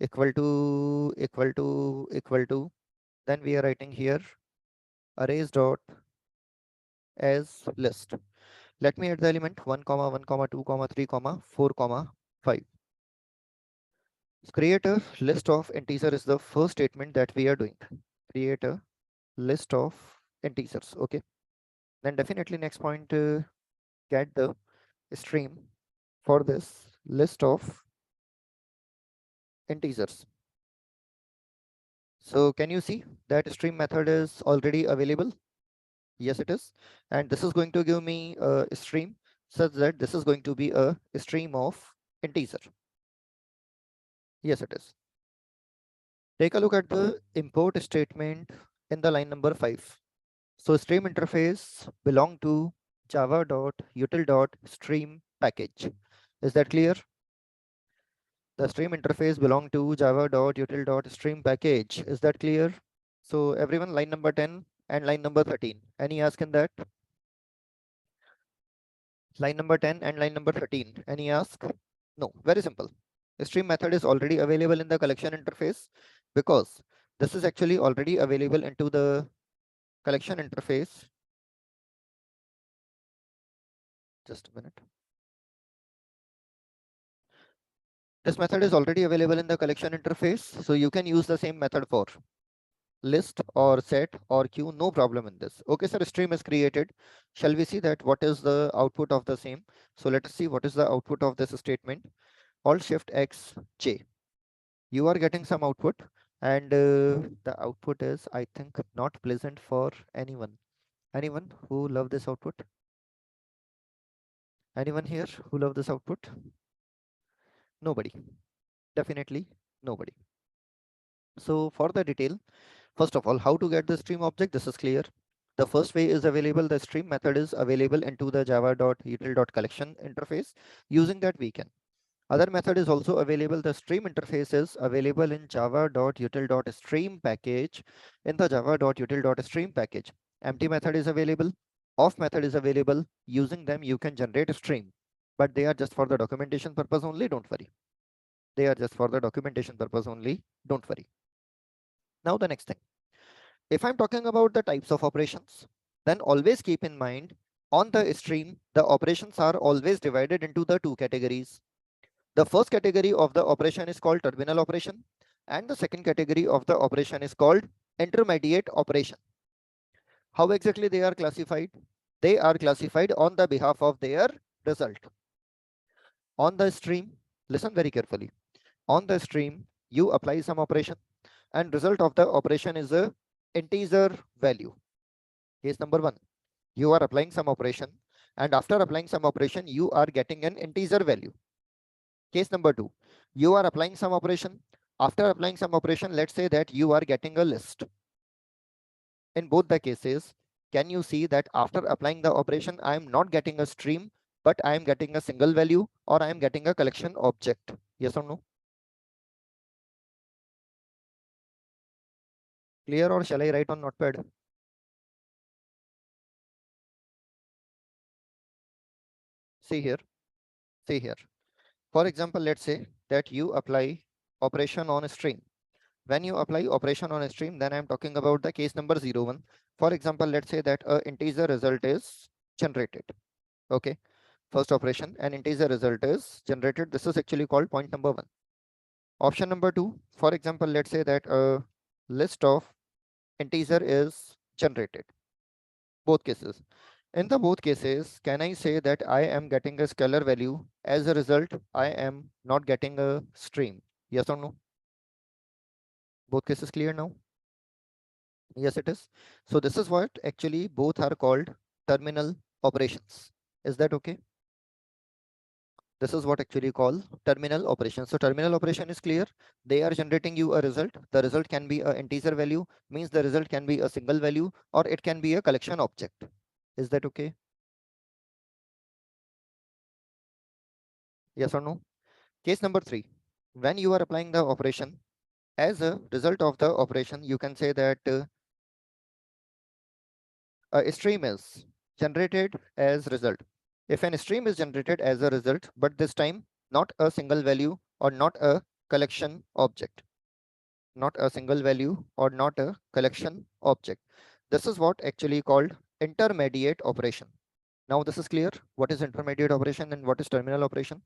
equal to equal to equal to. Then we are writing here arrays dot as list. Let me add the element 1 comma 1 comma 2 comma 3 comma 4 comma 5. Create a list of integer is the first statement that we are doing. Create a list of integers. Okay. Then definitely next point, get the stream for this list of integers. So can you see that stream method is already available? Yes, it is. And this is going to give me a stream such that this is going to be a stream of integer. Yes, it is. Take a look at the import statement in the line number 5. So stream interface belong to java.util.stream package. Is that clear? The stream interface belong to java.util.stream package. Is that clear? So everyone, line number 10 and line number 13. Any ask in that? Line number 10 and line number 13. Any ask? No, very simple. The stream method is already available in the collection interface because this is actually already available into the collection interface. Just a minute. This method is already available in the collection interface, so you can use the same method for list or set or queue, no problem in this. Okay, sir, stream is created. Shall we see that what is the output of the same? So let us see what is the output of this statement. Alt Shift X J. You are getting some output, and the output is, I think, not pleasant for anyone. Anyone who love this output? Anyone here who love this output? Nobody. Definitely nobody. So for the detail, first of all, how to get the stream object? This is clear. The first way is available. The stream method is available into the java.util.collection interface. Using that we can. Other method is also available. The stream interface is available in java.util.stream package. In the java.util.stream package, empty method is available. Off method is available. Using them, you can generate a stream, but they are just for the documentation purpose only. Don't worry. They are just for the documentation purpose only. Don't worry. Now the next thing. If I'm talking about the types of operations, then always keep in mind on the stream, the operations are always divided into the two categories. The first category of the operation is called terminal operation, and the second category of the operation is called intermediate operation. How exactly they are classified? They are classified on the behalf of their result. On the stream, listen very carefully. On the stream, you apply some operation, and result of the operation is a integer value. Case number one, you are applying some operation, and after applying some operation, you are getting an integer value. Case number two, you are applying some operation. After applying some operation, let's say that you are getting a list. In both the cases, can you see that after applying the operation, I am not getting a stream, but I am getting a single value, or I am getting a collection object? Yes or no? Clear, or shall I write on notepad? See here, see here. For example, let's say that you apply operation on a stream. When you apply operation on a stream, then I'm talking about the case number 01. For example, let's say that an integer result is generated. Okay, first operation, an integer result is generated. This is actually called point number 1. Option number 2, for example, let's say that a list of integer is generated. Both cases. In the both cases, can I say that I am getting a scalar value? As a result, I am not getting a stream. Yes or no? Both cases clear now? Yes, it is. So this is what actually both are called terminal operations. Is that okay? This is what actually call terminal operations. So terminal operation is clear. They are generating you a result. The result can be an integer value, means the result can be a single value, or it can be a collection object. Is that okay? Yes or no? Case number 3. When you are applying the operation, as a result of the operation, you can say that a stream is generated as result. If an stream is generated as a result, but this time not a single value or not a collection object, not a single value or not a collection object. This is what actually called intermediate operation. Now this is clear. What is intermediate operation and what is terminal operation?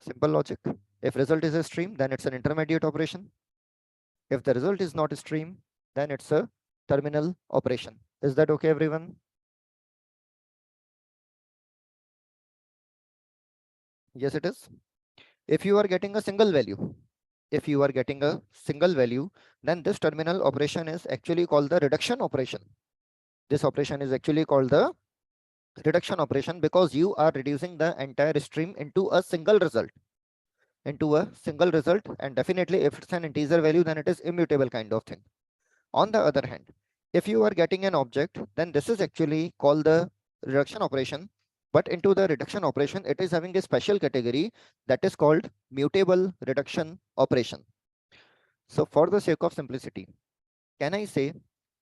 Simple logic. If result is a stream, then it's an intermediate operation. If the result is not a stream, then it's a terminal operation. Is that okay, everyone? Yes, it is. If you are getting a single value, then this terminal operation is actually called the reduction operation. This operation is actually called the reduction operation because you are reducing the entire stream into a single result. And definitely if it's an integer value, then it is immutable kind of thing. On the other hand, if you are getting an object, then this is actually called the reduction operation. But into the reduction operation, it is having a special category that is called mutable reduction operation. So for the sake of simplicity, can I say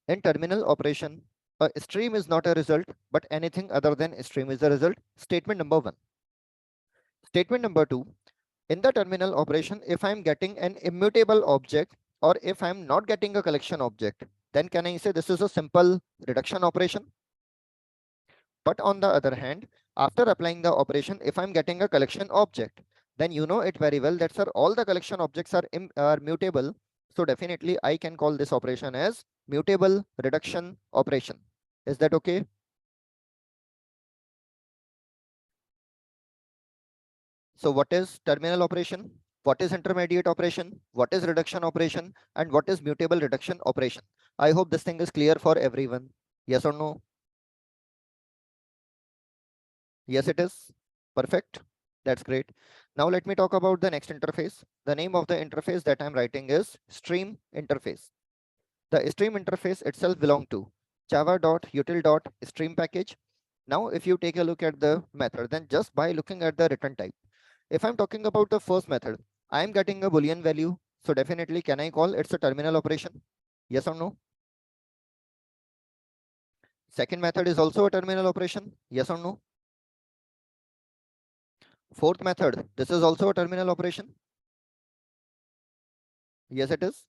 in terminal operation, a stream is not a result, but anything other than a stream is a result? Statement number 1. Statement number 2, in the terminal operation, if I'm getting an immutable object or if I'm not getting a collection object, then can I say this is a simple reduction operation? But on the other hand, after applying the operation, if I'm getting a collection object, then you know it very well that sir, all the collection objects are mutable. So definitely I can call this operation as mutable reduction operation. Is that okay? So what is terminal operation? What is intermediate operation? What is reduction operation? And what is mutable reduction operation? I hope this thing is clear for everyone. Yes or no? Yes, it is. Perfect. That's great. Now let me talk about the next interface. The name of the interface that I'm writing is stream interface. The stream interface itself belongs to java.util.stream package. Now, if you take a look at the method, then just by looking at the return type, if I'm talking about the first method, I'm getting a Boolean value. So definitely, can I call it's a terminal operation? Yes or no? Second method is also a terminal operation. Yes or no? Fourth method, this is also a terminal operation. Yes, it is.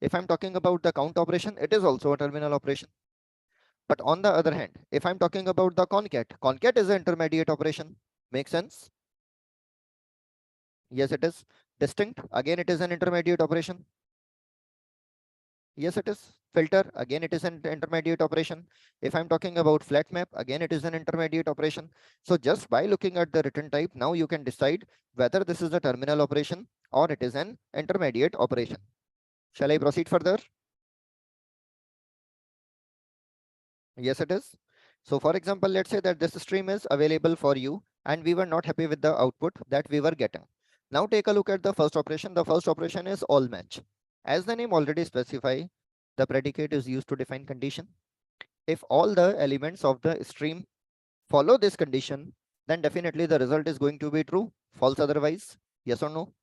If I'm talking about the count operation, it is also a terminal operation. But on the other hand, if I'm talking about the concat is an intermediate operation. Makes sense? Yes, it is. Distinct, again, it is an intermediate operation. Yes, it is. Filter, again, it is an intermediate operation. If I'm talking about flat map, again, it is an intermediate operation. So just by looking at the return type, now you can decide whether this is a terminal operation or it is an intermediate operation. Shall I proceed further? Yes, it is. So for example, let's say that this stream is available for you and we were not happy with the output that we were getting. Now take a look at the first operation. The first operation is all match. As the name already specify, the predicate is used to define condition. If all the elements of the stream follow this condition, then definitely the result is going to be true, false otherwise. Yes or no?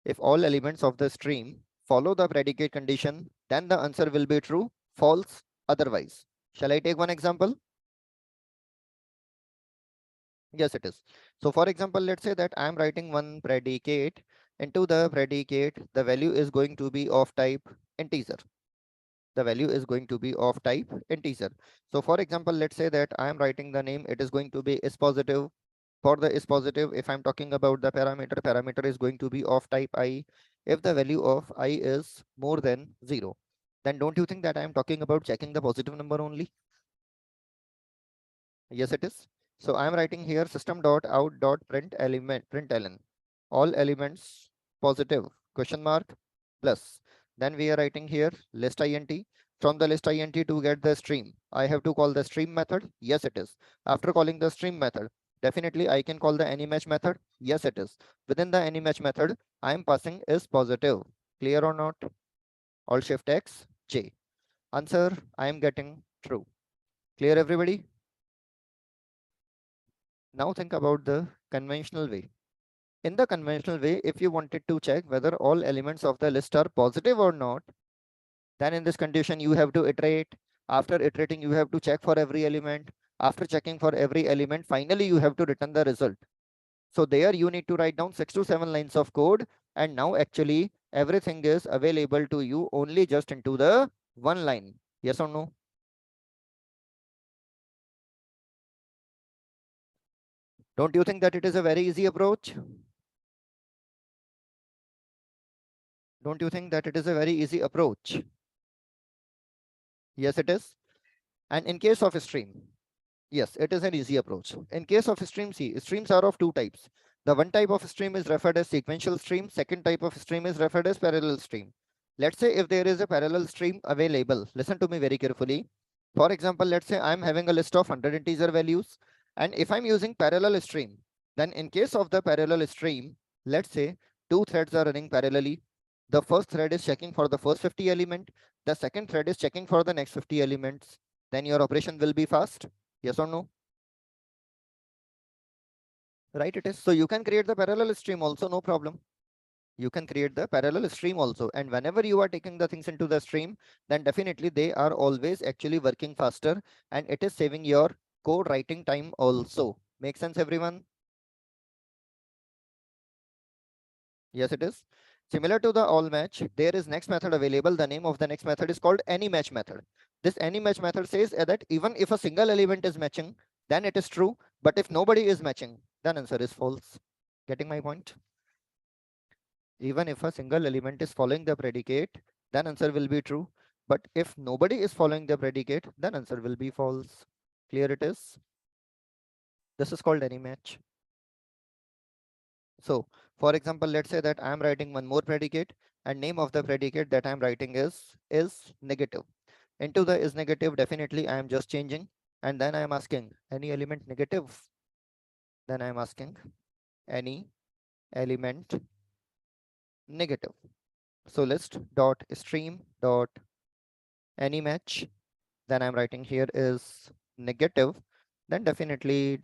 If all elements of the stream follow the predicate condition, then the answer will be true, false otherwise. Shall I take one example? Yes, it is. So for example, let's say that I'm writing one predicate. Into the predicate, the value is going to be of type integer. The value is going to be of type integer. So for example, let's say that I'm writing the name, it is going to be is positive. For the is positive, if I'm talking about the parameter is going to be of type I. If the value of I is more than 0, then don't you think that I'm talking about checking the positive number only? Yes, it is. So I'm writing here system.out.println. All elements positive question mark plus. Then we are writing here list int. From the list int to get the stream, I have to call the stream method. Yes, it is. After calling the stream method, definitely I can call the anymatch method. Yes, it is. Within the anymatch method, I am passing is positive. Clear or not? Alt shift X J. Answer I am getting true. Clear everybody? Now think about the conventional way. In the conventional way, if you wanted to check whether all elements of the list are positive or not, then in this condition, you have to iterate. After iterating, you have to check for every element. After checking for every element, finally, you have to return the result. So there you need to write down 6 to 7 lines of code. And now actually everything is available to you only just into the one line. Yes or no? Don't you think that it is a very easy approach? Don't you think that it is a very easy approach? Yes, it is. And in case of a stream, yes, it is an easy approach. In case of stream C, streams are of two types. The one type of stream is referred as sequential stream. Second type of stream is referred as parallel stream. Let's say if there is a parallel stream available, listen to me very carefully. For example, let's say I'm having a list of 100 integer values. And if I'm using parallel stream, then in case of the parallel stream, let's say two threads are running parallelly. The first thread is checking for the first 50 element. The second thread is checking for the next 50 elements. Then your operation will be fast. Yes or no? Right, it is. So you can create the parallel stream also, no problem. You can create the parallel stream also. And whenever you are taking the things into the stream, then definitely they are always actually working faster and it is saving your code writing time also. Make sense, everyone? Yes, it is. Similar to the all match, there is next method available. The name of the next method is called any match method. This any match method says that even if a single element is matching, then it is true. But if nobody is matching, then answer is false. Getting my point? Even if a single element is following the predicate, then answer will be true. But if nobody is following the predicate, then answer will be false. Clear it is? This is called any match. So for example, let's say that I'm writing one more predicate and name of the predicate that I'm writing is negative. Into the is negative, definitely I am just changing. and then I am asking any element negative, then I am asking any element negative. So list dot stream dot any match, then I'm writing here is negative, then definitely,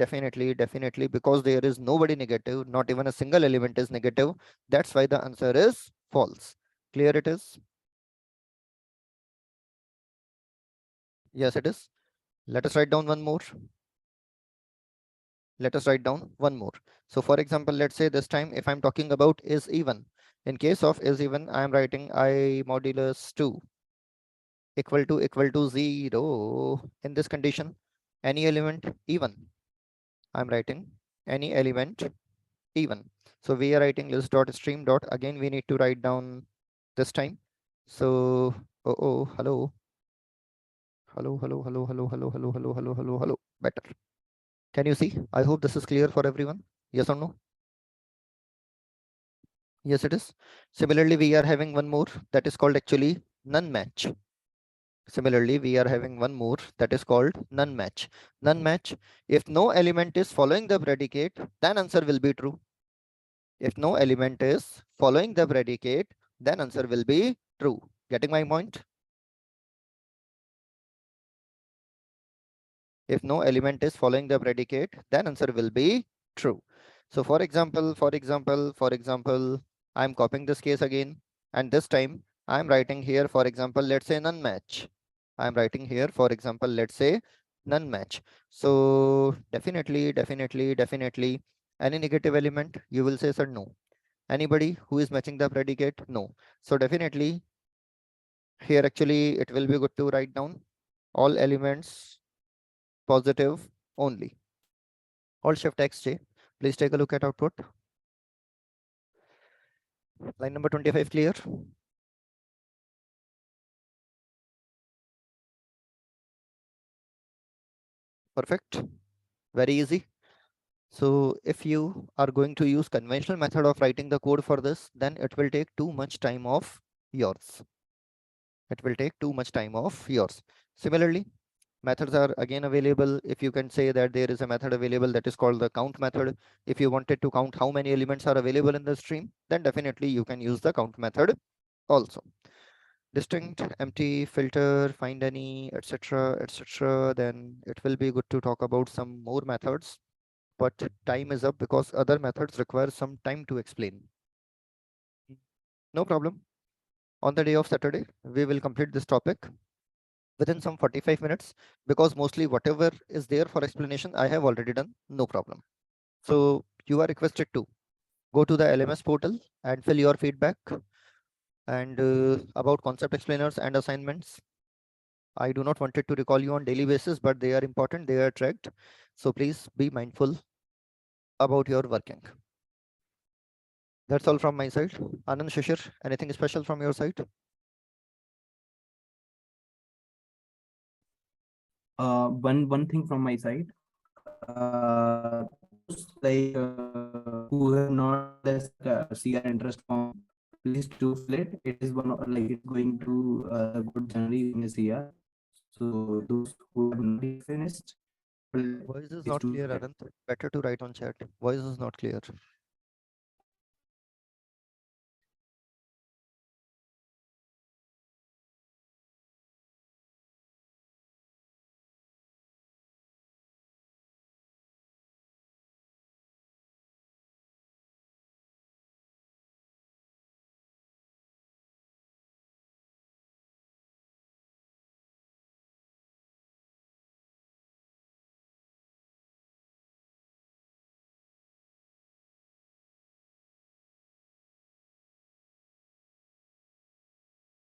because there is nobody negative, not even a single element is negative. That's why the answer is false. Clear it is? Yes, it is. Let us write down one more. Let us write down one more. So for example, let's say this time if I'm talking about is even. In case of is even, I am writing I modulus 2 equal to 0. In this condition, any element even, I'm writing any element even. So we are writing list dot stream dot, again we need to write down this time. So hello, better. Can you see? I hope this is clear for everyone. Yes or no? Yes, it is. Similarly, we are having one more that is called actually none match. Similarly, we are having one more that is called none match. None match, if no element is following the predicate, then answer will be true. If no element is following the predicate, then answer will be true. Getting my point? If no element is following the predicate, then answer will be true. So for example, I'm copying this case again, and this time I'm writing here, for example, let's say none match. I'm writing here, for example, let's say none match. So definitely, any negative element, you will say, sir, no. Anybody who is matching the predicate? No. So definitely here actually it will be good to write down all elements positive only. Alt Shift XJ. Please take a look at output. Line number 25 clear? Perfect. Very easy. So if you are going to use conventional method of writing the code for this, then it will take too much time of yours. It will take too much time of yours. Similarly, methods are again available. If you can say that there is a method available that is called the count method. If you wanted to count how many elements are available in the stream, then definitely you can use the count method also. Distinct, empty, filter, find any, etc. Then it will be good to talk about some more methods, but time is up because other methods require some time to explain. No problem. On the day of Saturday, we will complete this topic within some 45 minutes, because mostly whatever is there for explanation, I have already done, no problem. So you are requested to go to the LMS portal and fill your feedback and about concept explainers and assignments. I do not want it to recall you on daily basis, but they are important, they are tracked. So please be mindful about your working. That's all from my side. Anand, Shishir, anything special from your side? One thing from my side, like who have not this CR interest form, please do fill it. It is one of, like, it's going to good January in this year. So those who have not yet finished, Voice is please not do clear, fill it. Anand. Better to write on chat. Voice is not clear.